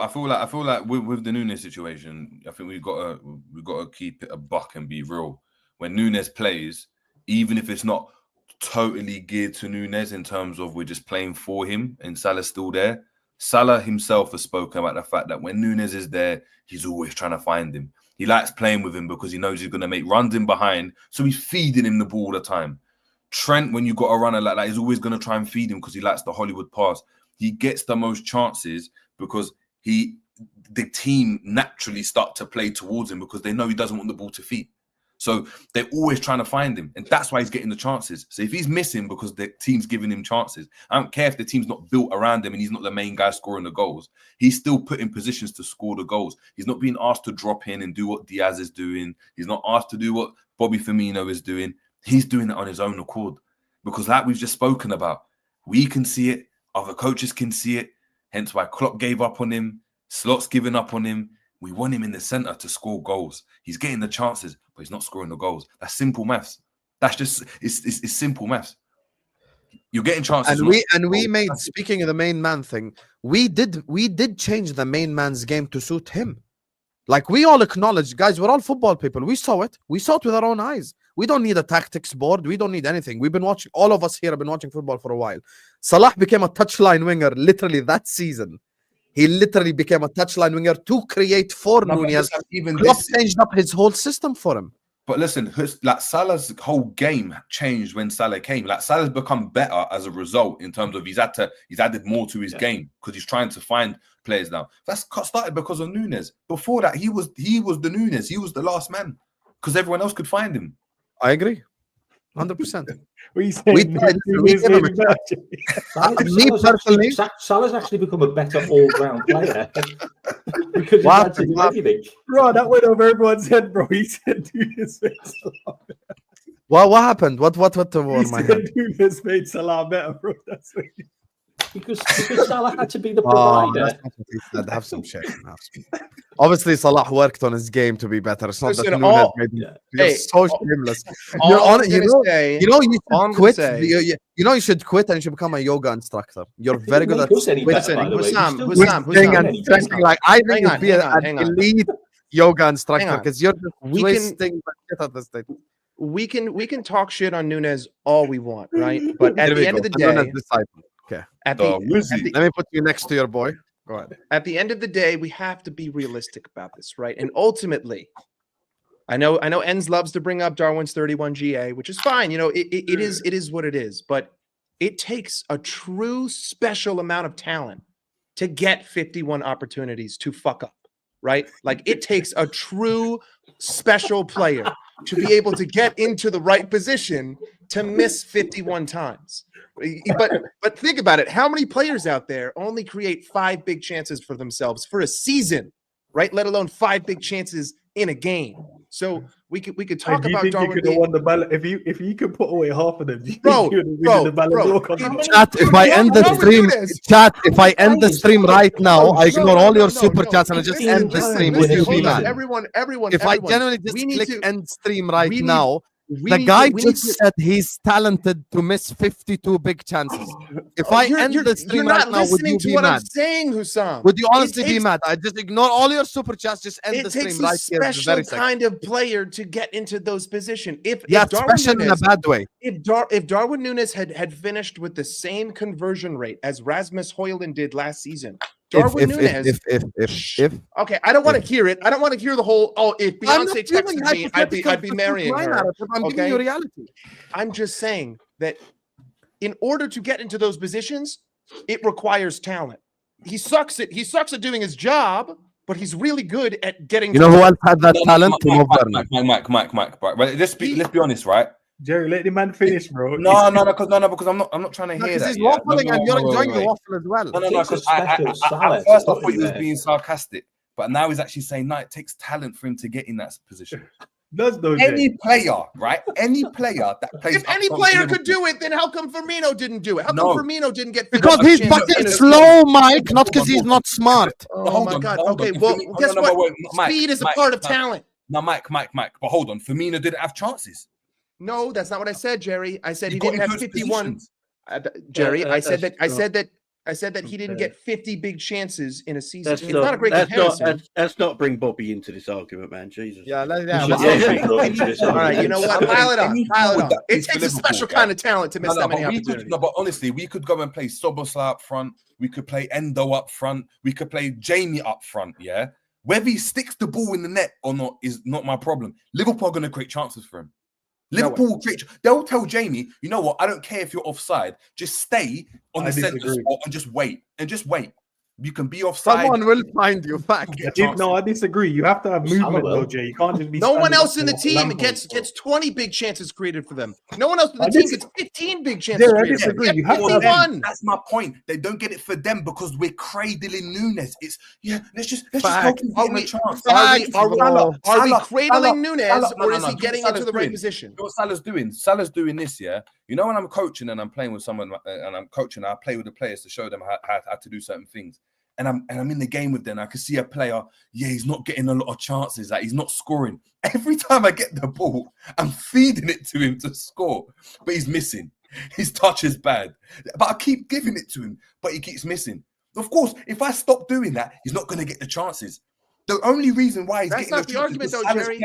like with the Nunez situation, I think we've got to keep it a buck and be real. When Nunez plays, even if it's not totally geared to Nunez in terms of we're just playing for him and Salah's still there, Salah himself has spoken about the fact that when Nunez is there, he's always trying to find him. He likes playing with him because he knows he's going to make runs in behind, so he's feeding him the ball all the time. Trent, when you got a runner like that, he's always going to try and feed him because he likes the Hollywood pass. He gets the most chances because the team naturally start to play towards him because they know he doesn't want the ball to feed. So they're always trying to find him. And that's why he's getting the chances. So if he's missing because the team's giving him chances, I don't care if the team's not built around him and he's not the main guy scoring the goals. He's still put in positions to score the goals. He's not being asked to drop in and do what Diaz is doing. He's not asked to do what Bobby Firmino is doing. He's doing it on his own accord. Because like we've just spoken about, we can see it. Other coaches can see it. Hence why Klopp gave up on him. Slot's giving up on him. We want him in the centre to score goals. He's getting the chances, but he's not scoring the goals. That's simple maths. That's just it's simple maths. You're getting chances. And we made, speaking of the main man thing, we did change the main man's game to suit him. Like we all acknowledge, guys, we're all football people. We saw it. We saw it with our own eyes. We don't need a tactics board. We don't need anything. We've been watching, all of us here have been watching football for a while. Salah became a touchline winger literally that season. He literally became a touchline winger to create for No, but Nunez. listen, even Klopp this, changed up his whole system for him. but listen, like Salah's whole game changed when Salah came. Like Salah's become better as a result in terms of he's added more to his game because he's trying to find players now. That's started because of Nunez. Before that, he was the Nunez. He was the last man because everyone else could find him. I agree, 100%. What are you saying? We tried, we gave him a Salah's actually become a better all-round player because he's had to do everything. Bro, that went over everyone's head, bro. He said Nunez made Salah better. What happened? What over He my said head? Nunez made Salah better, bro. That's what he... Because Salah had to be the Oh, provider. that's not what he said. Have some shit. Obviously, Salah worked on his game to be better. It's not that Listen, Nunez all- made him. Yeah. You're Hey, so shameless. All You're I'm on, gonna say, you should all I'm gonna quit. say- You know you should quit and you should become a yoga instructor. You're very good at Listen, Listen, by the way. He's Husam, still Husam, doing twisting Husam. and stretching. Like I think Hang you'd on, be hang on, an hang on. elite yoga instructor Hang on. because you're just We can- twisting the shit at this thing. we can talk shit on Nunez all we want, right? But at Here we the end go. of the I'm Nunez day, disciple. Okay, at The the, Wizzy. let me put you next to your boy. Go ahead. at the end of the day, we have to be realistic about this, right? And ultimately, I know Endz loves to bring up Darwin's 31 GA, which is fine. You know, it is what it is, but it takes a true special amount of talent to get 51 opportunities to fuck up, right? Like it takes a true special player to be able to get into the right position to miss 51 times. But think about it. How many players out there only create 5 big chances for themselves for a season, right? Let alone 5 big chances in a game. So we could talk Do you about think he Darwin could have being, won the ballot if he could put away half of them? Do you Bro, think he would have bro, won the Ballon bro. d'Or contest? Chat, if I end the stream, chat, if I end the stream right now, I ignore all your super chats and I just end the stream. Would you be mad? Everyone, If I genuinely just we need click to- end stream right we need- now, we the need guy to- we need just to- said he's talented to miss 52 big chances. If I end the stream you're right not now, would listening you to be what I'm mad? saying, Husam. Would you honestly be takes- mad? I just ignore all your super chats, just end It the stream takes a right here. special Very second. kind of player to get into those positions. Yeah, if Darwin special in a Nunez, bad way. if Darwin Nunez had finished with the same conversion rate as Rasmus Højlund did last season, Darwin Nunez. If Okay, I don't want to hear it. I don't want to hear the whole. Oh, if I'm not Beyonce giving texted me, I'd be hypothetical marrying her. narrative, I'm giving okay? you reality. I'm just saying that in order to get into those positions, it requires talent. He sucks at doing his job, but he's really good at getting. You know who else had that talent? Timo Werner. Mike. Right? Let's be honest, right? Jerry, let the man finish, bro. No, because I'm not trying to hear Because that. he's yeah. waffling and you're enjoying the wait. waffle as well. No, Takes a because I special salad at first to I put thought he in was there. being sarcastic, but now he's actually saying, no, it takes talent for him to get in that position. Does though, Jerry. Any player, right? Any player that plays. If any player could do it, then how come Firmino didn't do it? How No. come Firmino didn't get? Because 50 he's chances fucking in a slow, Mike, not because he's not smart. Oh my God. Okay, well, guess what? Speed is a part of talent. No, Mike. But hold on, Firmino didn't have chances. No, that's not what I said, Jerry. I said he got didn't have into his 51. positions. Jerry, I said that's that he didn't get 50 big chances in a season. That's It's not a great comparison. Let's not bring Bobby into this argument, man. Jesus. Yeah, All right, you know what? Pile it on. It takes a special kind of talent to miss that many opportunities. But honestly, we could go and play Soboslai up front. We could play Endo up front. We could play Jamie up front. Yeah, whether he sticks the ball in the net or not is not my problem. Liverpool are going to create chances for him. They'll tell Jamie, you know what? I don't care if you're offside. Just stay on the centre spot and just wait. You can be offside. Someone will find you. Fact. No, I disagree. You have to have movement, though, Jay. You can't just be. No one standing else up in the like team Lampard. gets 20 big chances created for them. No one else in the team gets 15 big chances Yeah, I created. disagree. They You get have to have 51. That's my point. They don't get it for them because we're cradling Nunez. It's let's just Fact. help him get him a chance. Are we cradling Salah, Nunez, or is he no, getting Salah's into the right doing. position? You know what Salah's doing? Salah's doing this, yeah. You know when I'm coaching and I'm playing with someone and I'm coaching, I play with the players to show them how to do certain things. And I'm in the game with them. I can see a player, he's not getting a lot of chances. Like he's not scoring. Every time I get the ball, I'm feeding it to him to score, but he's missing. His touch is bad, but I keep giving it to him, but he keeps missing. Of course, if I stop doing that, he's not going to get the chances. The only reason why he's That's getting not the the argument, though, Jerry.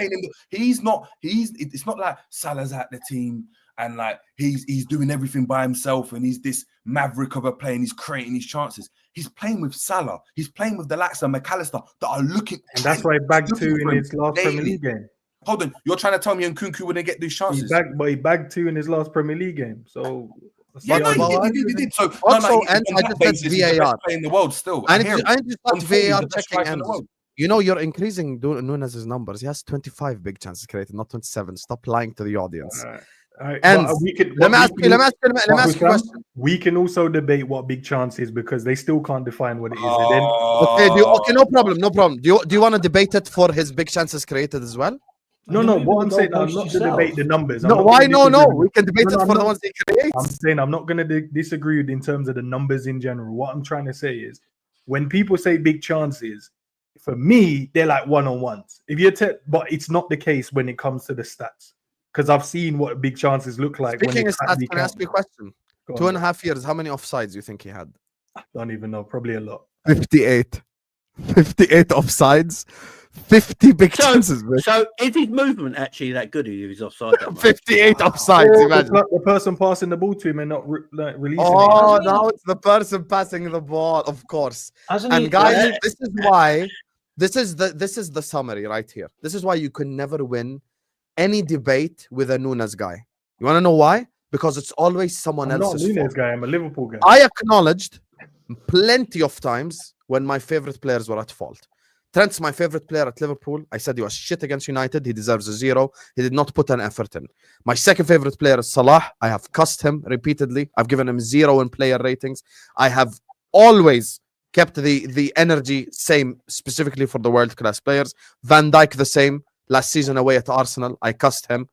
It's not like Salah's at the team and like he's doing everything by himself and he's this maverick of a player and he's creating his chances. He's playing with Salah. He's playing with the likes of McAllister that are looking. And that's why he bagged looking 2 for in him his last daily. Premier League game. Hold on, you're trying to tell me Nkunku wouldn't get these chances? He bagged 2 in his last Premier League game. So Yeah, no, Yeah, he did. So Also, he's and on I that just basis, said he's the best VAR. player in the world still. I I need hear to it. start On form, he's VAR the best checking striker in the Endz. world. You know, you're increasing Nunez's numbers. He has 25 big chances created, not 27. Stop lying to the audience. Let Endz, let me ask you a question. We can also debate what big chance is because they still can't define what it is. And then, Okay, no problem. Do you want to debate it for his big chances created as well? no, what I'm saying, I'm not to debate the numbers. No, why no? We can debate it for the ones he creates. I'm saying I'm not going to disagree in terms of the numbers in general. What I'm trying to say is when people say big chances, for me, they're like one-on-ones. If you but it's not the case when it comes to the stats. Because I've seen what big chances look like. Speaking of stats, can I ask you a question? Go on, 2.5 years, how many offsides do you think he had? I don't even know. Probably a lot. 58. 58 offsides. 50 big chances, man. So is his movement actually that good? If he's offside that much? 58 offsides, imagine. The person passing the ball to him and not releasing it. Oh, now it's the person passing the ball, of course. And guys, this is why this is the summary right here. This is why you can never win any debate with a Nunez guy. You want to know why? Because it's always someone I'm else's not a Nunez fault. guy. I'm a Liverpool guy. I acknowledged plenty of times when my favorite players were at fault. Trent's my favorite player at Liverpool. I said he was shit against United. He deserves a 0. He did not put an effort in. My second favorite player is Salah. I have cussed him repeatedly. I've given him 0 in player ratings. I have always kept the energy same, specifically for the world-class players. Van Dijk the same. Last season away at Arsenal, I cussed him.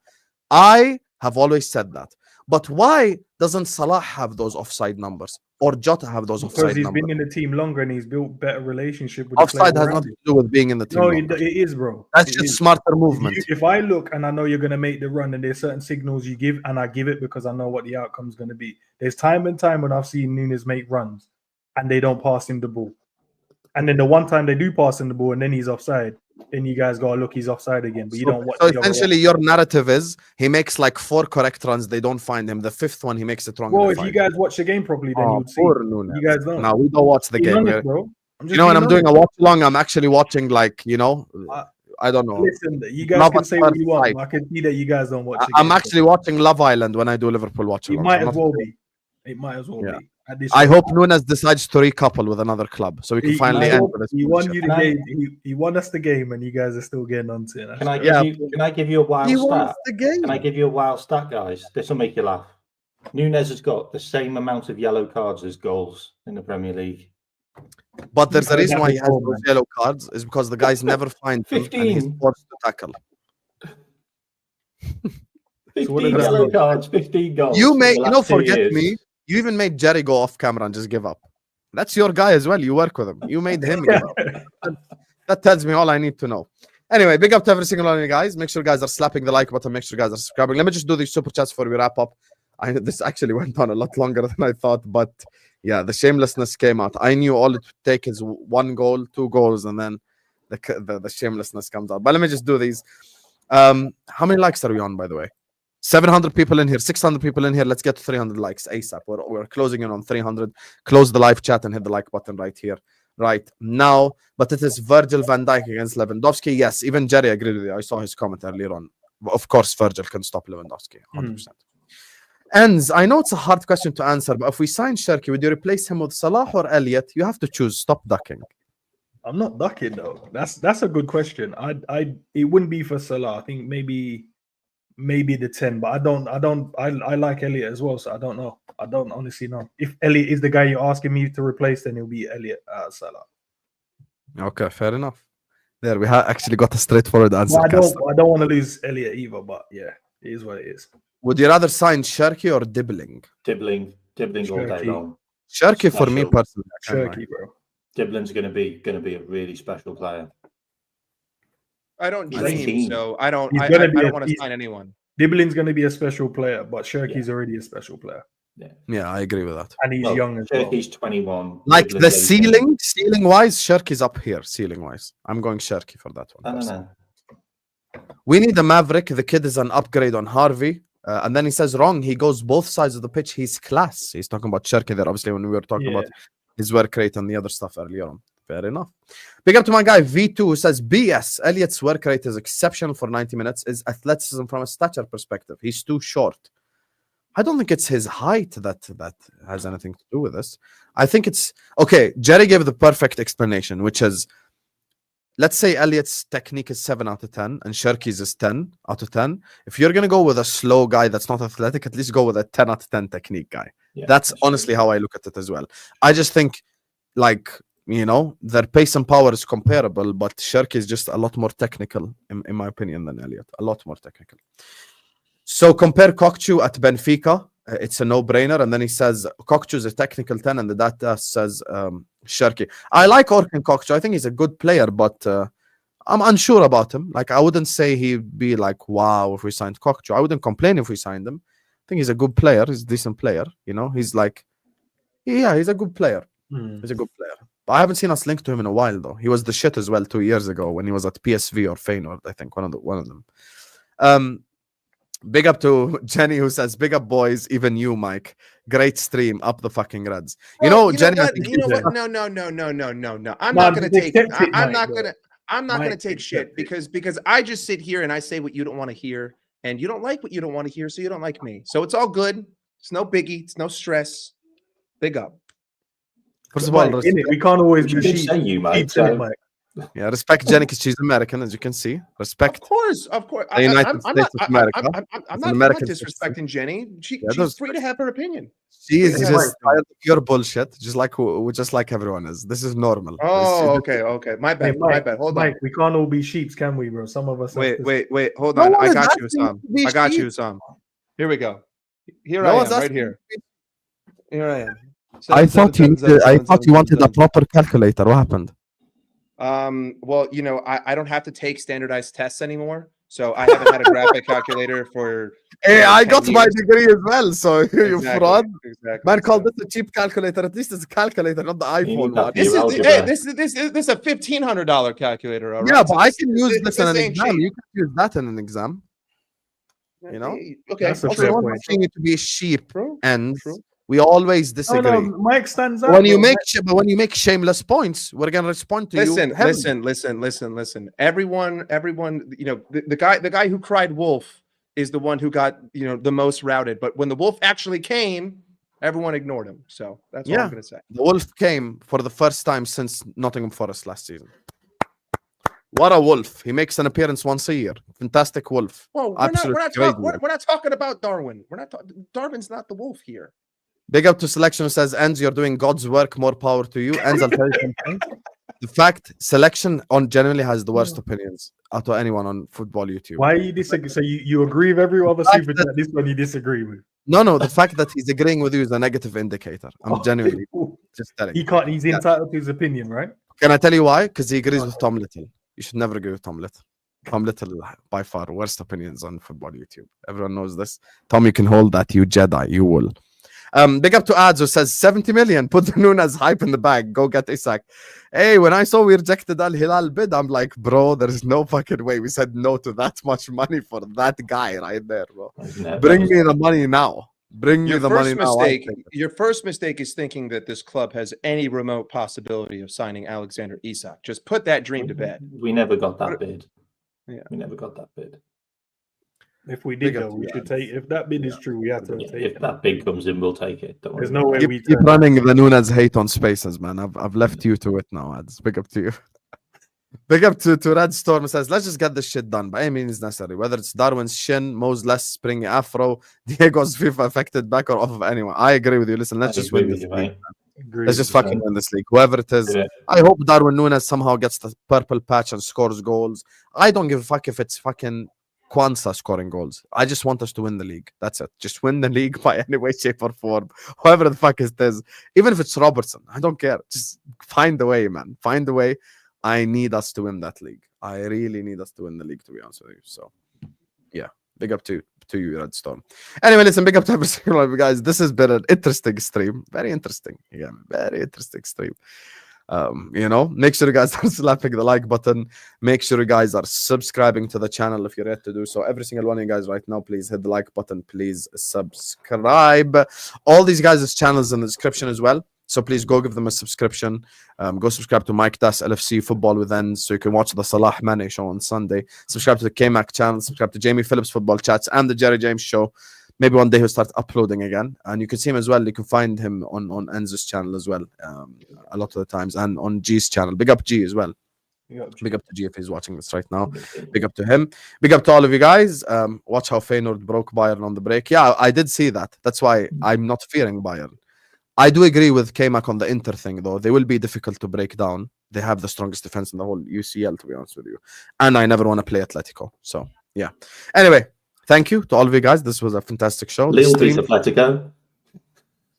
I have always said that. But why doesn't Salah have those offside numbers? Or Jota have those offside numbers? Because he's been in the team longer and he's built better relationship with offside the has player nothing to do with being in the team. No, longer. it is, bro. That's It just is. smarter movement. If I look and I know you're going to make the run and there's certain signals you give and I give it because I know what the outcome's going to be. There's time and time when I've seen Nunez make runs and they don't pass him the ball. And then the one time they do pass him the ball and then he's offside, then you guys go, look, he's offside again. But you don't watch. So essentially, your narrative is he makes like 4 correct runs. They don't find him. The 5th one, he makes it wrong. Well, if you guys watch the game properly, then you'd see. Nunez. You guys don't. No, we don't watch the game. Honest, bro. You know, when I'm doing a watch along, I'm actually watching like, you know, I don't know. Listen, you guys can say what you want. I can see that you guys don't watch. I'm actually watching Love Island when I do Liverpool watch along. It might as well be. It might as well be. I hope Nunez decides to recouple with another club so we can finally end with this. He won you the game. He won us the game, and you guys are still getting onto it. Can I give you a wild stat? Can I give you a wild stat, guys? This will make you laugh. Nunez has got the same amount of yellow cards as goals in the Premier League. But there's a reason why he has those yellow cards is because the guys never find him and he's forced to tackle. 15 yellow cards, 15 goals. Forget me. You even made Jerry go off camera and just give up. That's your guy as well. You work with him. You made him give up. That tells me all I need to know. Anyway, big up to every single one of you guys. Make sure you guys are slapping the like button. Make sure you guys are subscribing. Let me just do these super chats before we wrap up. This actually went on a lot longer than I thought, but yeah, the shamelessness came out. I knew all it would take is 1 goal, 2 goals, and then the shamelessness comes out. But let me just do these. How many likes are we on, by the way? 700 people in here, 600 people in here. Let's get to 300 likes ASAP. We're closing in on 300. Close the live chat and hit the like button right here, right now. But it is Virgil van Dijk against Lewandowski. Yes, even Jerry agreed with you. I saw his comment earlier on. Of course, Virgil can stop Lewandowski, 100%. Endz, I know it's a hard question to answer, but if we sign Cherki, would you replace him with Salah or Elliott? You have to choose. Stop ducking. I'm not ducking though. That's a good question. It wouldn't be for Salah. I think maybe the 10, but I like Elliott as well, so I don't know. I don't honestly know. If Elliott is the guy you're asking me to replace, then it'll be Elliott Salah. Okay, fair enough. There, we actually got a straightforward answer. I don't want to lose Elliott either, but yeah, it is what it is. Would you rather sign Cherki or Dibbling? Dibbling all day long. Cherki for me personally. Cherki, bro. Dibbling's going to be a really special player. I don't dream, so I don't want to sign anyone. Dibbling's going to be a special player, but Cherki's already a special player. Yeah, I agree with that. And he's young as well. Cherki's 21. Like the ceiling wise, Cherki's up here, ceiling wise. I'm going Cherki for that one. I don't know. We need a Maverick. The kid is an upgrade on Harvey. And then he says wrong. He goes both sides of the pitch. He's class. He's talking about Cherki there, obviously, when we were talking about his work rate and the other stuff earlier on. Fair enough. Big up to my guy V2 who says BS. Elliot's work rate is exceptional for 90 minutes. Is athleticism from a stature perspective. He's too short. I don't think it's his height that has anything to do with this. I think it's okay. Jerry gave the perfect explanation, which is, let's say Elliot's technique is 7 out of 10 and Cherki's is 10 out of 10. If you're gonna go with a slow guy that's not athletic, at least go with a 10 out of 10 technique guy. Yeah, that's honestly how I look at it as well. I just think, like, you know, their pace and power is comparable, but Cherki is just a lot more technical, in my opinion, than Elliot. A lot more technical. So compare Kokchu at Benfica. It's a no-brainer. And then he says Kokchu is a technical 10, and the data says Cherki. I like Orkun Kokchu. I think he's a good player, but I'm unsure about him. Like, I wouldn't say he'd be like, wow, if we signed Kokchu. I wouldn't complain if we signed him. I think he's a good player. He's a decent player. You know, he's like, yeah, he's a good player. He's a good player. But I haven't seen us linked to him in a while, though. He was the shit as well 2 years ago when he was at PSV or Feyenoord, I think, one of them. Big up to Jenny who says, big up boys, even you, Mike. Great stream, up the fucking Reds. You know, Jenny, you know what? No. I'm not gonna take. I'm not gonna take shit because I just sit here and I say what you don't want to hear, and you don't like what you don't want to hear, so you don't like me. So it's all good. It's no biggie. It's no stress. Big up. First of all, we can't always do sheep. Say you, mate. Yeah, respect Jenny because she's American, as you can see. Respect. Of course. The United States of America. I'm not disrespecting Jenny. She's free to have her opinion. She is just tired of pure bullshit, just like everyone is. This is normal. Oh, okay. My bad. Hold on. Mike, we can't all be sheeps, can we, bro? Some of us. Wait. Hold on. I got you, Husam. Here we go. Here I am, right here. Here I am. I thought you wanted a proper calculator. What happened? Well, you know, I don't have to take standardized tests anymore, so I haven't had a graphic calculator for. Hey, I got my degree as well, so you fraud. Exactly. Man called this a cheap calculator. At least it's a calculator, not the iPhone one. This is a $1,500 calculator. All right? Yeah, but I can use this in an exam. You can use that in an exam. You know. Okay. Also, I'm not saying it to be cheap, and we always disagree. No, Mike stands out. When you make shameless points, we're gonna respond to you. Listen. Everyone. You know, the guy who cried wolf is the one who got, you know, the most routed. But when the wolf actually came, everyone ignored him. So that's all I'm gonna say. The wolf came for the first time since Nottingham Forest last season. What a wolf! He makes an appearance once a year. Fantastic wolf. Well, we're not talking about Darwin. Darwin's not the wolf here. Big up to Selection who says, Endz, you're doing God's work. More power to you. Endz, I'll tell you something. The fact Selection generally has the worst opinions out of anyone on football YouTube. Why you disagree? So you agree with every other super chat. This one you disagree with. No. The fact that he's agreeing with you is a negative indicator. I'm genuinely just telling you. He's entitled to his opinion, right? Can I tell you why? Because he agrees with Tom Little. You should never agree with Tom Little. Tom Little, by far, worst opinions on football YouTube. Everyone knows this. Tom, you can hold that, you Jedi. You will. Big up to Ads who says 70 million. Put the Nunez hype in the bag. Go get Isak. Hey, when I saw we rejected Al Hilal bid, I'm like, bro, there is no fucking way. We said no to that much money for that guy right there, bro. Bring me the money now. Bring me the money now. Your first mistake is thinking that this club has any remote possibility of signing Alexander Isak. Just put that dream to bed. We never got that bid. Yeah, we never got that bid. If we did, we should take. If that bid is true, we have to take it. If that bid comes in, we'll take it. There's no way we keep running the Nunez hate on spaces, man. I've left you to it now, Ads. Big up to you. Big up to Red Storm says, let's just get this shit done by any means necessary. Whether it's Darwin's shin, Mo's less springy afro, Diego's FIFA affected back or off of anyone. I agree with you. Listen, let's just win this league. Let's just fucking win this league. Whoever it is. Yeah. I hope Darwin Nunez somehow gets the purple patch and scores goals. I don't give a fuck if it's fucking Kwanzaa scoring goals. I just want us to win the league. That's it. Just win the league by any way, shape, or form. Whoever the fuck it is. Even if it's Robertson. I don't care. Just find the way, man. Find the way. I need us to win that league. I really need us to win the league, to be honest with you. So, yeah. Big up to you, Red Storm. Anyway, listen, big up to every single one of you guys. This has been an interesting stream. Very interesting. Yeah, very interesting stream. You know, make sure you guys are slapping the like button. Make sure you guys are subscribing to the channel if you're yet to do so. Every single one of you guys right now, please hit the like button. Please subscribe. All these guys' channels in the description as well. So please go give them a subscription. Go subscribe to Mike Das LFC Football with Endz so you can watch the Salah Mane show on Sunday. Subscribe to the Kmack channel. Subscribe to Jamie Phillips Football Chats and the Jerry James Show. Maybe one day he'll start uploading again, and you can see him as well. You can find him on Enz's channel as well, a lot of the times, and on G's channel. Big up G as well. Big up to G if he's watching this right now. Big up to him. Big up to all of you guys. Watch how Feyenoord broke Bayern on the break. Yeah, I did see that. That's why I'm not fearing Bayern. I do agree with Kmack on the Inter thing, though. They will be difficult to break down. They have the strongest defense in the whole UCL, to be honest with you. And I never want to play Atletico. So, yeah. Anyway, thank you to all of you guys. This was a fantastic show. Little piece of Atletico.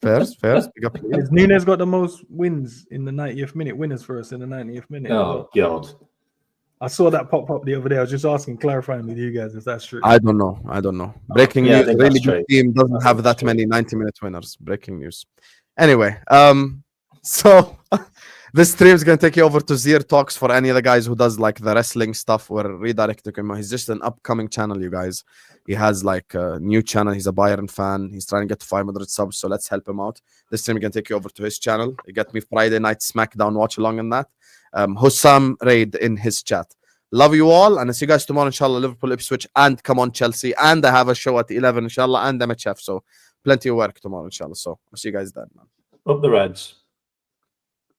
First. Big up. Has Nunez got the most wins in the 90th minute? Winners for us in the 90th minute. Oh, God. I saw that pop up the other day. I was just asking, clarifying with you guys if that's true. I don't know. Breaking Yeah, I news. think Really that's good true. team doesn't have that many 90-minute winners. Breaking news. Anyway, so this stream is going to take you over to Zir Talks for any of the guys who does like the wrestling stuff. We're redirecting him. He's just an upcoming channel, you guys. He has like a new channel. He's a Bayern fan. He's trying to get to 500 subs, so let's help him out. This stream is going to take you over to his channel. You get me Friday night SmackDown watch along in that. Husam raid in his chat. Love you all, and I'll see you guys tomorrow, inshallah. Liverpool, Ipswich, and come on, Chelsea. And I have a show at 11, inshallah, and MHF. So plenty of work tomorrow, inshallah. So I'll see you guys then, man. Up the Reds.